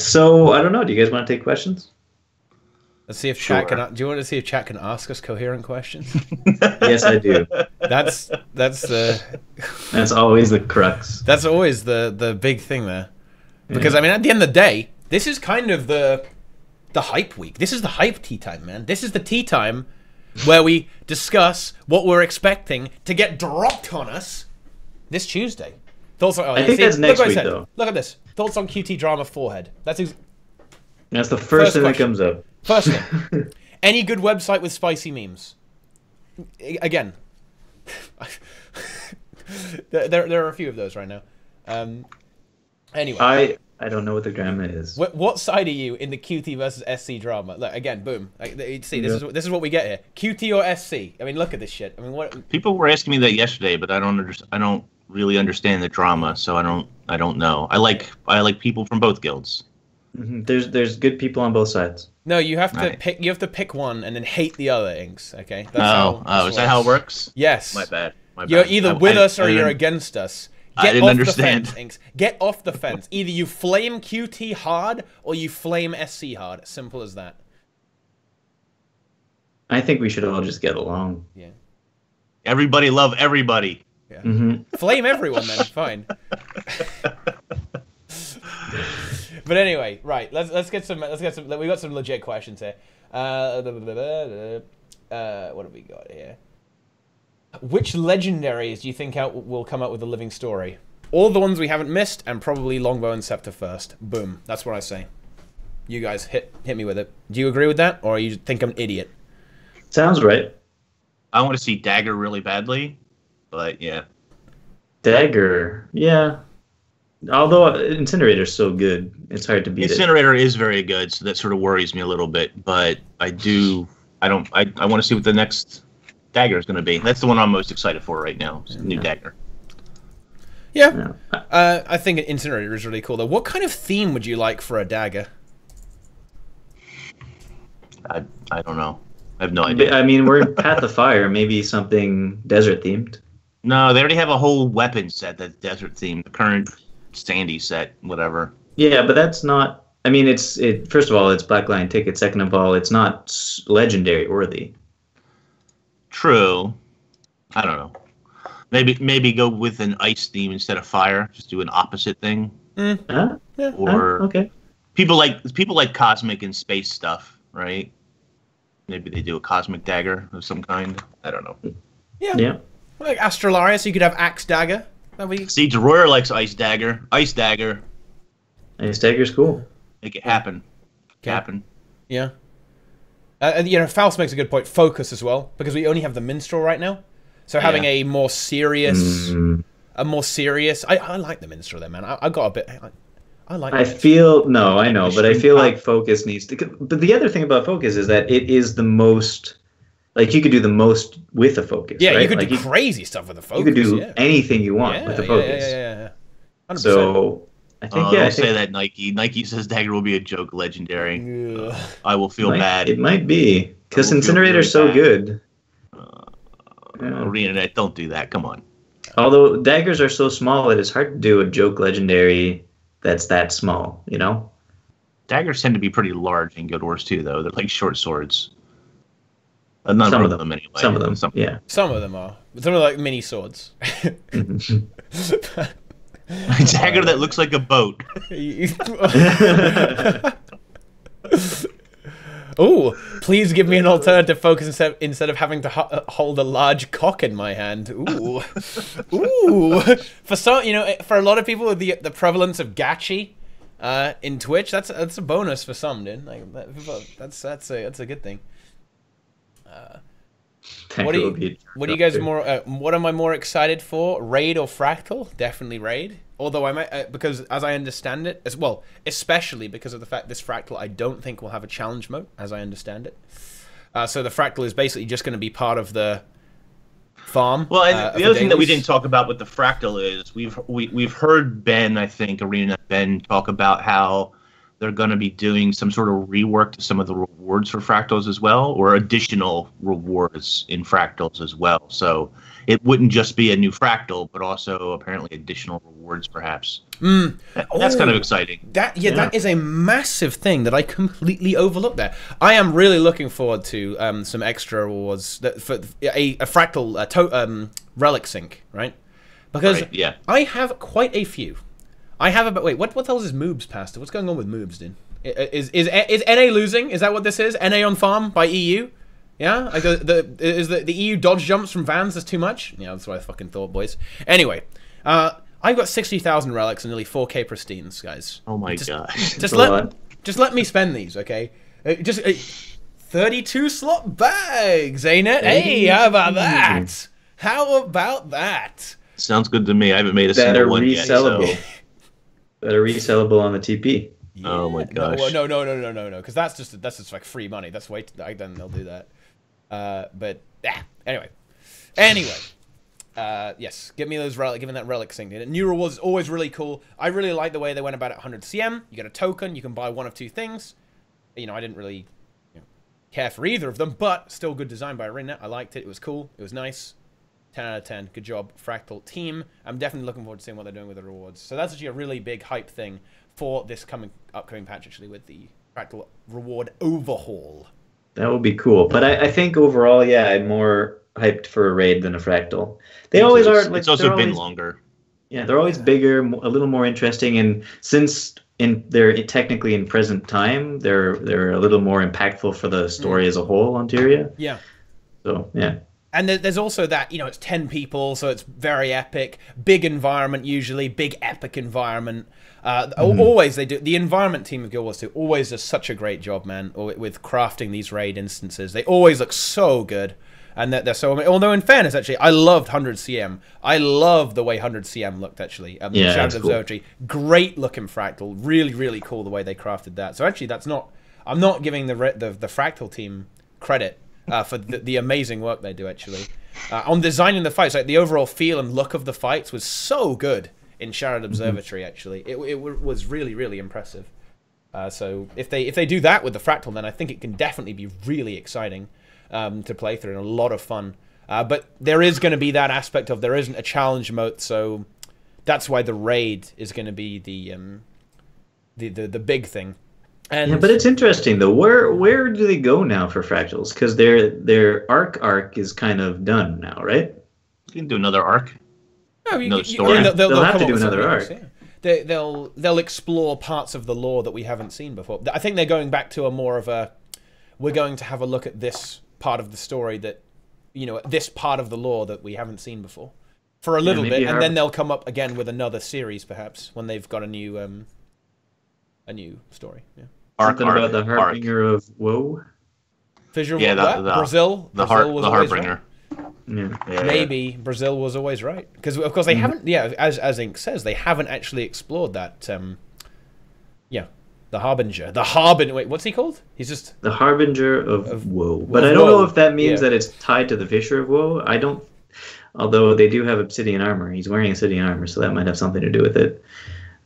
So, I don't know. Do you guys want to take questions? Let's see if chat can. Do you want to see if chat can ask us coherent questions? Yes, I do. That's always the crux. That's always the big thing there, because I mean, at the end of the day, this is kind of the hype week. This is the hype tea time, man. This is the tea time where we discuss what we're expecting to get dropped on us this Tuesday. Thoughts on, I think that's next week, though. Look at this. Thoughts on QT drama Forehead. That's the first thing that comes up. First thing, any good website with spicy memes? Again, there are a few of those right now. Anyway, I don't know what the drama is. What side are you in the QT versus SC drama? Look, again, boom. See, this is what we get here. QT or SC? I mean, look at this shit. I mean, what? People were asking me that yesterday, but I don't really understand the drama, so I don't know. I like people from both guilds. Mm-hmm. There's good people on both sides. No, you have to pick. You have to pick one and then hate the other. Inks. Okay. Is that how it works? Yes. My bad. You're either with us or you're against us. I didn't understand. The fence, Inks. Get off the fence. Either you flame QT hard or you flame SC hard. Simple as that. I think we should all just get along. Yeah. Everybody love everybody. Yeah. Mm-hmm. Flame everyone then. Fine. But anyway, right. Let's get some. We got some legit questions here. What have we got here? Which legendaries do you think will come out with a living story? All the ones we haven't missed, and probably Longbow and Scepter first. Boom. That's what I say. You guys hit me with it. Do you agree with that, or you think I'm an idiot? Sounds right. I want to see Dagger really badly, but yeah. Dagger, yeah. Although Incinerator's so good, it's hard to beat Incinerator is very good, so that sort of worries me a little bit. But I want to see what the next Dagger is going to be. That's the one I'm most excited for right now. New Dagger. Yeah. I think Incinerator is really cool, though. What kind of theme would you like for a Dagger? I don't know. I have no idea. I mean, we're in Path of Fire. Maybe something desert themed. No, they already have a whole weapon set that's desert themed. The current Sandy set, whatever. Yeah, but that's not. I mean, first of all, it's Black Lion Ticket. Second of all, it's not legendary worthy. True. I don't know. Maybe go with an ice theme instead of fire. Just do an opposite thing. Yeah, or okay. People like cosmic and space stuff, right? Maybe they do a cosmic dagger of some kind. I don't know. Yeah. Like Astralaria, so you could have Axe Dagger. Siege Royer likes Ice Dagger. Ice Dagger. Ice Dagger's cool. Make it happen. Okay. Happen. Yeah. And Faust makes a good point. Focus as well, because we only have the Minstrel right now. So having a more serious, I like the Minstrel there, man. I got a bit. I like. I feel like Focus needs to. But the other thing about Focus is that it is the most. Like, you could do the most with a Focus. Yeah, right? you could do crazy stuff with a Focus. You could do anything you want with a Focus. Yeah. 100%. So I think don't say that, Nike. Nike says Dagger will be a joke legendary. I will feel bad. It might be because Incinerator's so good. ArenaNet, don't do that. Come on. Although daggers are so small, it is hard to do a joke legendary that's that small. You know. Daggers tend to be pretty large in Guild Wars too, though. They're like short swords. Not some of them anyway. Some of them, yeah. Some of them are. Some are like mini swords. A dagger that looks like a boat. Oh, please give me an alternative focus instead of having to hold a large cock in my hand. Ooh. For for a lot of people, the prevalence of gachi in Twitch, that's a bonus for some, dude. Like that's a good thing. What are you guys more? What am I more excited for? Raid or Fractal? Definitely Raid. Although I might, because as I understand it, especially because of the fact this Fractal, I don't think will have a challenge mode, as I understand it. So the Fractal is basically just going to be part of the farm. Well, and the other thing that we didn't talk about with the Fractal is we've heard Ben, I think ArenaNet Ben, talk about how they're going to be doing some sort of rework to some of the rewards for Fractals as well, or additional rewards in Fractals as well. So it wouldn't just be a new Fractal, but also apparently additional rewards, perhaps. That's kind of exciting. That is a massive thing that I completely overlooked there. I am really looking forward to some extra rewards for a Fractal relic sync, right? Because I have quite a few. I have about what the hell is Moobs Pastor? What's going on with Moobs, dude? Is NA losing? Is that what this is? NA on farm by EU? Yeah, like the EU dodge jumps from Vans is too much? Yeah, that's what I fucking thought, boys. Anyway, I've got 60,000 relics and nearly 4K pristines, guys. Oh my gosh! Just let me spend these, okay? 32 slot bags, ain't it? Hey, how about that? How about that? Sounds good to me. I haven't made a single one yet. So. that are resellable on the TP. Yeah. Oh my gosh. No, because that's just like free money. That's way then they'll do that. But anyway, yes, give me those relic, give me that relic thing. New rewards is always really cool. I really like the way they went about it. 100 CM, you get a token, you can buy one of two things. You know, I didn't really care for either of them, but still good design by ArenaNet. I liked it. It was cool. It was nice. 10 out of 10. Good job, Fractal team. I'm definitely looking forward to seeing what they're doing with the rewards. So that's actually a really big hype thing for this upcoming patch, actually, with the Fractal reward overhaul. That would be cool. But I think overall, yeah, I'm more hyped for a raid than a Fractal. They always are. Like, it's also been longer. Yeah, they're always bigger, a little more interesting, and since they're technically in present time, they're a little more impactful for the story as a whole on Tyria. Yeah. So yeah. And there's also that, it's 10 people, so it's very epic. Big environment, usually. Big, epic environment. Always they do. The environment team of Guild Wars 2 always does such a great job, man, with crafting these raid instances. They always look so good. And they're so... Although, in fairness, actually, I loved 100 CM. I love the way 100 CM looked, actually. Yeah, Shadow Observatory. Cool. Great-looking Fractal. Really, really cool the way they crafted that. So, actually, that's not... I'm not giving the Fractal team credit for the amazing work they do, actually. On designing the fights, like the overall feel and look of the fights was so good in Shadow Observatory, actually. It was really, really impressive. So if they do that with the Fractal, then I think it can definitely be really exciting to play through and a lot of fun. But there is going to be that aspect of there isn't a challenge mode, so that's why the raid is going to be the big thing. And yeah, but it's interesting though. Where do they go now for Fractals? Because their arc is kind of done now, right? You can do another arc. No, another story. Yeah, they'll have to do another arc. Yeah. They'll explore parts of the lore that we haven't seen before. I think they're going back to a more of a, we're going to have a look at this part of the story that, this part of the lore that we haven't seen before, for a little bit, and then they'll come up again with another series perhaps when they've got a new story. Yeah. Something about the Harbinger of Woe. Brazil was Harbinger. Right. Maybe Brazil was always right, because of course they haven't. Yeah, as Ink says, they haven't actually explored that. The Harbinger. Wait, what's he called? He's just the Harbinger of Woe. But I don't know if that means that it's tied to the Fisher of Woe. I don't. Although they do have obsidian armor, he's wearing obsidian armor, so that might have something to do with it.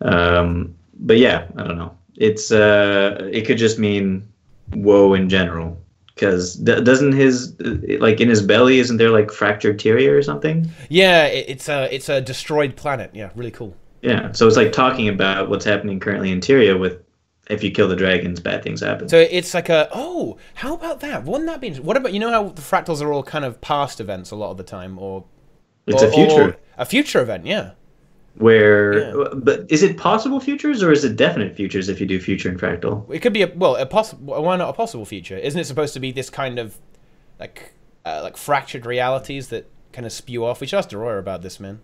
But yeah, I don't know. It could just mean woe in general, because doesn't his in his belly, isn't there like fractured Tyria or something? Yeah, it's a destroyed planet. Yeah, really cool. Yeah, so it's like talking about what's happening currently in Tyria with, if you kill the dragons, bad things happen. So it's like how about that? Wouldn't that be? What about, how the Fractals are all kind of past events a lot of the time, or it's a future event, yeah. But is it possible futures or is it definite futures if you do future and fractal? It could be why not a possible future? Isn't it supposed to be this kind of like fractured realities that kind of spew off? We should ask Deroy about this, man.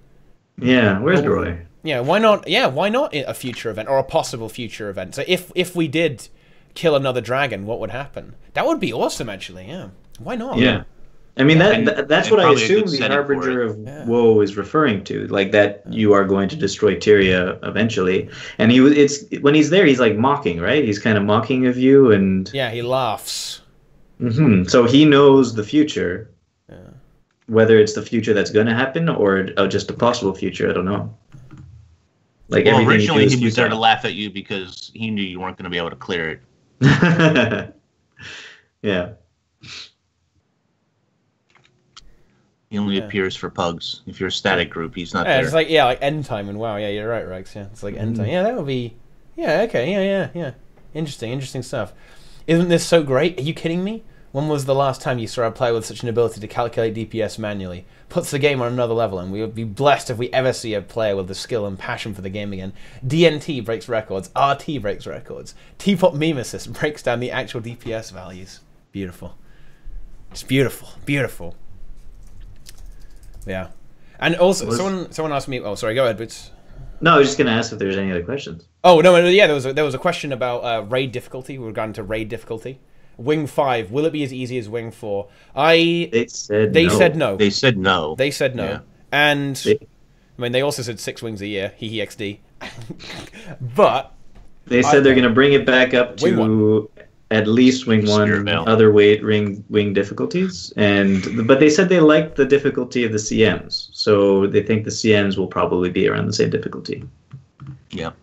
Yeah, where's Deroy? Yeah, why not? Yeah, why not a future event or a possible future event? So if we did kill another dragon, what would happen? That would be awesome, actually. Yeah, why not? Yeah. I mean, that's what I assume the Harbinger of Woe is referring to, like that you are going to destroy Tyria eventually. And when he's there, he's like mocking, right? He's kind of mocking of you, and yeah, he laughs. So he knows the future, whether it's the future that's going to happen or just a possible future. I don't know. Originally he was there to laugh at you because he knew you weren't going to be able to clear it. Yeah. He only appears for pugs. If you're a static group, he's not there. It's like end time and WoW. Yeah, you're right, Rex. Yeah, it's like end time. Yeah, that would be. Yeah, okay. Yeah. Interesting stuff. Isn't this so great? Are you kidding me? When was the last time you saw a player with such an ability to calculate DPS manually? Puts the game on another level, and we would be blessed if we ever see a player with the skill and passion for the game again. DNT breaks records. RT breaks records. Teapot Mimesis breaks down the actual DPS values. Beautiful. It's beautiful. Yeah, and also someone asked me. Oh, sorry. Go ahead, Boots. No, I was just gonna ask if there's any other questions. Oh no, yeah. There was a question about raid difficulty. We're going to raid difficulty. Wing 5, will it be as easy as Wing 4? They said no. They said no. Yeah. And I mean, they also said 6 wings a year. XD. But they said they're going to bring it back up to at least wing 1, other wing difficulties, but they said they liked the difficulty of the CMs, so they think the CMs will probably be around the same difficulty. Yep.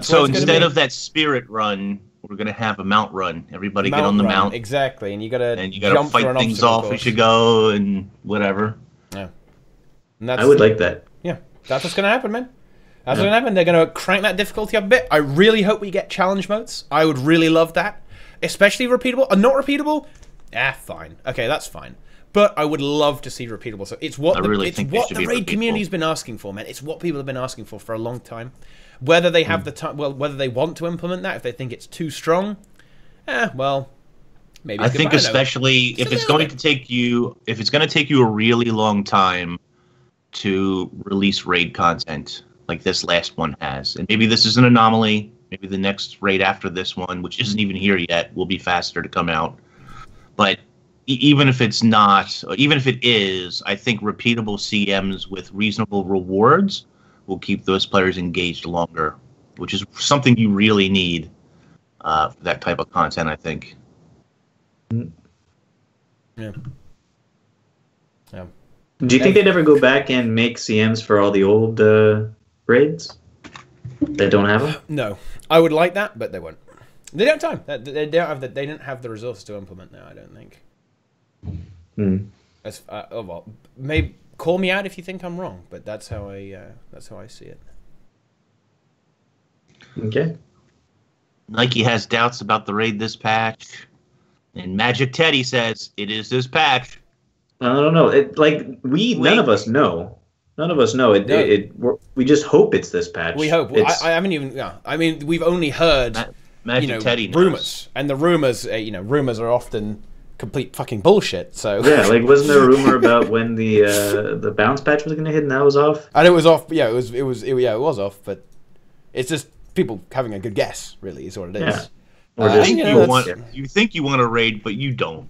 So instead of that spirit run, we're gonna have a mount run. Everybody get on the mount. Exactly, and you gotta jump fight things off as you go and whatever. Yeah. And I would like that. Yeah, that's what's gonna happen, man. That's what's gonna happen. They're gonna crank that difficulty up a bit. I really hope we get challenge modes. I would really love that, especially repeatable. Not repeatable, fine. Okay, that's fine. But I would love to see repeatable. So it's what the raid community's been asking for, man. It's what people have been asking for a long time. Whether they have the time, whether they want to implement that, if they think it's too strong, well, maybe. I think especially if it's going to take you, a really long time to release raid content like this last one has, and maybe this is an anomaly. Maybe the next raid after this one, which isn't even here yet, will be faster to come out. But even if it's not, even if it is, I think repeatable CMs with reasonable rewards will keep those players engaged longer, which is something you really need for that type of content, I think. Yeah. Do you think they'd ever go back and make CMs for all the old raids that don't have them? No. I would like that, but they won't. They don't have time. They don't have the resources to implement now, I don't think. Well, maybe call me out if you think I'm wrong, but that's how I see it. Okay. Nike has doubts about the raid this patch, and Magic Teddy says it is this patch. I don't know. None of us know. None of us know. We just hope it's this patch. We hope. I haven't even. Yeah. I mean, we've only heard Magic Teddy knows. Rumors, and the rumors. Rumors are often complete fucking bullshit. So yeah, wasn't there a rumor about when the bounce patch was going to hit, and that was off? And it was off. Yeah, it was off. But it's just people having a good guess. Really, is what it is. Yeah. You think you want to raid, but you don't.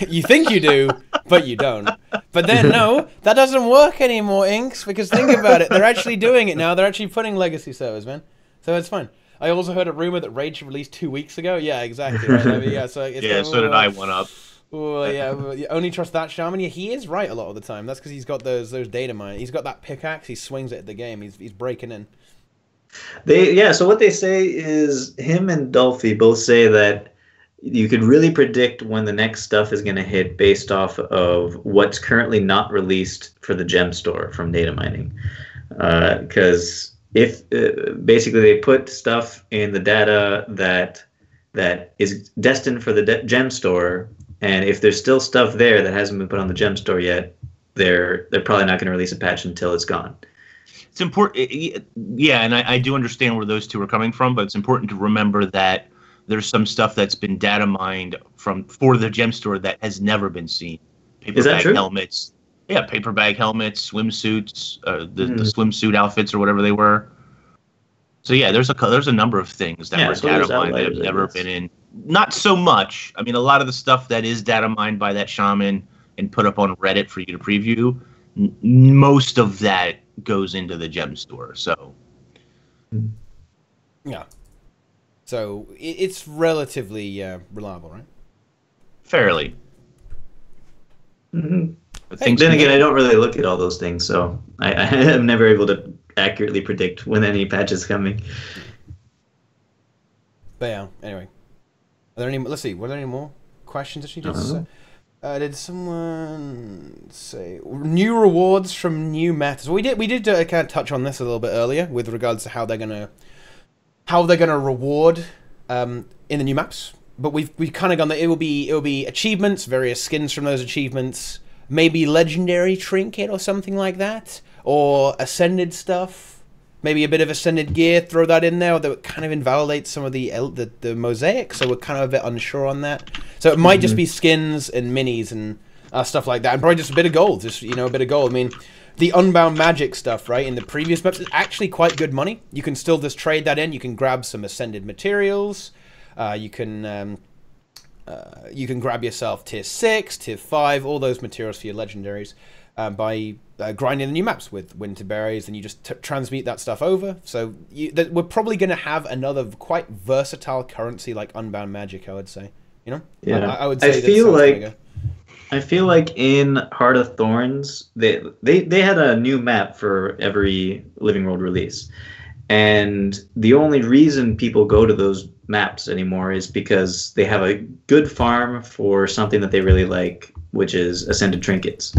You think you do, but you don't. But then, no, that doesn't work anymore, Inks, because think about it. They're actually doing it now. They're actually putting legacy servers, man. So it's fine. I also heard a rumor that Raid should release 2 weeks ago. Yeah, exactly. Right? So did I one up. Oh, yeah. You only trust that shaman. Yeah, he is right a lot of the time. That's because he's got those data mine. He's got that pickaxe. He swings it at the game. He's breaking in. So what they say is him and Dolphy both say that you could really predict when the next stuff is going to hit based off of what's currently not released for the gem store from data mining. Because if basically they put stuff in the data that is destined for the gem store, and if there's still stuff there that hasn't been put on the gem store yet, they're probably not going to release a patch until it's gone. It's important, yeah, and I do understand where those two are coming from, but it's important to remember that there's some stuff that's been data mined for the gem store that has never been seen. Is that true? Helmets, yeah, paper bag helmets, swimsuits, the swimsuit outfits or whatever they were. So yeah, there's a number of things that were data mined that have never been in. Not so much. I mean, a lot of the stuff that is data mined by that shaman and put up on Reddit for you to preview, most of that goes into the gem store. So yeah. So it's relatively reliable, right? Fairly. Mm-hmm. Then again, I don't really look at all those things, so I am never able to accurately predict when any patch is coming. But yeah, anyway. Are there any? Let's see. Were there any more questions that she did? Did someone say new rewards from new metas? Well, we did kind of touch on this a little bit earlier with regards to how they're gonna reward in the new maps. But we've kind of gone that it will be achievements, various skins from those achievements, maybe legendary trinket or something like that, or ascended stuff, maybe a bit of ascended gear. Throw that in there, that kind of invalidates some of the mosaic. So we're kind of a bit unsure on that. So it might just be skins and minis and stuff like that, and probably just a bit of gold. Just a bit of gold. I mean, the Unbound Magic stuff, right, in the previous maps is actually quite good money. You can still just trade that in. You can grab some ascended materials. You can grab yourself tier 6, tier 5, all those materials for your legendaries. by grinding the new maps with winter berries, and you just transmute that stuff over. So we're probably going to have another quite versatile currency like Unbound Magic, I would say. You know? Yeah. I would say I feel like in Heart of Thorns, they had a new map for every Living World release. And the only reason people go to those maps anymore is because they have a good farm for something that they really like, which is Ascended Trinkets.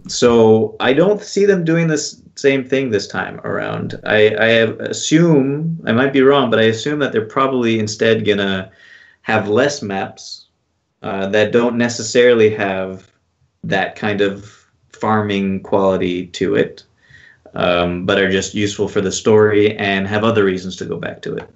So I don't see them doing this same thing this time around. I assume, I might be wrong, but I assume that they're probably instead going to have less maps that don't necessarily have that kind of farming quality to it. But are just useful for the story and have other reasons to go back to it.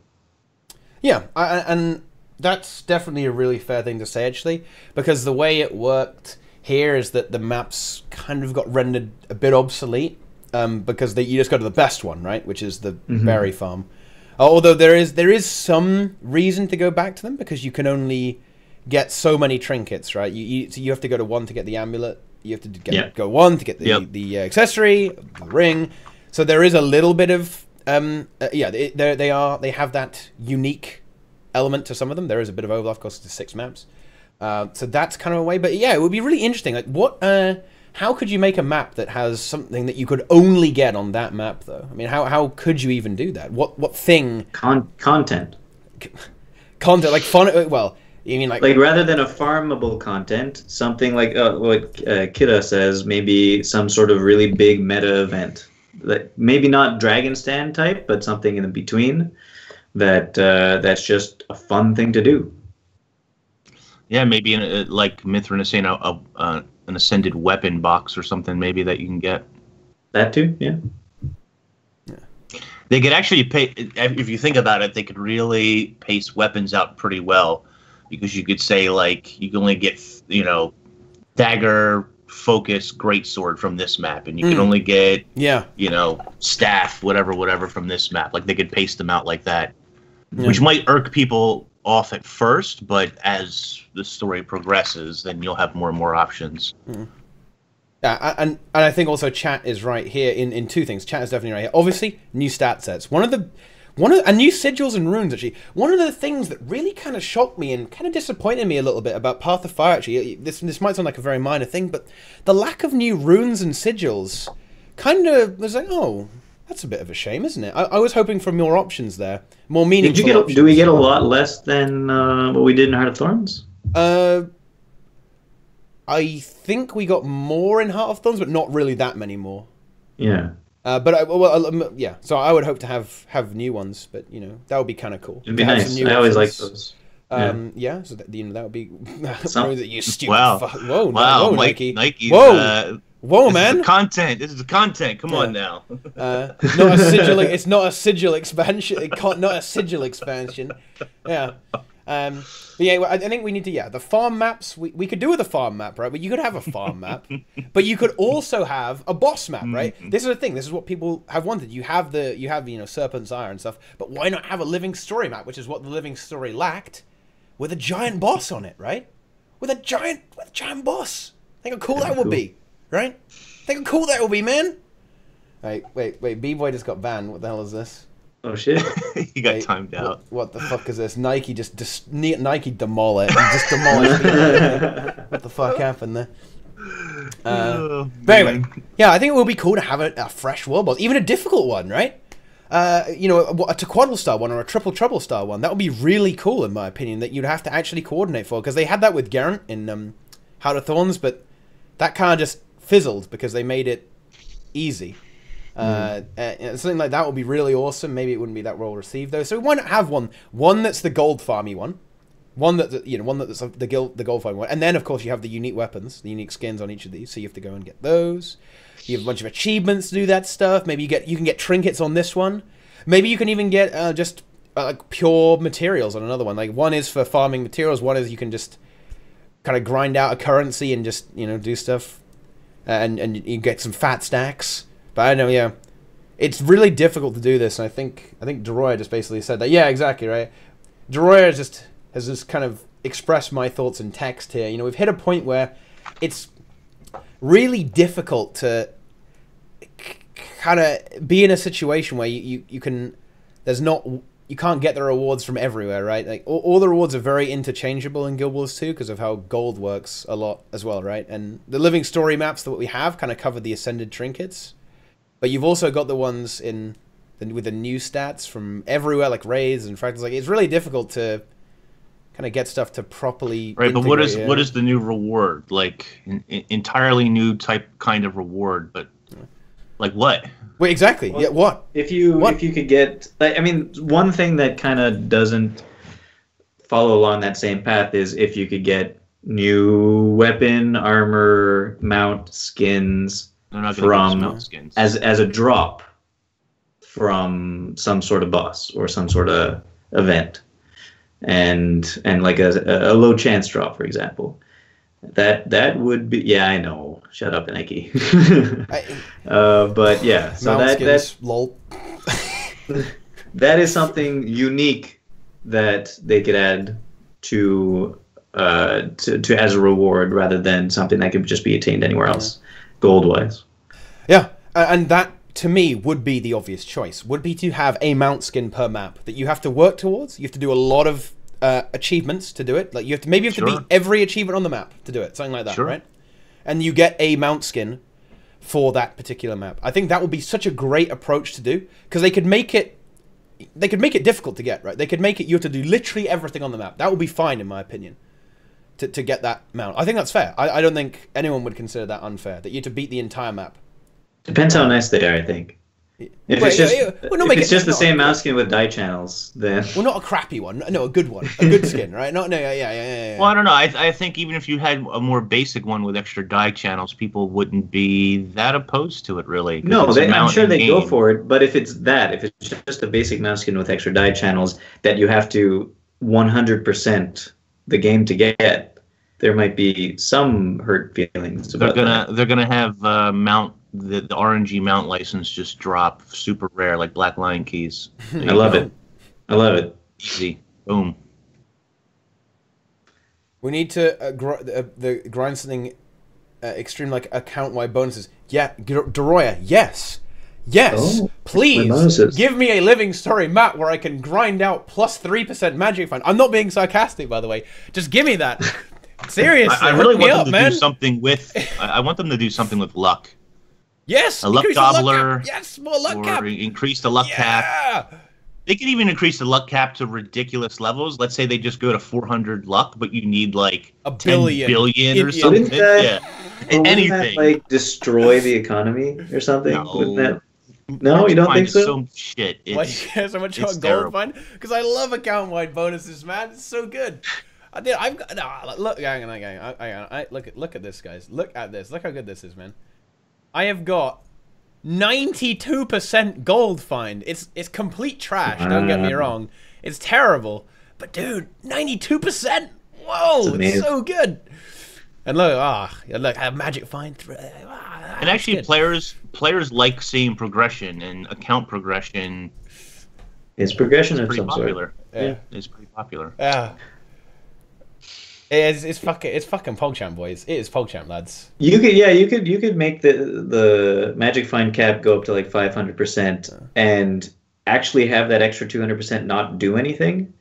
Yeah, and that's definitely a really fair thing to say, actually, because the way it worked here is that the maps kind of got rendered a bit obsolete because you just go to the best one, right, which is the berry farm. Although there is some reason to go back to them because you can only get so many trinkets, right? You have to go to one to get the amulet. You have to go one to get the accessory, the ring. So there is a little bit of they have that unique element to some of them. There is a bit of overlap, of course, to 6 maps. So that's kind of a way. But yeah, it would be really interesting. Like, how could you make a map that has something that you could only get on that map, though? I mean, how could you even do that? What thing? Content. Content, like fun. Well. You mean like rather than a farmable content, something like what Kidda says, maybe some sort of really big meta event, like maybe not Dragon Stand type, but something in between. That's just a fun thing to do. Yeah, maybe like Mithrin is saying, an ascended weapon box or something, maybe that you can get. That too, yeah. They could actually pay, if you think about it, they could really pace weapons out pretty well. Because you could say, like, you can only get, dagger, focus, greatsword from this map. And you can only get, staff, whatever from this map. Like, they could pace them out like that. Yeah. Which might irk people off at first, but as the story progresses, then you'll have more and more options. Mm. Yeah, and I think also chat is right here in 2 things. Chat is definitely right here. Obviously, new stat sets. And new sigils and runes, actually. One of the things that really kind of shocked me and kind of disappointed me a little bit about Path of Fire, actually, this might sound like a very minor thing, but the lack of new runes and sigils kind of was like, oh, that's a bit of a shame, isn't it? I was hoping for more options there, more meaningful options. Do we get a lot less than what we did in Heart of Thorns? I think we got more in Heart of Thorns, but not really that many more. Yeah. Yeah. So I would hope to have new ones, but that would be kind of cool. It'd be nice. I always like those. Yeah. So that would be. You stupid. Wow. Whoa. Wow. Whoa, Nike. Whoa. Whoa, man. This is the content. Come on now. Not a sigil. It's not a sigil expansion. Not a sigil expansion. Yeah. But yeah, I think we need to, the farm maps, we could do with a farm map, right? But you could have a farm map, but you could also have a boss map, right? This is the thing. This is what people have wanted. You have Serpent's Ire and stuff, but why not have a living story map, which is what the living story lacked, with a giant boss on it, right? With a giant boss. Think how cool that would be, right? Think how cool that would be, man. Wait, B-Boy just got banned. What the hell is this? Oh shit! He got timed out. What the fuck is this? Nike Nike demol it. Just demolished me. What the fuck happened there? But anyway, I think it would be cool to have a fresh world boss, even a difficult one, right? A Tequaddle style one or a Triple Trouble style one. That would be really cool, in my opinion. That you'd have to actually coordinate for, because they had that with Geraint in Heart of Thorns, but that kind of just fizzled because they made it easy. Something like that would be really awesome. Maybe it wouldn't be that well received though. So why not have one that's the gold farmy one that's the gold farmy one, and then of course you have the unique weapons, the unique skins on each of these. So you have to go and get those. You have a bunch of achievements to do that stuff. Maybe you can get trinkets on this one. Maybe you can even get just like pure materials on another one. Like one is for farming materials. One is you can just kind of grind out a currency and just do stuff, and you get some fat stacks. But I know, it's really difficult to do this, and I think Deroya just basically said that. Yeah, exactly, right? Deroya has just kind of expressed my thoughts in text here. We've hit a point where it's really difficult to kind of be in a situation where you can, you can't get the rewards from everywhere, right? Like all the rewards are very interchangeable in Guild Wars 2 because of how gold works a lot as well, right? And the living story maps that we have kind of cover the ascended trinkets, but you've also got the ones with the new stats from everywhere, like raids and fractals. Like it's really difficult to kind of get stuff to properly. Right, but what is the new reward? Like entirely new kind of reward, but like what? Wait, exactly. Well, yeah, what? If you could get, like, I mean, one thing that kind of doesn't follow along that same path is if you could get new weapon, armor, mount skins mount skins as a drop from some sort of boss or some sort of event, and like a low chance drop, for example. That would be, yeah, I know. Shut up, Nike. But yeah, so that's lol. That is something unique that they could add to as a reward rather than something that could just be attained anywhere else, gold wise. Yeah, and that to me would be the obvious choice. Would be to have a mount skin per map that you have to work towards. You have to do a lot of achievements to do it. Like you have to beat every achievement on the map to do it, something like that, right? And you get a mount skin for that particular map. I think that would be such a great approach to do, because they could make it difficult to get, right? They could make it you have to do literally everything on the map. That would be fine in my opinion to get that mount. I think that's fair. I don't think anyone would consider that unfair, that you have to beat the entire map. Depends how nice they are, I think. If it's just the same mount skin with die channels, then... Well, not a crappy one. No, a good one. A good skin, right? Yeah. Well, I don't know. I think even if you had a more basic one with extra die channels, people wouldn't be that opposed to it, really. No, I'm sure they go for it, but if it's just a basic mount skin with extra die channels that you have to 100% the game to get, there might be some hurt feelings about that. They're gonna have the RNG mount license just drop super rare, like Black Lion keys. I love it. Easy. Boom. We need to grind something extreme, like account-wide bonuses. Yeah, Doroya, yes. Please give me a living story map where I can grind out plus 3% magic find. I'm not being sarcastic, by the way. Just give me that. Seriously, I really want them to do something with. I want them to do something with luck. Yes, a luck gobbler. Yes, more luck cap. Or increase the luck cap. They could even increase the luck cap to ridiculous levels. Let's say they just go to 400 luck, but you need like a billion or something. Anything. That, like, destroy the economy or something? No, you don't think so? So shit. So much on gold find? Because I love account-wide bonuses, man. It's so good. Look, hang on. Look at this, guys. Look at this. Look how good this is, man. I have got 92% gold find. It's complete trash. Don't get me wrong. It's terrible, but dude, 92%. Whoa, it's so good. And look, I have magic find. And actually, players like seeing progression, and account progression. It's progression of some sort. Yeah, it's pretty popular. Yeah. It's fucking PogChamp, boys. It is PogChamp, lads. You could make the magic find cap go up to like 500% and actually have that extra 200% not do anything.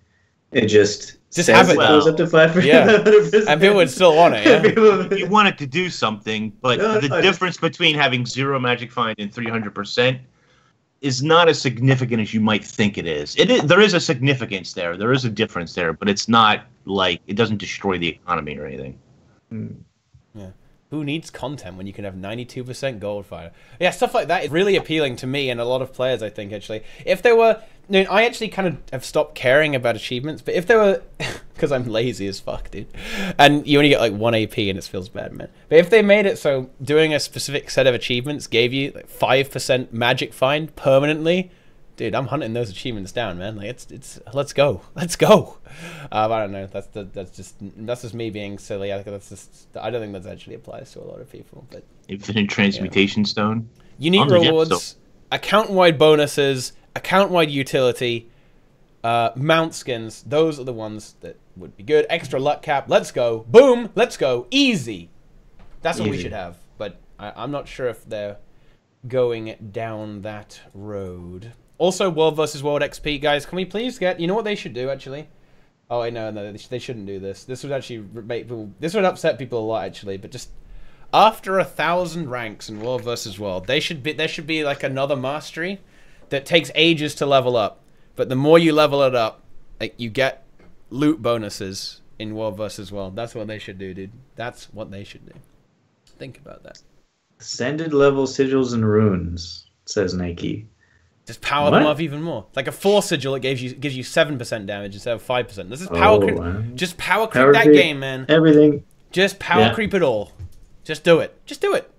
It just have it goes up to 5%. Yeah. And people would still want it. Yeah. You want it to do something, but the difference between having 0 magic find and 300% is not as significant as you might think it is. There is a significance there. There is a difference there, but it's not like it doesn't destroy the economy or anything. Yeah. Who needs content when you can have 92% gold fire? Yeah, stuff like that is really appealing to me and a lot of players, I think, actually. If there were... I actually kind of have stopped caring about achievements, but if there were... Because I'm lazy as fuck, dude. And you only get like 1 AP and it feels bad, man. But if they made it so doing a specific set of achievements gave you like 5% magic find permanently... Dude, I'm hunting those achievements down, man. Like it's let's go. I don't know. That's just me being silly. I don't think that actually applies to a lot of people. But Infinite Transmutation Stone, unique rewards, account-wide bonuses, account-wide utility, mount skins. Those are the ones that would be good. Extra luck cap. Let's go. Boom. Let's go. Easy. That's what we should have. But I'm not sure if they're going down that road. Also, World vs. World XP, guys, can we please get... You know what they should do, actually? Oh, I know, no, they shouldn't do this. This would actually make people... This would upset people a lot, actually, but just... After 1,000 ranks in World vs. World, there should be like another mastery that takes ages to level up. But the more you level it up, like, you get loot bonuses in World vs. World. That's what they should do, dude. That's what they should do. Think about that. Ascended level sigils and runes, says Nike. Just power them up even more. It's like a 4 sigil that gives you 7% damage instead of 5%. This is power creep. Wow. Just power creep that game, man. Everything. Just power creep it all. Just do it. Just do it.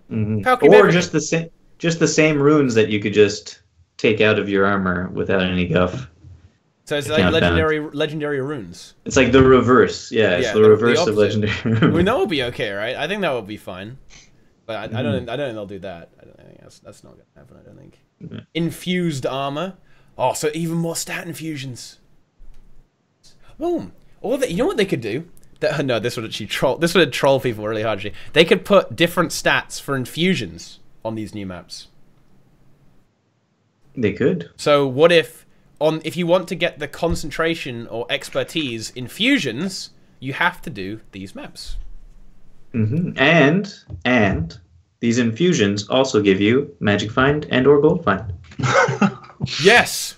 Power creep everything. just the same runes that you could just take out of your armor without any guff. So it's like legendary runes. It's like the reverse. Yeah, it's the reverse of legendary runes. We know it'll be okay, right? I think that will be fine. But I don't think they'll do that. I think that's not gonna happen. I don't think. Yeah. Infused armor. Oh, so even more stat infusions. Boom. Or you know what they could do? No, this would actually troll. This would troll people really hard. Actually, they could put different stats for infusions on these new maps. They could. So what if you want to get the concentration or expertise infusions, you have to do these maps. Mm-hmm. And these infusions also give you magic find and or gold find. Yes.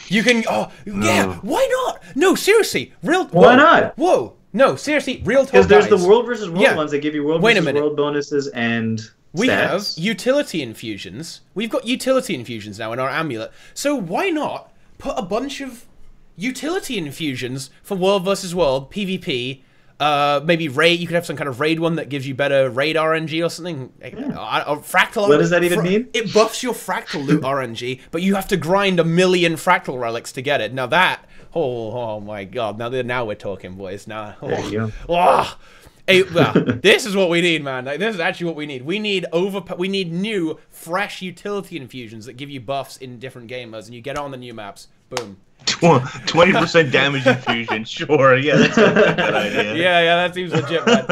You can. Oh yeah. Why not? No, seriously. Why not? Whoa. No, seriously. Real talk. Because there's the world versus world ones that give you world versus world bonuses and. We have utility infusions. We've got utility infusions now in our amulet. So why not put a bunch of utility infusions for World versus World, PvP, maybe raid. You could have some kind of raid one that gives you better raid RNG or something. Fractal. What does that even mean? It buffs your fractal loot RNG, but you have to grind 1,000,000 fractal relics to get it. Now that, oh my god! Now we're talking, boys. Now, there you go. Oh. Hey, well, this is what we need, man. Like, this is actually what we need. We need new, fresh utility infusions that give you buffs in different game modes, and you get on the new maps. Boom. 20% damage infusion. Sure. Yeah, that's a good idea. Yeah, that seems legit, man.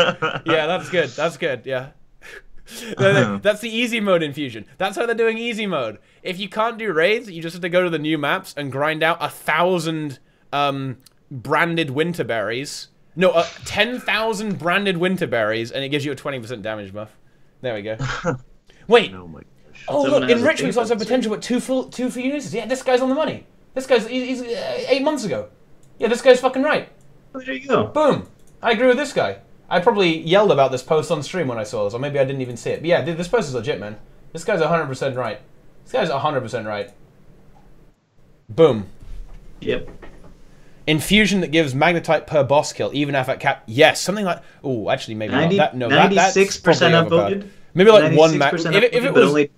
Yeah, that's good. That's good. Yeah. That's the easy mode infusion. That's how they're doing easy mode. If you can't do raids, you just have to go to the new maps and grind out 1,000 branded winter berries. No, 10,000 branded winter berries, and it gives you a 20% damage buff. There we go. Wait. Oh my gosh. Oh look, enrichment's also potential with two full units. Yeah, this guy's on the money. This guy's he's 8 months ago. Yeah, this guy's fucking right. There you go. Boom. I agree with this guy. I probably yelled about this post on stream when I saw this, or maybe I didn't even see it. But yeah, dude, this post is legit, man. This guy's 100% right. This guy's 100% right. Boom. Yep. Infusion that gives magnetite per boss kill, even if at cap. Yes, something like. Oh, actually, maybe 90, not. That no, 96% upvoted. Maybe like one mag. If it was. Only,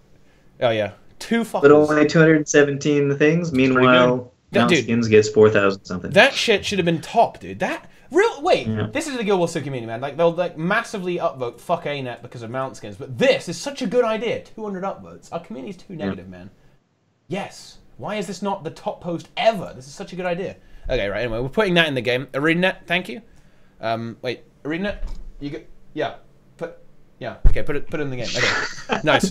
oh yeah, 2 fuckers. But only 217 things. Meanwhile, Skins gets 4,000 something. That shit should have been top, dude. This is the Guild Wars 2 community, man. Like they'll massively upvote fuck ArenaNet because of mount skins, but this is such a good idea. 200 upvotes. Our community is too negative, man. Yes. Why is this not the top post ever? This is such a good idea. Okay, right, anyway, we're putting that in the game. ArenaNet, thank you. Wait, ArenaNet? You go, yeah. Okay, put it in the game. Okay. Nice.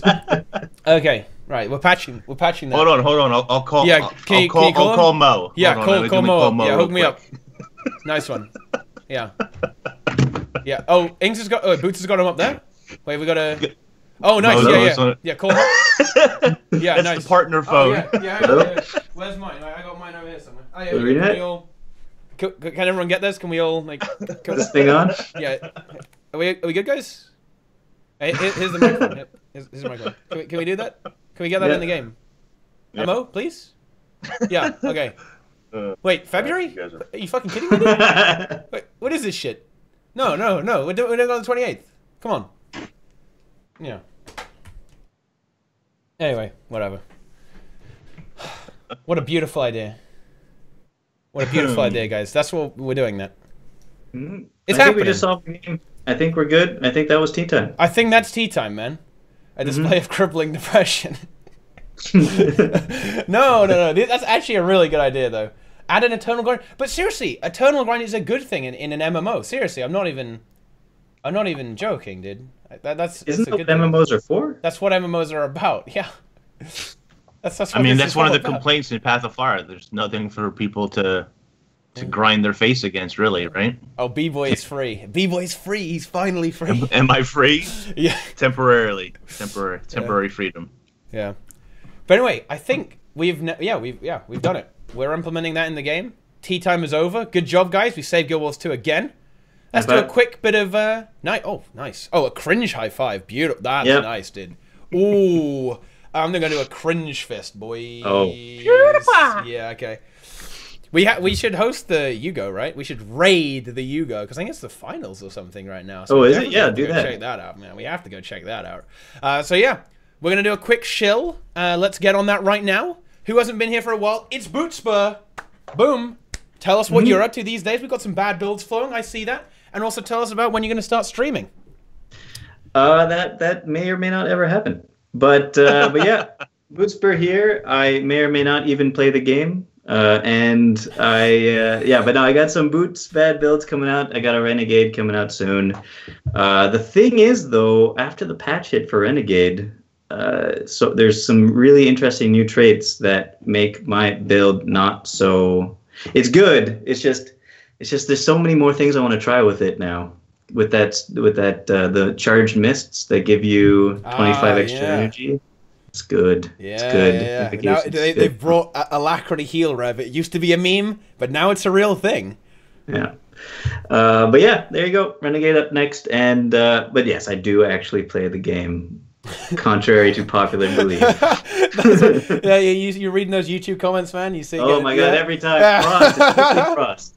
Okay, right, we're patching that. Hold on, I'll call I'll call Mo. Yeah, call Mo. Yeah, hook me up. Nice one. Yeah. Yeah. Oh, Boots has got him up there? Wait, we got a Oh, nice. Yeah, call him up. Yeah, that's nice. The partner phone. Yeah. Where's mine? I got mine over here somewhere. Oh, yeah, can everyone get this? Can we all this thing on? Yeah. Are we good, guys? Hey, here's the microphone. Here's the microphone. Can we do that? Can we get that in the game? Mo, please. Yeah. Okay. Wait, February? Are you fucking kidding me? Wait, what is this shit? No. We're doing it on the 28th. Come on. Yeah. Anyway, whatever. What a beautiful idea. What a beautiful idea, guys. That's what we're doing. That. It's happening. Think we just solved the game. I think we're good. I think that was tea time. I think that's tea time, man. A display of crippling depression. No. That's actually a really good idea, though. Add an eternal grind. But seriously, eternal grind is a good thing in an MMO. Seriously, I'm not even joking, dude. Isn't that what MMOs are for? That's what MMOs are about. Yeah. That's I mean, that's one of the complaints in Path of Fire. There's nothing for people to grind their face against, really, right? Oh, B-Boy is free. B-Boy's free. He's finally free. Am I free? Yeah. Temporarily. Temporary freedom. Yeah. But anyway, I think we've done it. We're implementing that in the game. Tea time is over. Good job, guys. We saved Guild Wars 2 again. Let's do a quick bit of nice. Oh, nice. Oh, a cringe high five. Beautiful. That's nice, dude. Ooh. I'm gonna do a cringe fist, boys. Oh. Beautiful. Yeah, okay. We should host the Yugo, right? We should raid the Yugo because I think it's the finals or something right now. So is it? Yeah, do that. Check that out, man. We have to go check that out. So yeah, we're gonna do a quick shill. Let's get on that right now. Who hasn't been here for a while? It's Bootspur. Boom. Tell us what you're up to these days. We've got some bad builds flowing. I see that. And also tell us about when you're gonna start streaming. That may or may not ever happen. But yeah, Bootspur here. I may or may not even play the game. But no, I got some bad builds coming out. I got a Renegade coming out soon. The thing is, though, after the patch hit for Renegade, so there's some really interesting new traits that make my build not so. It's good. It's just there's so many more things I want to try with it now. With the charged mists that give you 25 extra energy. It's good. Yeah, it's good. Yeah. Now they've brought Alacrity Heal Rev. It used to be a meme, but now it's a real thing. Yeah. But yeah, there you go. Renegade up next. And but yes, I do actually play the game, contrary to popular belief. Yeah, you're reading those YouTube comments, man. You see? Oh my god! Every time, Frost.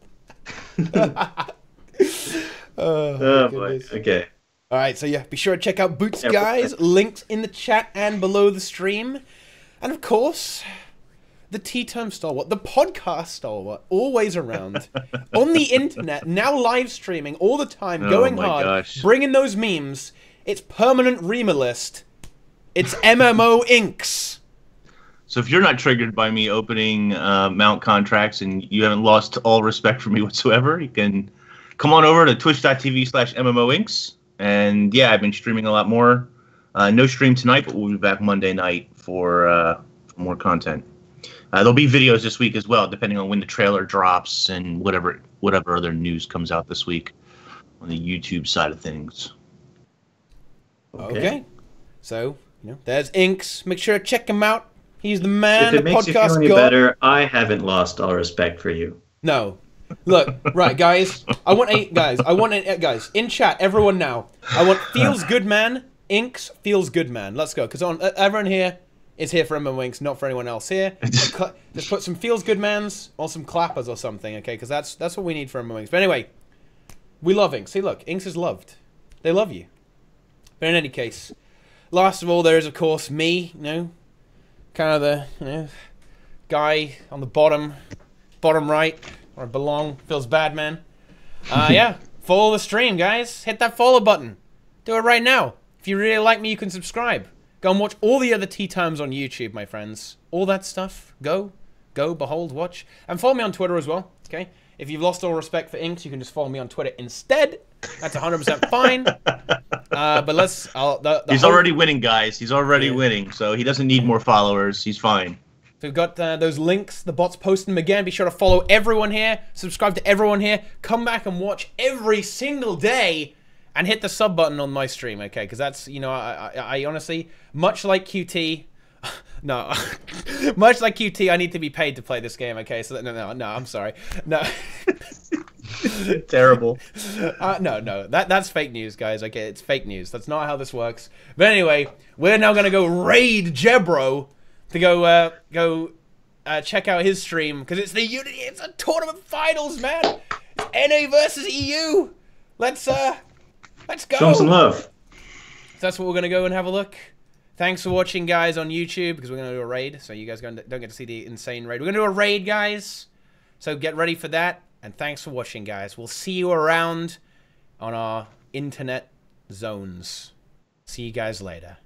Oh boy. Okay. All right, so yeah, be sure to check out Boots, guys. Links in the chat and below the stream. And of course, the Tea Time Stalwart, the podcast Stalwart, always around. On the internet, now live streaming all the time, going hard, bringing those memes. It's permanent Rema list. It's MMO Inks. So if you're not triggered by me opening mount contracts and you haven't lost all respect for me whatsoever, you can come on over to twitch.tv/MMOinks. And yeah, I've been streaming a lot more. No stream tonight, but we'll be back Monday night for more content. There'll be videos this week as well, depending on when the trailer drops and whatever other news comes out this week on the YouTube side of things. Okay. So, there's Inks. Make sure to check him out. He's the man. If it makes you feel any better, I haven't lost all respect for you. No. Look, right, guys. I want guys in chat. Everyone now. I want feels good man. Inks feels good man. Let's go. Because everyone here is here for MMO Inks, not for anyone else here. Just put some feels good mans or some clappers or something, okay? Because that's what we need for MMO Inks. But anyway, we love Inks. See, look, Inks is loved. They love you. But in any case, last of all, there is of course me. Kind of the guy on the bottom right. Where I belong. Feels bad, man. Yeah. Follow the stream, guys. Hit that follow button. Do it right now. If you really like me, you can subscribe. Go and watch all the other Tea Times on YouTube, my friends. All that stuff. Go, behold, watch. And follow me on Twitter as well, okay? If you've lost all respect for Inks, you can just follow me on Twitter instead. That's 100% fine. But let's... He's already winning, guys. He's already winning, so he doesn't need more followers. He's fine. So we've got those links. The bot's posting them again. Be sure to follow everyone here. Subscribe to everyone here. Come back and watch every single day. And hit the sub button on my stream, okay? Because that's, I honestly, much like QT... No. Much like QT, I need to be paid to play this game, okay? So, no, I'm sorry. No. Terrible. No. That's fake news, guys, okay? It's fake news. That's not how this works. But anyway, we're now going to go raid Jebro to go check out his stream because it's it's a tournament finals, man. It's NA versus EU. Let's go. Show him some love. So that's what we're gonna go and have a look. Thanks for watching, guys, on YouTube because we're gonna do a raid. So you guys don't get to see the insane raid. We're gonna do a raid, guys. So get ready for that. And thanks for watching, guys. We'll see you around on our internet zones. See you guys later.